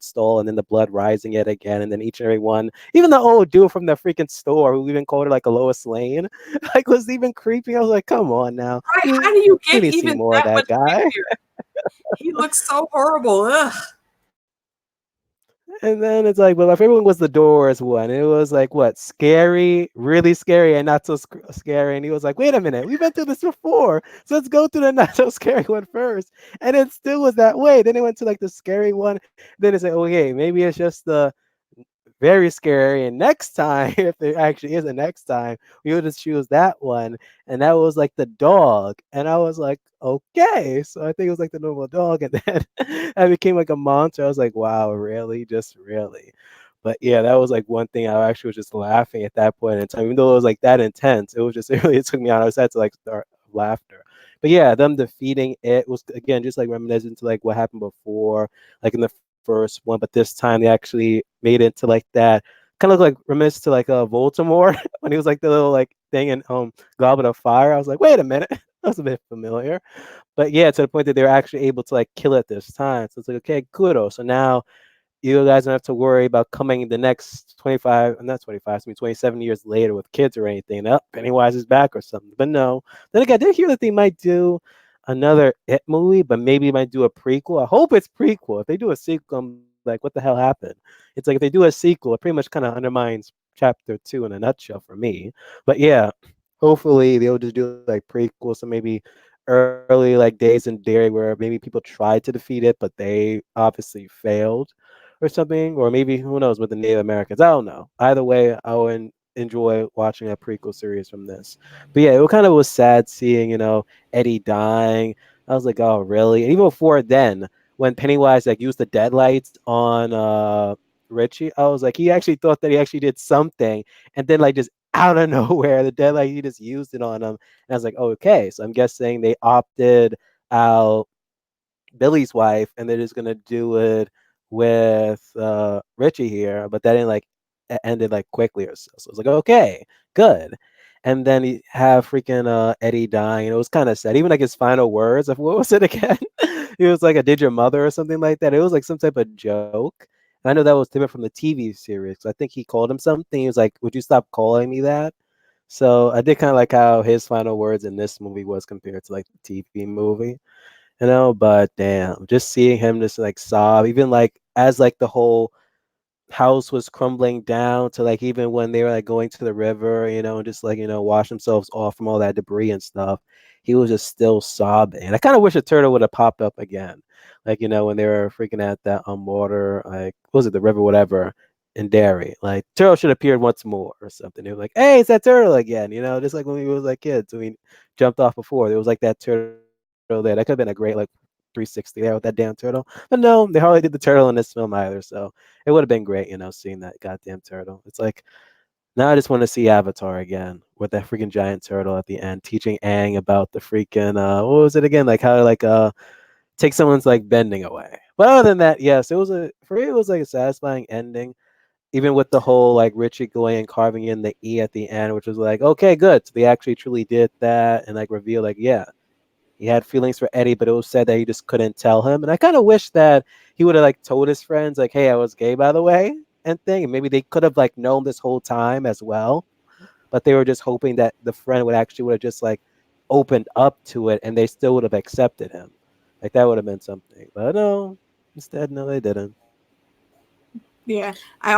Speaker 3: stall, and then the blood rising yet again. And then each and every one, even the old dude from the freaking store who even called her like a Lois Lane, like was even creepy. I was like, come on now.
Speaker 1: Right, how do you
Speaker 3: We
Speaker 1: get
Speaker 3: need to see
Speaker 1: even
Speaker 3: more of
Speaker 1: that
Speaker 3: that
Speaker 1: much
Speaker 3: guy.
Speaker 1: creepier? He looks so horrible. Ugh.
Speaker 3: And then it's like, well, my favorite one was the Doors one. It was like, what, scary, really scary, and not so scary. And he was like, wait a minute, we've been through this before, so let's go through the not so scary one first. And it still was that way. Then it went to like the scary one. Then it's like, okay, maybe it's just the very scary. And next time, if there actually is a next time, we would just choose that one. And that was like the dog. And I was like, okay. So I think it was like the normal dog. And then I became like a monster. I was like, wow, really? Just really? But yeah, that was like one thing I actually was just laughing at that point in time. Even though it was like that intense, it was just, it really took me out. I was had to like start laughter. But yeah, them defeating it was, again, just like reminiscent to like what happened before, like in the first one, but this time they actually made it to like that kind of like reminiscent to like Voldemort when he was like the little like thing in Goblet of Fire. I was like, wait a minute, that was a bit familiar. But yeah, to the point that they were actually able to like kill it this time. So it's like, okay, kudos. So now you guys don't have to worry about coming the next 25, not 25, I mean 27 years later with kids or anything. Oh, Pennywise is back or something. But no. Then again, I did hear that they might do another It movie, but maybe they might do a prequel. I hope it's prequel. If they do a sequel, I'm like, what the hell happened? It's like if they do a sequel, it pretty much kind of undermines chapter 2 in a nutshell for me. But yeah, hopefully they'll just do like prequels, so maybe early like Days and Dairy where maybe people tried to defeat it, but they obviously failed or something, or maybe who knows with the Native Americans. I don't know. Either way, I would enjoy watching a prequel series from this. But yeah, it kind of was sad seeing, Eddie dying. I was like, oh really? And even before then, when Pennywise like used the deadlights on Richie, I was like, he actually thought that he actually did something, and then like just out of nowhere, the deadlight, he just used it on him. And I was like, oh, okay. So I'm guessing they opted out Billy's wife, and they're just gonna do it with Richie here, but that didn't like ended like quickly or so. So it's like, okay, good. And then he have freaking Eddie dying. It was kind of sad. Even like his final words of what was it again? It was like a "Did your mother" or something like that. It was like some type of joke. And I know that was different from the TV series. I think he called him something. He was like, "Would you stop calling me that?" So I did kind of like how his final words in this movie was compared to like the TV movie, you know. But damn, just seeing him just like sob, even like as like the whole house was crumbling down to like even when they were like going to the river, you know, and just like, you know, wash themselves off from all that debris and stuff. He was just still sobbing. And I kind of wish a turtle would have popped up again. Like, you know, when they were freaking at that water, like what was it, the river, whatever, in Derry. Like turtle should appear once more or something. They were like, hey, it's that turtle again, you know, just like when we was like kids, when we jumped off before. There was like that turtle there. That could have been a great like 360 there with that damn turtle. But no, they hardly did the turtle in this film either. So it would have been great, you know, seeing that goddamn turtle. It's like now I just want to see Avatar again with that freaking giant turtle at the end, teaching Aang about the freaking what was it again? Like how to like take someone's like bending away. But other than that, yes, it was a for me it was like a satisfying ending. Even with the whole like Richie going and carving in the E at the end, which was like, okay, good. So they actually truly did that and like reveal like, yeah, he had feelings for Eddie, but it was said that he just couldn't tell him. And I kind of wish that he would have like told his friends, like, "Hey, I was gay, by the way," and thing. And maybe they could have like known this whole time as well, but they were just hoping that the friend would have just like opened up to it, and they still would have accepted him. Like that would have been something. But no, instead, no, they didn't.
Speaker 1: Yeah. I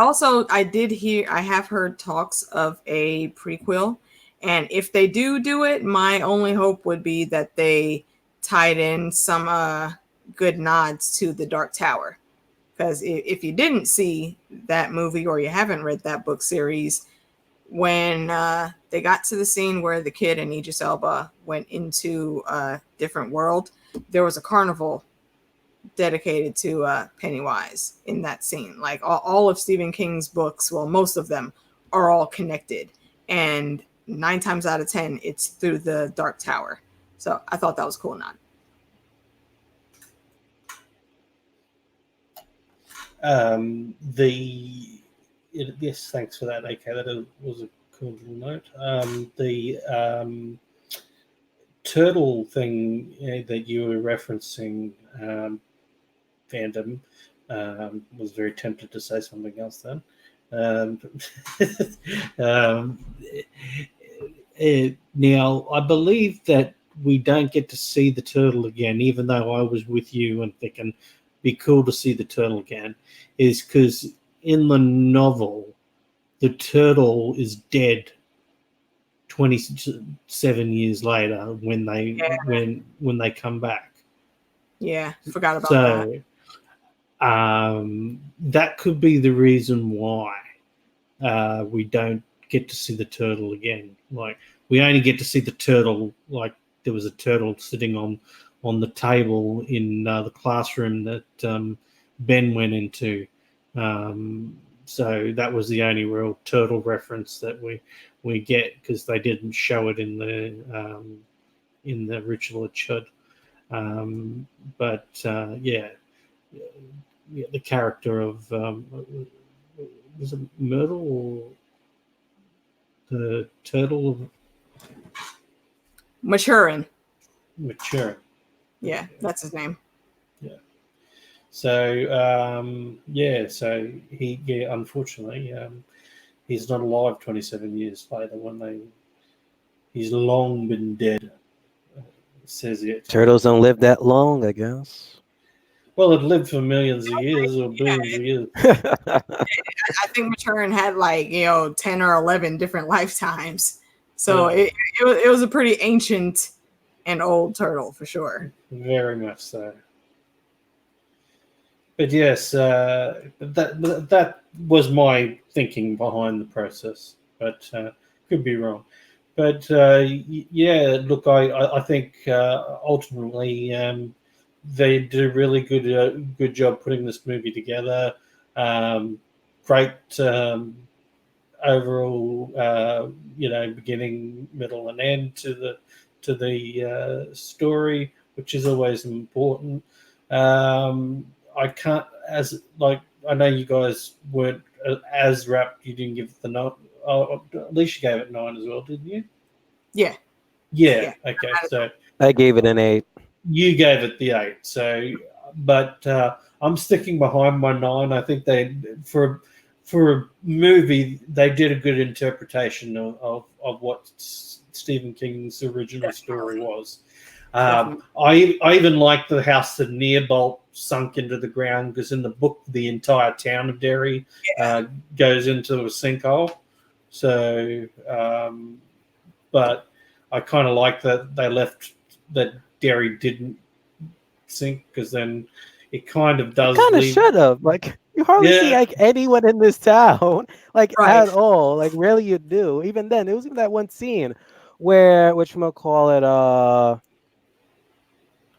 Speaker 1: have heard talks of a prequel. And if they do it, my only hope would be that they tied in some good nods to the Dark Tower. Because if you didn't see that movie or you haven't read that book series, when they got to the scene where the kid and Idris Elba went into a different world, there was a carnival dedicated to Pennywise in that scene. Like all of Stephen King's books, well, most of them are all connected. And 9 times out of 10, it's through the Dark Tower. So I thought that was cool. Not.
Speaker 2: Yes, thanks for that. Okay, that was a cool little note. The turtle thing that you were referencing, fandom, was very tempted to say something else then. Um, Now, I believe that we don't get to see the turtle again, even though I was with you and thinking be cool to see the turtle again, is because in the novel, the turtle is dead 27 years later when they come back.
Speaker 1: Yeah, forgot about that.
Speaker 2: So that could be the reason why we don't get to see the turtle again. Like we only get to see the turtle. Like there was a turtle sitting on the table in the classroom that Ben went into. So that was the only real turtle reference that we get because they didn't show it in the Ritual of Chud. But yeah, the character of was it Myrtle or the turtle
Speaker 1: Maturin.
Speaker 2: Mature?
Speaker 1: Yeah, that's his name.
Speaker 2: Yeah. So so unfortunately he's not alive 27 years later he's long been dead. Says it.
Speaker 3: Turtles don't live that long, I guess.
Speaker 2: Well, it lived for millions of years or billions of years.
Speaker 1: I think Maturin had 10 or 11 different lifetimes. So
Speaker 2: Yeah.
Speaker 1: it was a pretty ancient and old turtle for sure.
Speaker 2: Very much so. But yes, that was my thinking behind the process, but could be wrong. But yeah, look, I think ultimately they did a really good job putting this movie together. Great overall, beginning, middle, and end to the story, which is always important. I can't I know you guys weren't as wrapped. You didn't give it the 9. Oh, at least you gave it 9 as well, didn't you?
Speaker 1: Yeah.
Speaker 2: Yeah. Okay. So
Speaker 3: I gave it an 8.
Speaker 2: you gave it the 8. So, but I'm sticking behind my 9. I think they for a movie they did a good interpretation of what Stephen King's original story was. I even like the house that Nearbolt sunk into the ground, because in the book the entire town of Derry goes into a sinkhole. So, but I kind of like that they left that Derry didn't sink, because then it kind of does.
Speaker 3: Kind of should have. Like, you hardly see like anyone in this town, like at all. Like, rarely you do. Even then, it was even that one scene where,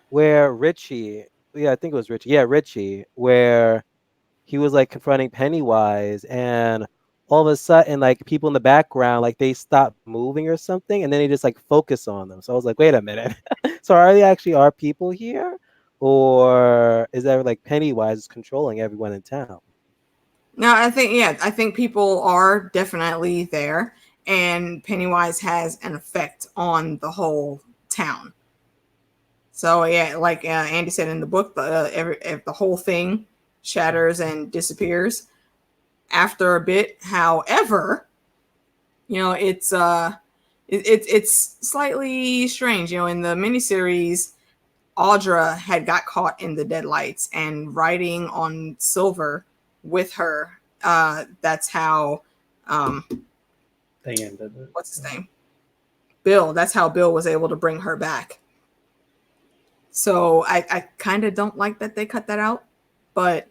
Speaker 3: where Richie, I think it was Richie. Yeah, Richie, where he was like confronting Pennywise, and all of a sudden, like, people in the background, like, they stop moving or something, and then they just like focus on them. So I was like, wait a minute. So are they actually our people here? Or is that like Pennywise is controlling everyone in town?
Speaker 1: No, I think people are definitely there, and Pennywise has an effect on the whole town. So yeah, like Andy said in the book, the whole thing shatters and disappears after a bit. However, it's it's slightly strange. In the miniseries, Audra had got caught in the deadlights, and riding on Silver with her. That's how
Speaker 2: they ended it.
Speaker 1: What's his name? Bill. That's how Bill was able to bring her back. So I kind of don't like that they cut that out, but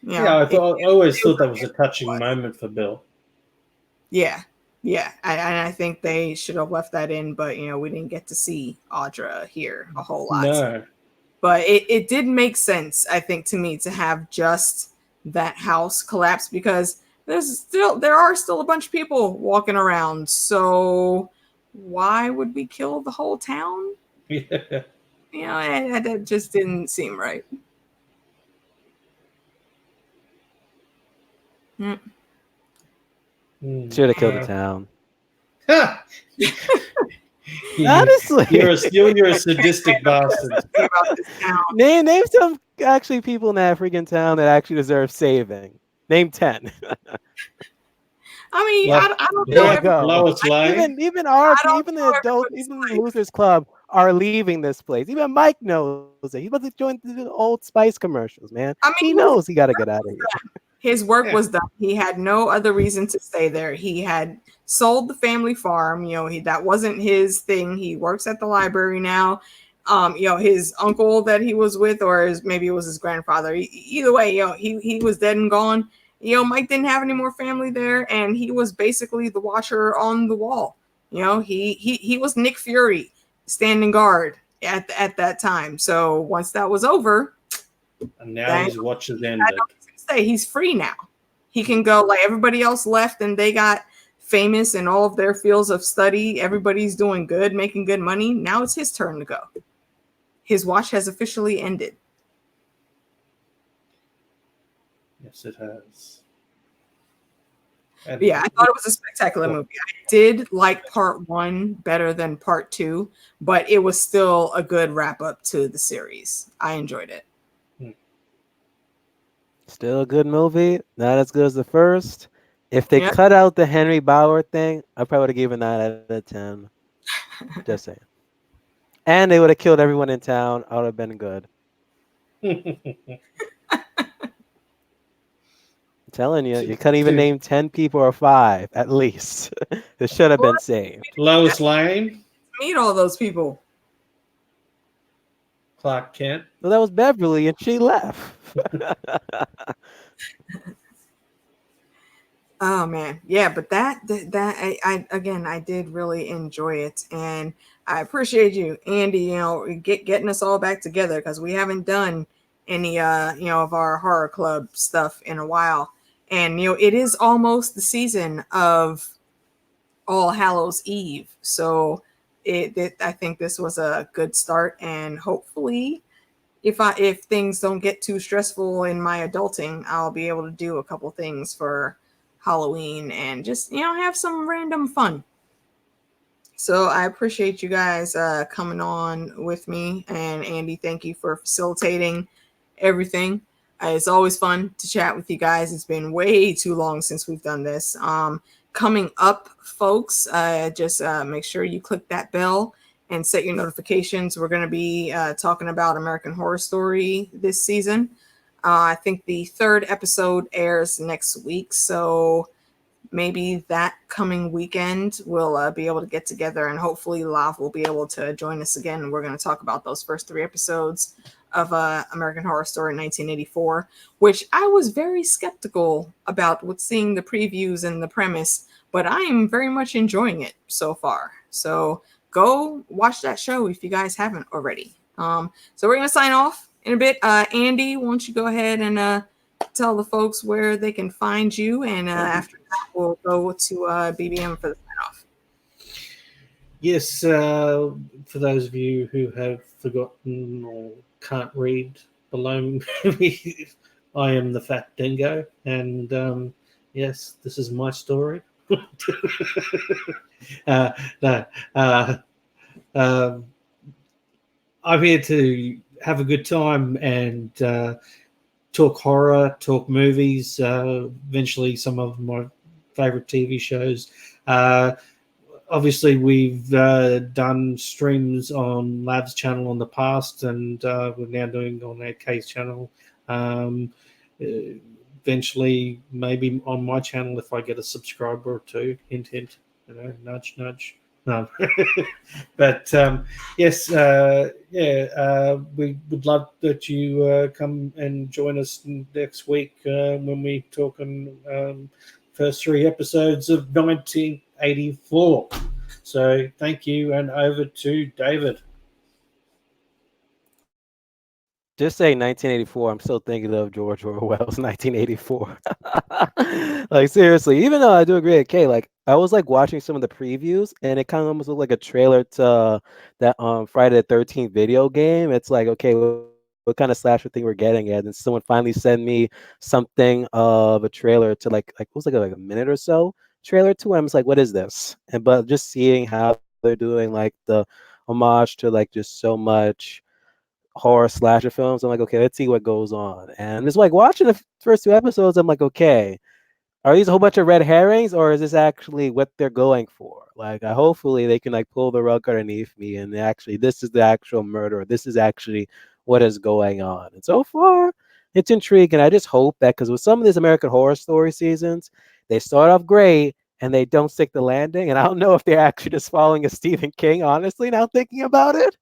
Speaker 2: I always thought that was a touching moment for Bill.
Speaker 1: Yeah, I think they should have left that in, but we didn't get to see Audra here a whole lot.
Speaker 2: No,
Speaker 1: but it did make sense, I think, to me to have just that house collapse, because there are still a bunch of people walking around. So why would we kill the whole town?
Speaker 2: Yeah.
Speaker 1: That just didn't seem right.
Speaker 3: Should have killed the town.
Speaker 2: Honestly, you're a sadistic bastard.
Speaker 3: Name some actually people in that freaking town that actually deserve saving. Name 10.
Speaker 1: I mean, I don't know.
Speaker 2: Lois Lane.
Speaker 3: Even the adults, even the Losers Club are leaving this place. Even Mike knows it. He wasn't joining the Old Spice commercials, man. I mean, he knows he got to get out of here.
Speaker 1: His work was done. He had no other reason to stay there. He had sold the family farm. That wasn't his thing. He works at the library now. His uncle that he was with, or maybe it was his grandfather. Either way, he was dead and gone. Mike didn't have any more family there, and he was basically the watcher on the wall. He was Nick Fury standing guard at that time. So once that was over,
Speaker 2: and now his watch has ended.
Speaker 1: He's free now. He can go, like everybody else left, and they got famous in all of their fields of study. Everybody's doing good, making good money. Now it's his turn to go. His watch has officially ended.
Speaker 2: Yes, it has.
Speaker 1: Yeah, I thought it was a spectacular movie. I did like part 1 better than part 2, but it was still a good wrap up to the series. I enjoyed it.
Speaker 3: Still a good movie. Not as good as the first. If they cut out the Henry Bauer thing, I probably would have given that out of 10. Just saying. And they would have killed everyone in town. I would have been good. I'm telling you, you couldn't even name 10 people or 5 at least. It should have been saved.
Speaker 2: Lois Lane.
Speaker 1: Meet all those people.
Speaker 2: Clark Kent.
Speaker 3: Well, that was Beverly, and she left.
Speaker 1: Oh man, yeah, but that I did really enjoy it, and I appreciate you, Andy. Getting us all back together, because we haven't done any of our horror club stuff in a while, and it is almost the season of All Hallows Eve, so I think this was a good start, and hopefully if things don't get too stressful in my adulting, I'll be able to do a couple things for Halloween and just, have some random fun. So I appreciate you guys coming on with me. And Andy, thank you for facilitating everything. It's always fun to chat with you guys. It's been way too long since we've done this. Coming up, folks, just make sure you click that bell and set your notifications. We're going to be talking about American Horror Story this season. I think the 3rd episode airs next week. So maybe that coming weekend we'll be able to get together, and hopefully Lav will be able to join us again. We're going to talk about those first 3 episodes of American Horror Story 1984, which I was very skeptical about with seeing the previews and the premise, but I am very much enjoying it so far. So go watch that show if you guys haven't already. So we're going to sign off in a bit. Andy, why don't you go ahead and tell the folks where they can find you, and after that we'll go to BBM for the sign-off.
Speaker 2: Yes, for those of you who have forgotten or can't read below me, I am the Fat Dingo, and yes, this is my story. No, I'm here to have a good time and talk horror, talk movies, eventually some of my favorite TV shows. Obviously, we've done streams on Lav's channel in the past, and we're now doing on our K's channel. Eventually, maybe on my channel if I get a subscriber or 2. Hint, hint. Nudge, nudge. No, but yes, we would love that you come and join us next week when we talk on first 3 episodes of 1984. So thank you, and over to David.
Speaker 3: Just saying 1984, I'm still thinking of George Orwell's 1984. Like, seriously, even though I do agree with Kay, like, I was like watching some of the previews and it kind of almost looked like a trailer to that Friday the 13th video game. It's like, okay, what kind of slasher thing we're getting at? And someone finally sent me something of a trailer to like it was like a minute or so trailer to it. I'm just like, what is this? But just seeing how they're doing like the homage to like just so much horror slasher films, I'm like, okay, let's see what goes on. And it's like watching the first 2 episodes, I'm like, okay, are these a whole bunch of red herrings, or is this actually what they're going for? Like, hopefully they can like pull the rug underneath me and actually this is the actual murder. This is actually what is going on. And so far, it's intriguing. I just hope that, because with some of these American Horror Story seasons, they start off great and they don't stick the landing. And I don't know if they're actually just following a Stephen King, honestly, now thinking about it.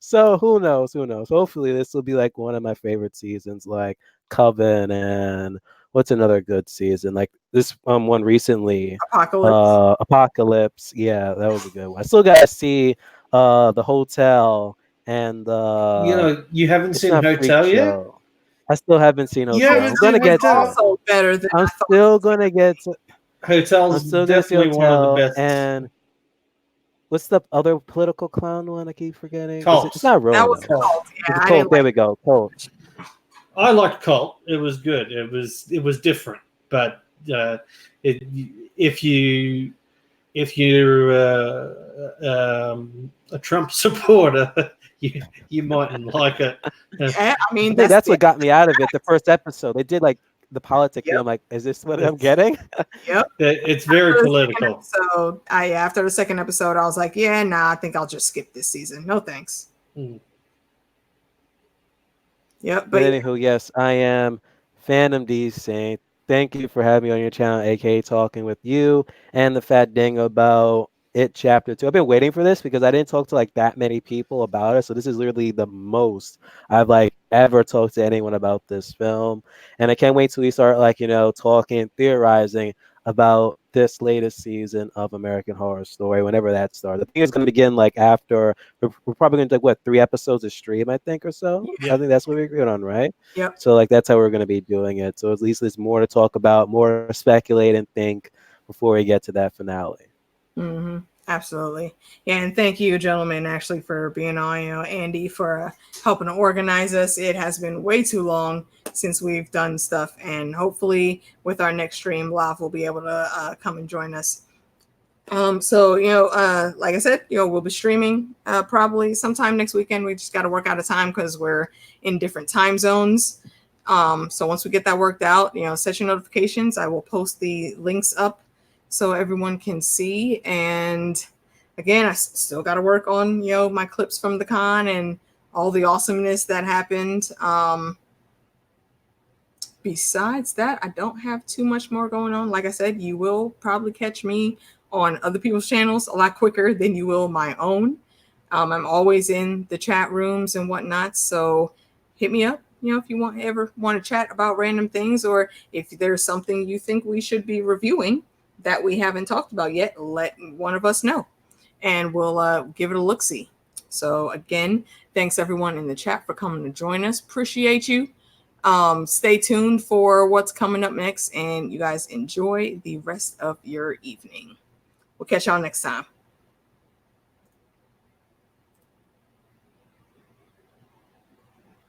Speaker 3: So who knows? Hopefully this will be like one of my favorite seasons, like Coven, and what's another good season? Like this one recently, Apocalypse. Yeah, that was a good one. I still gotta see the Hotel and
Speaker 2: you haven't seen Hotel yet?
Speaker 3: I still haven't seen Hotel. I'm gonna get to
Speaker 1: also better than
Speaker 3: I'm still gonna get to
Speaker 2: Hotel's definitely one of the best.
Speaker 3: And what's the other political clown one I keep forgetting?
Speaker 2: Cult.
Speaker 3: It's not Roman.
Speaker 1: That was Cult. Yeah,
Speaker 3: Cult. There we go. Cult.
Speaker 2: I liked Cult. It was good. It was different. But if you're a Trump supporter, you mightn't like it.
Speaker 1: Yeah, I mean,
Speaker 3: that's what got me out of it. The first episode, they did like the politics. Yep. I'm like, is this what I'm getting?
Speaker 1: Yep.
Speaker 2: It's very political.
Speaker 1: So after the 2nd episode, I was like, yeah, nah, I think I'll just skip this season. No thanks. Yep.
Speaker 3: But anywho, yes, I am Fandom D saying thank you for having me on your channel, aka talking with you and the Fat Dingo about it chapter 2. I've been waiting for this because I didn't talk to like that many people about it. So this is literally the most I've like ever talked to anyone about this film. And I can't wait till we start like, talking, theorizing about this latest season of American Horror Story, whenever that starts. I think it's going to begin like after, we're probably going to do 3 episodes of stream, I think, or so. Yeah. I think that's what we agreed on, right?
Speaker 1: Yeah.
Speaker 3: So like that's how we're going to be doing it. So at least there's more to talk about, more to speculate and think before we get to that finale.
Speaker 1: Mm-hmm. Absolutely. Yeah, and thank you, gentlemen, actually, for being on. Andy, for helping to organize us. It has been way too long since we've done stuff, and hopefully, with our next stream, Lav will be able to come and join us. So like I said, we'll be streaming probably sometime next weekend. We just got to work out a time because we're in different time zones. So once we get that worked out, set your notifications. I will post the links up so everyone can see. And again, I still got to work on my clips from the con and all the awesomeness that happened. Besides that, I don't have too much more going on. Like I said, you will probably catch me on other people's channels a lot quicker than you will my own. I'm always in the chat rooms and whatnot, so hit me up. If you ever want to chat about random things, or if there's something you think we should be reviewing that we haven't talked about yet, let one of us know, and we'll give it a look-see. So again, thanks everyone in the chat for coming to join us. Appreciate you. Stay tuned for what's coming up next, and you guys enjoy the rest of your evening. We'll catch y'all next time.